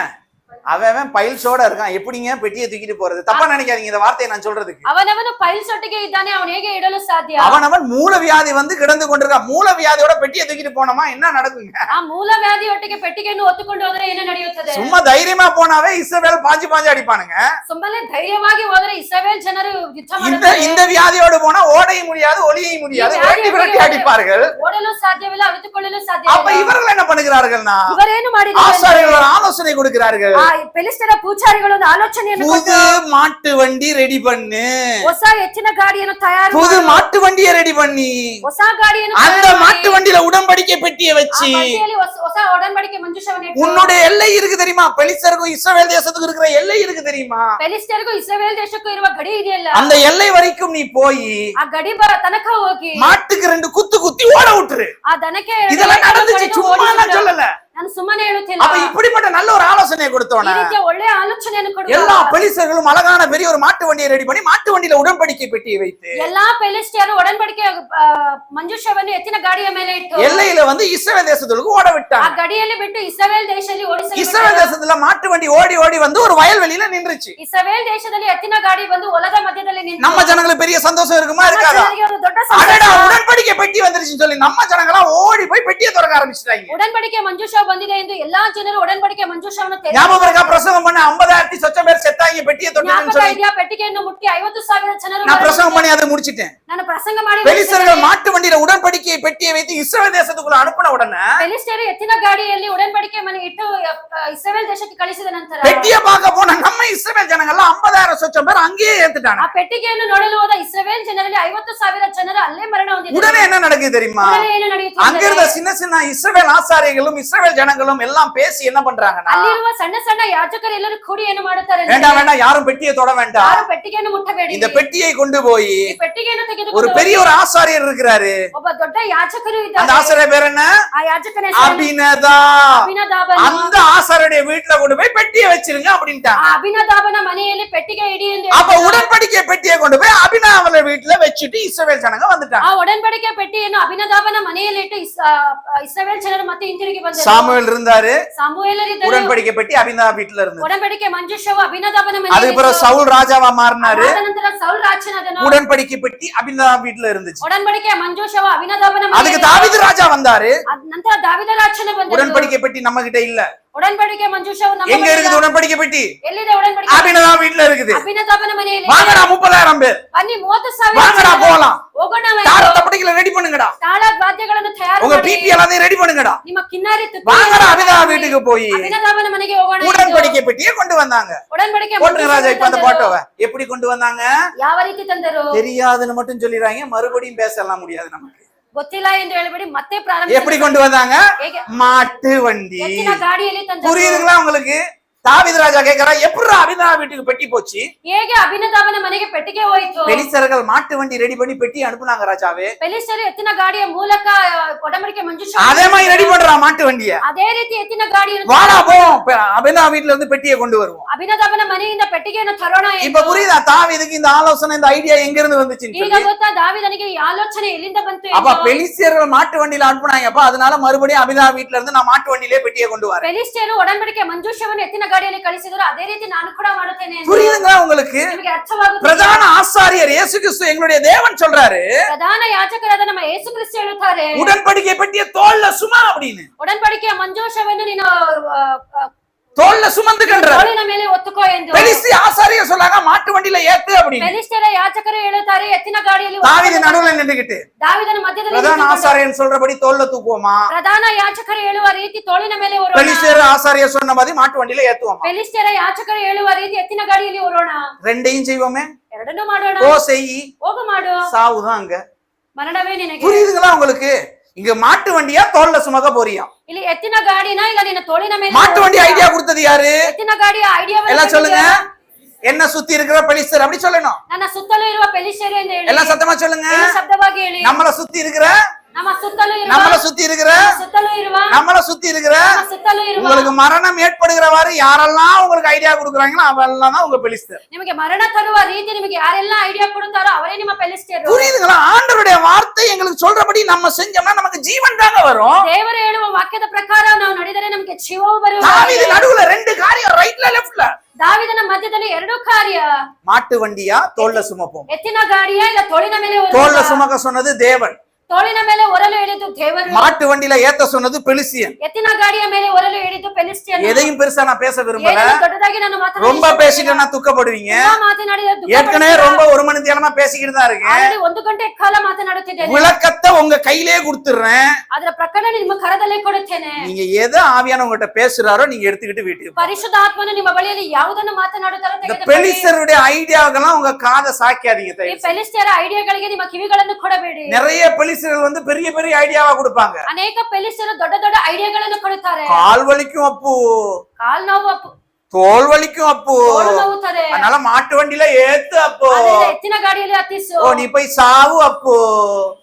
அவன் பைல்ஸோட இருக்கான், எப்படிங்க பெட்டியை தூக்கிட்டு போறது? தப்பா நினைக்காதீங்க இந்த வார்த்தையை நான் சொல்றதுக்கு. ಅವನವನು ಪೈಲ್ಸೊಟ್ಟಿಗೆ ಇದ್ದಾನೆ, ಅವನು ಹೇಗೆ ಇಡಲು ಸಾಧ್ಯ? அவன் மூல வியாதி வந்து கிடந்து கொண்டிருக்கான். மூல வியாதியோட பெட்டியை தூக்கிட்டு போனோமா என்ன நடக்குங்க? ಆ ಮೂಲ ವ್ಯಾಧಿಯೊಟ್ಟಿಗೆ ಪೆಟ್ಟಿಗೆಯನ್ನು ಹೊತ್ತುಕೊಂಡು ಹೋದರೆ ಏನು ನಡೆಯುತ್ತದೆ? சும்மா தைரியமா போனாவே இஸ்ரவேல் பாஞ்சு அடிப்பானுங்க. ಸುಮ್ಮನೆ ಧೈರ್ಯವಾಗಿ ಹೋದರೆ ಇಸ್ರಾಯೇಲ್ ಜನರು ಯುದ್ಧ இந்த ಮಾಡುತ್ತಾರೆ. இந்த வியாதியோடு போனா ஓடையும் முடியாது, ஒளியையும் முடியாது, விரட்டி அடிப்பார்கள். ಓಡಲು ಸಾಧ್ಯವಿಲ್ಲ, ಅರಿತುಕೊಳ್ಳಲು ಸಾಧ್ಯವಿಲ್ಲ. அப்ப இவர்கள் என்ன பண்ணுகிறார்கள்னா, ಇವರೇನು ಮಾಡಿದ್ದಾರೆ? ஆசாரியர்கள் ஆலோசனை கொடுக்கிறார்கள். ಆ ಪೆಲಿಸ್ತರ ಪೂಜಾರಿಗಳು ಒಂದು ಆಲೋಚನೆಯನ್ನು புது மாட்டு வண்டி ரெடி பண்ணு, ಹೊಸ ಎತ್ತಿನ ಗಾಡಿಯನ್ನು ತಯಾರು புது ಮಾಡು. மாட்டு வண்டியை ரெடி பண்ணி ಹೊಸ ಗಾಡಿಯನ್ನು அந்த ತಯಾರು மாட்டு ಮಾಡಿ. வண்டியில உடன்படிக்கை பெட்டியை ಆ வச்சு, ಬಂಡಿಯಲ್ಲಿ ಹೊಸ ಒಡಂಬಡಿಕೆ ಮಂಜೂಷವನ್ನು ಇಟ್ಟು, உன்னுடைய எல்லை இருக்கு தெரியுமா? பெலிஸ்தருக்கும் இஸ்ரவேல் தேசத்துக்கு இருக்கிற எல்லை இருக்கு தெரியுமா? ಪೆಲಿಸ್ಟರಿಗೂ ಇಸ್ರಾಯೇಲ್ ದೇಶಕ್ಕೂ ಇರುವ ಗಡಿ ಇದೆಯಲ್ಲ, அந்த எல்லை வரைக்கும் நீ போய் ಆ ಗಡಿ ತನಕ ಹೋಗಿ மாட்டுக்கு 2 குத்து குத்தி ஓட விட்டுரு. ಆ ದನಕ್ಕೆ இதெல்லாம் நடந்துச்சு, சும்மா நான் சொல்லல. ನಾನು ಸುಮ್ಮನೆ ಹೇಳುತ್ತಿಲ್ಲ. அப்ப இப்படிப்பட்ட நல்ல ஒரு ஆலோசனையை கொடுத்தோன்னா ಈ ರೀತಿಯ ಒಳ್ಳೆಯ ಆಲೋಚನೆಯನ್ನು ಕೊಡುವ எல்லா பெலிஸ்தர்களும் அழகான பெரிய ஒரு மாட்டு வண்டியை ரெடி பண்ணி மாட்டு வண்டியில உடன்படிக்கை பெட்டியை வைத்து ಎಲ್ಲಾ ಪೆಲಿಸ್ಟಿಯರು ಒಡಂಬಡಿಕೆ ಮಂಜೂಷವನ್ನು ಎತ್ತಿನ ಗಾಡಿಯ ಮೇಲೆ ಇಟ್ಟು எல்லையில வந்து இஸ்ரவேல் தேசத்துக்கு ஓட ಆ விட்டாங்க. ಗಡಿಯಲ್ಲಿ ಬಿಟ್ಟು ಇಸ್ರಾಯೇಲ್ ದೇಶದಲ್ಲಿ ಓಡಿಸಲು இஸ்ரவேல் தேசத்துல மாட்டு வண்டி ஓடி ஓடி வந்து ஒரு வயல்வெளியில நின்றுச்சு. ಇಸ್ರಾಯೇಲ್ ದೇಶದಲ್ಲಿ ಎತ್ತಿನ ಗಾಡಿ ಬಂದು ಹೊಲದ ಮಧ್ಯದಲ್ಲಿ ನಿಂತು நம்ம ஜனங்களுக்கு பெரிய சந்தோஷம் இருக்குமா இருக்காதா? ಜನರಿಗೆ ಒಂದು ದೊಡ್ಡ அடடா ಸಂತೋಷ. உடன்படிக்கை பெட்டி வந்துருச்சுன்னு சொல்லி நம்ம ஜனங்களா ஓடி போய் பெட்டியை திறக்க ஆரம்பிச்சிட்டாங்க. ಒಡಂಬಡಿಕೆ ಮಂಜೂಷ ಬಂದಿದೆ ಎಂದು ಎಲ್ಲಾ ಜನರು ಒಡಂಬಡಿಕೆ ಮಂಜೂಷವನ್ನು ஞாபகம் இருக்கா? பிரசங்கம் பண்ண 50,000 சொச்ச பேர் செத்தாங்க பெட்டியை தொட்டுன்னு ಜ್ಞಾಪಕ சொல்லி ಇದೆಯಾ? ಪೆಟ್ಟಿಗೆಯನ್ನು ಮುಟ್ಟಿ 50,000 ಜನರು நான் பிரசங்கம் பண்ணி அதை முடிச்சிட்டேன். ನಾನು ಪ್ರಸಂಗ ಮಾಡಿ பெலிஸ்தர்கள் மாட்டு வண்டியில உடன்படிக்கை பெட்டியை வைத்து இஸ்ரவேல் தேசத்துக்குள்ள அனுப்பின உடனே ಪೆಲಿಸ್ಟಿಯರು ಎತ್ತಿನ ಗಾಡಿಯಲ್ಲಿ ಒಡಂಬಡಿಕೆ ಮನೆ ಇಟ್ಟು ಇಸ್ರಾಯೇಲ್ ದೇಶಕ್ಕೆ ಕಳಿಸಿದ ನಂತರ பெட்டியை பார்க்க போன நம்ம இஸ்ரவேல் ஜனங்கள்லாம் 50,000 சொச்ச பேர் அங்கேயே ஏத்துட்டாங்க. ಆ ಪೆಟ್ಟಿಗೆಯನ್ನು ನೋಡಲು ಹೋದ ಇಸ್ರಾಯೇಲ್ ಜನರಲ್ಲಿ 50,000 ಜನರು ಅಲ್ಲೇ ಮರಣ ಹೊಂದಿದ್ದಾರೆ. உடனே என்ன நடக்குது தெரியுமா? ಉಡನೆ ಏನು ನಡೆಯುತ್ತಿದೆ? அங்க இருந்த சின்ன சின்ன இஸ்ரவேல் ஆசாரியர்களும் இஸ்ரவேல் ஜனங்களும் எல்லாம் பேசி என்ன பண்றாங்கன்னா, ಅಲ್ಲಿರುವ ಸಣ್ಣ ಸಣ್ಣ ಯಾಜಕರು ಎಲ್ಲರೂ ಕೂಡಿ ಏನು ಮಾಡುತ್ತಾರೆ ಅಂದ್ರೆ, வேண்டாம் வேண்டாம் யாரும் பெட்டியை தொட வேண்டாம், ಯಾರು ಪೆಟ್ಟಿಗೆಯನ್ನು ಮುಟ್ಟಬೇಡಿ, இந்த பெட்டியை கொண்டு போய் ಈ ಪೆಟ್ಟಿಗೆಯನ್ನು ஒரு ತೆಗೆದುಕೊಂಡು பெரிய ஒரு ஆசாரியர் இருக்கிறாரு, ಒಬ್ಬ ದೊಡ್ಡ ಯಾಜಕರು அந்த ಇದ್ದಾರೆ. ஆசாரியர் பேர் என்ன? ಆ ಯಾಜಕನ ಹೆಸರು அபினதா. ಅಭಿನದಾಬನ. அந்த ஆசாரியருடைய வீட்டுல கொண்டு போய் பெட்டியை வச்சிருங்க அப்படின்ட்டாங்க. ಆ ಅಭಿನದಾಬನ ಮನೆಯಲ್ಲಿ ಪೆಟ್ಟಿಗೆ ಇಡಿ ಎಂದು அப்ப உடன்படிக்கை பெட்டியை கொண்டு போய் அபினாவல வீட்டுல வச்சுட்டு இஸ்ரவேல் ஜனங்க வந்துட்டாங்க. ಆ ಒಡಂಬಡಿಕೆ ಪೆಟ್ಟಿಯನ್ನು ಅಭಿನದಾಬನ ಮನೆಯಲ್ಲಿ ಇಟ್ಟು ಇಸ್ರಾಯೇಲ್ ಜನರು ಮತ್ತೆ ಹಿಂತಿರುಗಿ ಬಂದರು. சாமுவேல் இருந்தாரு, ಸಾಮುವೇಲರಿದ್ದರು. உடன்படிக்கை பெட்டி அபினா வீட்டுல இருந்தது. ಒಡಂಬಡಿಕೆ ಮಂಜೂಷವು ಅಭಿನದಾಬನ அதுக்கு ಮನೆಯಲ್ಲಿ பிறகு ಇತ್ತು. சவுல் ராஜாவா மாறினாரு, ಅದಾದ ನಂತರ ಸೌಲ್ ರಾಜನಾದನು. உடன்படிக்கை பெட்டி அபினா வீட்டுல இருந்துச்சு. ಒಡಂಬಡಿಕೆ ಮಂಜೂಷವು ಅಭಿನದಾಬನ அதுக்கு ಮನೆಯಲ್ಲಿ தாவீது ராஜா வந்தாரு, ನಂತರ ದಾವಿದ ರಾಜನ ಬಂದರು. உடன்படிக்கை பெட்டி நம்ம கிட்ட இல்ல. ಒಡಂಬಡಿಕೆ ಮಂಜೂಷವು ನಮ್ಮ எங்க இருக்குது உடன்படிக்கை பெட்டி? ಎಲ್ಲಿದೆ ಒಡಂಬಡಿಕೆ? அபினதா வீட்டுல இருக்குது. ಅಭಿನದಾಬನ ಮನೆಯಲ್ಲಿ. வாங்கடா 30,000 பேர், ಬನ್ನಿ 30,000 வாங்கடா போலாம், ಹೋಗೋಣ. தாளத்தை படிக்கல ரெடி பண்ணுங்கடா, ತಾಳ ವಾದ್ಯಗಳನ್ನು ತಯಾರು உங்க ಮಾಡಿ பிபி எல்லாத்தையும் ரெடி பண்ணுங்கடா, ನಿಮ್ಮ ಕಿನ್ನಾರಿ ತುತ್ತು வாங்கடா அபினதா வீட்டுக்கு போய் ಅಭಿನದಾಬನ ಮನೆಗೆ ಹೋಗೋಣ ಎಂದು உடன்படிக்கை பெட்டியை கொண்டு வந்தாங்க. ಒಡಂಬಡಿಕೆ போட்டுங்க ராஜா, இப்ப அந்த ಮಂಜೂಷವನ್ನು போட்டோவை எப்படி கொண்டு வந்தாங்க? ಯಾವ ರೀತಿ ತಂದರು தெரியாதுன்னு மட்டும் சொல்லிடுறாங்க, மறுபடியும் பேசலாம் முடியாது நமக்கு. ಗೊತ್ತಿಲ್ಲ ಎಂದು ಹೇಳಬೇಡಿ, ಮತ್ತೆ எப்படி ಪ್ರಾರಂಭಿಸಿ. கொண்டு வந்தாங்க? ಹೇಗೆ? மாட்டு வண்டி. ಎತ್ತಿನ ಗಾಡಿಯಲ್ಲಿ ತಂದರು. புரியுதுங்களா உங்களுக்கு? தாவீது ராஜா கேக்குறா, எப்படி அபினா வீட்டுக்கு பெட்டி போச்சு? ಹೇಗೆ ಅಭಿನದಾಬನ மನೆಗೆ ಪೆಟ್ಟಿಗೆ ಹೋಯಿತು? பெலிஸ்தர்கள் மாட்டு வண்டி ரெடி பண்ணி பெட்டி அனுப்புனாங்க ராஜாவே. ಪೆಲಿಸ್ಟರು ಎತ್ತಿನ ಗಾಡಿಯ ಮೂಲಕ ಒಡಂಬಡಿಕೆ ಮಂಜೂಷ அதே மாதிரி ரெடி பண்றா மாட்டு வண்டிய. ಅದೇ ರೀತಿ ಎತ್ತಿನ ಗಾಡಿಯನ್ನು வாடா போ, அபினா வீட்டுல இருந்து பெட்டியை கொண்டு வருவோம். ಅಭಿನದಾಬನ ಮನೆಯಿಂದ ಪೆಟ್ಟಿಗೆಯನ್ನು ತರೋಣ இப்ப ಎಂದು. புரியுதா தாவீதுக்கு இந்த ஆலோசனை, இந்த ஐடியா எங்க இருந்து வந்துச்சுன்னு ಈಗ சொல்லி? ಗೊತ್ತಾ ದಾವಿದನಿಗೆ ಈ ಆಲೋಚನೆ ಎಲ್ಲಿಂದ ಬಂತು அப்ப ಎಂದು? பெலிஸ்தர்கள் மாட்டு வண்டியில அனுப்புனாங்கப்பா, அதனால மறுபடியும் அபினா வீட்டுல இருந்து நான் மாட்டு வண்டியிலே பெட்டியை கொண்டு வரேன். ಫೆಲಿಸ್ಟಿಯರು ಒಡಂಬಡಿಕೆ ಮಂಜೂಷವನ್ನು ಎತ್ತಿನ ಗಾಡಿಯಲ್ಲಿ ಕಳಿಸಿದರು, ಅದೇ ರೀತಿ ನಾನು ಕೂಡ ಮಾಡುತ್ತೇನೆ ಎಂದು. புரியுதுங்களா உங்களுக்கு? ನಿಮಗೆ ಅರ್ಥವಾಗುತ್ತದೆ? பிரதான ஆசாரியர் இயேசு கிறிஸ்து எங்களுடைய தேவன் சொல்றாரு, ಪ್ರಧಾನ ಯಾಜಕರಾದ ನಮ್ಮ ಯೇಸು ಕ್ರಿಸ್ತ ಹೇಳುತ್ತಾರೆ, உடன்படிக்கை பெட்டியை தோல்ல சும்மா அப்படின்னு, ಒಡಂಬಡಿಕೆಯ ಮಂಜೂಷವನ್ನು ನೀನು தோல்ல சுமந்துக்கன்ற. ತೋಳಿನ ಮೇಲೆ ಒತ್ತುಕೋ ಎಂದು. பெலிஸ்தி ஆசாரியர் சொல்லாங்க மாட்டு வண்டியில ஏத்து அப்படின்னு. ಫೆಲಿಸ್ಟಿಯರ ಯಾಜಕರು ಹೇಳುತ್ತಾರೆ ಎತ್ತಿನ ಗಾಡಿಯಲ್ಲಿ தாவீது நடுவுல நின்னுகிட்டு ದಾವಿದನ ಮಧ್ಯದಲ್ಲಿ பிரதான ನಿಂತುಕೊಂಡು ஆசாரியன் சொல்றபடி தோல்ல தூக்குவோமா, ಪ್ರಧಾನ ಯಾಜಕರು ಹೇಳುವ ರೀತಿ ತೋಳಿನ ಮೇಲೆ ಹೊರೋಣ. பெலிஸ்தியர் ஆசாரியர் சொன்ன மாதிரி மாட்டு வண்டியில ஏத்துவோமா? ಫೆಲಿಸ್ಟಿಯರ ಯಾಜಕರು ಹೇಳುವ ರೀತಿ ಎತ್ತಿನ ಗಾಡಿಯಲ್ಲಿ ಹೊರೋಣ. ரெண்டையும் செய்வோமே. ಎರಡನ್ನೂ ಮಾಡೋಣ. ஓ செய், ಹೋಗು ಮಾಡು, சாவுதான் அங்க. ಮರಣವೇ ನಿನಗೆ. புரியுதுங்களா உங்களுக்கு? இங்க மாட்டு வண்டியா தோல்ல சுமக்க போறியா? ಇಲ್ಲಿ ಎತ್ತಿನ ಗಾಡಿನ ಇಲ್ಲ ನಿನ್ನ ತೋಳಿನ ಮೇಲೆ மாட்டு வண்டி ஐடியா கொடுத்தது யாரு? ಎತ್ತಿನ ಗಾಡಿಯ ಐಡಿಯಾ எல்லாம் சொல்லுங்க. என்ன சுத்தி இருக்கிற பெலிஸ்தர் அப்படி சொல்லணும். ನನ್ನ ಸುತ್ತಲೂ ಇರುವ ಫೆಲಿಸ್ಟಿಯರು ಎಂದು ಹೇಳಿ. எல்லாம் சத்தமா சொல்லுங்க. ಎಲ್ಲ ಶಬ್ದವಾಗಿ ಹೇಳಿ. நம்மள சுத்தி இருக்கிற, ನಮ್ಮ ಸುತ್ತಲೂ ಇರುವ, நம்மள சுத்தி இருக்கிற, ಸುತ್ತಲೂ ಇರುವ, நம்மள சுத்தி இருக்கிற, ನಮ್ಮ ಸುತ್ತಲೂ ಇರುವ, உங்களுக்கு மரணம் ஏற்படுகிறவாறு யாரெல்லாம் உங்களுக்கு ஐடியா கொடுக்குறாங்களோ அவெல்லாம் தான் உங்க பெலிஸ்தர். ನಿಮಗೆ ಮರಣ ತರುವ ರೀತಿ ನಿಮಗೆ ಯಾರೆಲ್ಲ ಐಡಿಯಾ ಕೊಡುತ್ತಾರೋ ಅವರೇ ನಿಮ್ಮ ಫೆಲಿಸ್ಟಿಯರು. புரியுதுங்களா? ஆண்டவருடைய வார்த்தை எங்களுக்கு சொல்றபடி நம்ம செஞ்சோம்னா நமக்கு ஜீவன் தாங்க வரும். ದೇವರು ಹೇಳುವ ವಾಕ್ಯದ ಪ್ರಕಾರ ನಾವು ನಡೆದರೆ ನಮಗೆ ಜೀವವು தாவீது ಬರುವುದು. நடுவுல ரெண்டு காரியம், ரைட்ல லெஃப்ட்ல. ದಾವಿದನ ಮಧ್ಯದಲ್ಲಿ ಎರಡು ಕಾರ್ಯ, மாட்டு வண்டியா தோல்ல சுமப்போம். ಎತ್ತಿನ ಗಾಡಿಯ ಇಲ್ಲ ತೋಳಿನ ಮೇಲೆ தோல்ல ಹೊರುವುದಾ? சுமக்க சொன்னது தேவன், ತೋಳಿನ ಮೇಲೆ ಹೊರಲು ಹೇಳಿದ್ದು ದೇವರು, மாட்டு வண்டியில ஏத்த சொன்னது பெலிஸ்தியன். ಎತ್ತಿನ ಗಾಡಿಯ ಮೇಲೆ ಹೊರಲು ಹೇಳಿದ್ದು ಫಿಲಿಸ್ಟಿಯನ್. எதையும் பெருசா நான் பேச விரும்பல. ಏನೇನು ದೊಡ್ಡದಾಗಿ ನಾನು ரொம்ப பேசிட்டேன்னா துக்கப்படுவீங்க. ಮಾತನಾಡಿದ ஏற்கனவே ரொம்ப ஒரு மணி நேரமா பேசிக்கிட்டு தான் இருக்கேன். 1 ಗಂಟೆ ಕಾಲ ಮಾತನಾಡುತ್ತಿದ್ದೇನೆ. விளக்கத்தை உங்க கையிலே கொடுத்துறேன். ಅದರ ಪ್ರಕರಣ ನಿಮ್ಮ ಕರದಲ್ಲೇ ಕೊಡುತ್ತೇನೆ. நீங்க எதை ஆவியான உங்ககிட்ட பேசுறாரோ நீங்க எடுத்துக்கிட்டு வீட்டுக்கு போங்க. ಪರಿಶುದ್ಧಾತ್ಮನು ನಿಮ್ಮ ಬಳಿಯಲ್ಲಿ ಯಾವುದನ್ನು ಮಾತನಾಡುತ್ತಾರೋ இந்த ತೆಗೆದುಕೊಳ್ಳಿ. பெலிஸ்தருடைய ஐடியாவுக்கெல்லாம் உங்க காதை சாய்க்காதீங்க. ಈ ಫಿಲಿಸ್ಟಿಯರ ಐಡಿಯಾಗಳಿಗೆ ನಿಮ್ಮ ಕಿವಿಗಳನ್ನು ಕೊಡಬೇಡಿ. நிறைய பெலிஸ்தர்கள் வந்து பெரிய பெரிய ஐடியாவா கொடுப்பாங்க. ಅನೇಕ ಫಿಲಿಸ್ಟಿಯರು ದೊಡ್ಡ ದೊಡ್ಡ ಐಡಿಯಾಗಳನ್ನು ಕೊಡುತ್ತಾರೆ. கால் வலிக்கும் அப்பு, ಕಾಲ್ ನೋವು ಅಪ್ಪು, தோல் வலிக்கும் அப்பு, ತೋಳು ನೋವುತ್ತದೆ, அதனால மாட்டு வண்டியில ஏத்து அப்பு, ಆದ್ದರಿಂದ ಎತ್ತಿನ ಗಾಡಿಯಲ್ಲಿ ಹತ್ತಿಸು, ஓ நீ போய் சாவு அப்பு.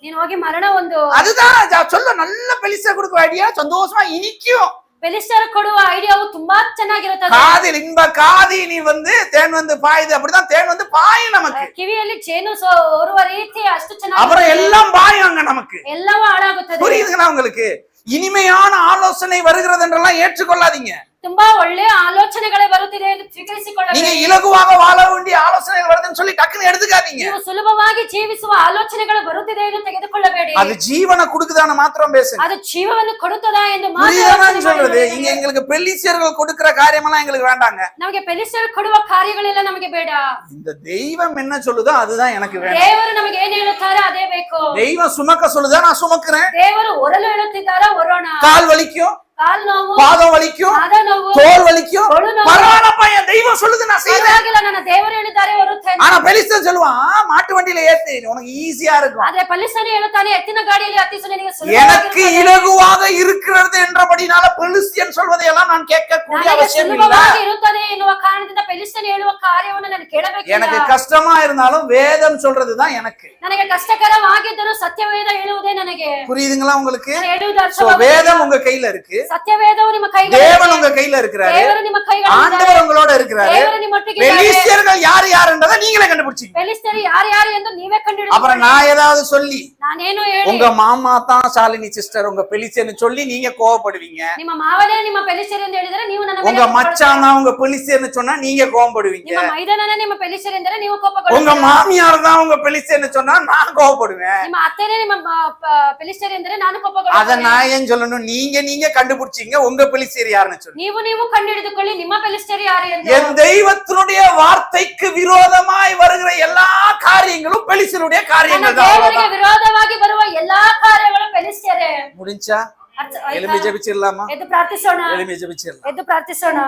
ನೀನು ಹೋಗಿ ಮರಣ ಒಂದು. அதுதான் சொல்ல, நல்ல பெலிஸ்தர் கொடுக்குற ஐடியா சந்தோஷமா இனிக்கும். ಫಿಲಿಸ್ಟಿಯರು ಕೊಡುವ ಐಡಿಯಾವು ತುಂಬಾ ಚೆನ್ನಾಗಿರುತ್ತದೆ. காதில் இன்ப காதி நீ வந்து தேன் வந்து பாயுது, அப்படிதான் தேன் வந்து பாயும் நமக்கு. ಕಿವಿಯಲ್ಲಿ ಜೇನು ಓರುವ ರೀತಿ ಅಷ್ಟು அப்புறம் ಚೆನ್ನಾಗಿ எல்லாம் பாயுங்க நமக்கு. ಎಲ್ಲವೂ ಹಾಳಾಗುತ್ತದೆ. புரியுதுங்களா உங்களுக்கு? இனிமையான ஆலோசனை வருகிறது என்றெல்லாம் ஏற்றுக்கொள்ளாதீங்க. ತುಂಬಾ ಒಳ್ಳೆಯ ಆಲೋಚನೆಗಳೇ ಬರುತ್ತಿದೆ ಎಂದು நீங்க ಸ್ವೀಕರಿಸಿಕೊಳ್ಳಬೇಕು. இலகுவாக வாழ வேண்டிய ஆலோசனைகள் வருதுன்னு சொல்லி டக்குன்னு எடுத்துக்காதீங்க. ನೀವು ಸುಲಭವಾಗಿ ಜೀವಿಸುವ ಆಲೋಚನೆಗಳು ಬರುತ್ತಿದೆ ಎಂದು ತೆಗೆದುಕೊಳ್ಳಬೇಡಿ. அது ஜீவனை கொடுக்குதான்னு மாத்திரம் பேசுங்க. ಅದು ಜೀವವನ್ನು ಕೊಡುತ್ತದಾ ಎಂದು புரியுதான்னு சொல்றது? இங்க எங்களுக்கு பெலிஸ்தியர்கள் கொடுக்கிற காரியமெல்லாம் எங்களுக்கு வேண்டாங்க. ನಮಗೆ ಫಿಲಿಸ್ಟಿಯರು ಕೊಡುವ ಕಾರ್ಯಗಳೆಲ್ಲ ನಮಗೆ ಬೇಡ. இந்த தெய்வம் என்ன சொல்லுதோ அதுதான் எனக்கு வேணும். ದೇವರು ನಮಗೆ ಏನ್ ಹೇಳುತ್ತಾರೆ ಅದೇ ಬೇಕು. தெய்வம் சுமக்க சொல்லுதா நான் சுமக்கிறேன். ದೇವರು ಹೊರಲು ಹೇಳುತ್ತಿದ್ದಾರ ಹೊರೋಣ. கால் வலிக்கும், ಕಾಲ್ ನೋವು, பாதம் வலிக்கும், ಪಾದ ನೋವು, தோல் வலிக்கும், தொழு ನೋವು. பரவாயில்லப்பா என் தெய்வம் சொல்லுது நான் செய்யறேன். ಪರವಾಗಿಲ್ಲ, ನನ್ನ ದೇವರು ಹೇಳಿದ್ದಾರೆ ಹೊರುತ್ತೇನೆ. ஆனா பெலிஸ்தன் சொல்லுவான் மாட்டு வண்டியில ஏத்து, உனக்கு ஈஸியா இருக்கும். ಆದ್ರೆ ಫಿಲಿಸ್ಟಿಯನು ಹೇಳುತ್ತಾನೆ ಎತ್ತಿನ ಗಾಡಿಯಲ್ಲಿ ಹತ್ತಿಸು, ನಿನಗೆ எனக்கு ಸುಲಭವಾಗಿರುತ್ತದೆ. இலகுவாக இருக்கிறது என்றபடினால பெலிஸ்தியன் சொல்வதையெல்லாம் நான் கேட்கக்கூடிய ನನಗೆ அவசியம் இல்ல. ಸುಲಭವಾಗಿ ಇರುತ್ತದೆ ಎನ್ನುವ ಕಾರಣದಿಂದ ಫಿಲಿಸ್ಟಿಯನು ಹೇಳುವ ಕಾರ್ಯವನ್ನು ನಾನು ಕೇಳಬೇಕಿಲ್ಲ. எனக்கு கஷ்டமா இருந்தாலும் வேதம் சொல்றதுதான் எனக்கு. ನನಗೆ ಕಷ್ಟಕರವಾಗಿದ್ದರೂ ಸತ್ಯವೇದ ಹೇಳುವುದೇ ನನಗೆ. புரியுதுங்களா உங்களுக்கு? ನಾನು ಹೇಳುವುದು So, ಅರ್ಥವಾಗುತ್ತಿಲ್ಲ. வேதம் உங்க கையில இருக்கு, ಸತ್ಯವೇದವು ನಿಮ್ಮ தேவன் ಕೈಗಳಲ್ಲಿ, உங்க கையில இருக்கிறாரு, ದೇವರು ನಿಮ್ಮ ಕೈಗಳಲ್ಲಿ, ஆண்டவர் உங்களோட இருக்கிறாரு. ದೇವರು ನಿಮ್ಮೊಟ್ಟಿಗೆ ಇದ್ದಾರೆ. பெலிஸ்தியர்கள் யார் யாருன்றதை நீங்களே கண்டுபிடிச்சீங்க. ಫಿಲಿಸ್ಟಿಯರು ಯಾರು ಎಂದು ನೀವೇ அப்புறம் ಕಂಡುಹಿಡಿದು, நான் ஏதாவது சொல்லி ನಾನೇನು ಹೇಳಿ உங்க மாமா தான் ಶಾಲಿನಿ சிஸ்டர் உங்க பெலிஸ்தியர்னு சொல்லி நீங்க கோவப்படுவீங்க. ನಿಮ್ಮ ಮಾವನೇ ನಿಮ್ಮ ಫಿಲಿಸ್ಟಿಯರು ಎಂದು ಹೇಳಿದರೆ ನೀವು ನನ್ನ உங்க ಮೇಲೆ மச்சான் தான் உங்க பெலிஸ்தியர்னு சொன்னா நீங்க கோவப்படுவீங்க. ನಿಮ್ಮ ಮೈದಾನನೇ ನಿಮ್ಮ ಫಿಲಿಸ್ಟಿಯರು ಎಂದರೆ ನೀವು உங்க ಕೋಪಗೊಳ್ಳುತ್ತೀರಾ. மாமியார் தான் உங்க பெலிஸ்தியர்னு சொன்னா நான் கோவப்படுவேன். ನಿಮ್ಮ ಅತ್ತೆನೇ ನಿಮ್ಮ ಫಿಲಿಸ್ಟಿಯರು ಎಂದರೆ ನಾನು அத ಕೋಪಗೊಳ್ಳುತ್ತೇನೆ. நான் ஏன் சொல்லணும்? நீங்க கண்டுபிடிச்சீங்க உங்க பெலிஸ்தியர் யாருன்னு சொல்லி. ನೀವು ಕಂಡುಹಿಡಿದುಕೊಳ್ಳಿ ನಿಮ್ಮ ಫಿಲಿಸ್ಟಿಯರು ಯಾರು ಎಂದು. என் தெய்வத்தினுடைய வார்த்தைக்கு விரோதமாய் வருகிற எல்லா காரியங்களும் பெலிஸ்தியருடைய ನನ್ನ காரியங்கள் ದೇವರಿಗೆ தான். ವಿರೋಧವಾಗಿ ಬರುವ ಎಲ್ಲಾ ಕಾರ್ಯಗಳು ಫಿಲಿಸ್ಟಿಯರೇ. முடிஞ்சா ಆಯ್ತಾ? எலும்பி ஜெபிச்சிடலாமா? ಎದ್ದು ಪ್ರಾರ್ಥಿಸೋಣ, எலும்பி ஜெபிச்சிடலாம். ಎದ್ದು ಪ್ರಾರ್ಥಿಸೋಣ.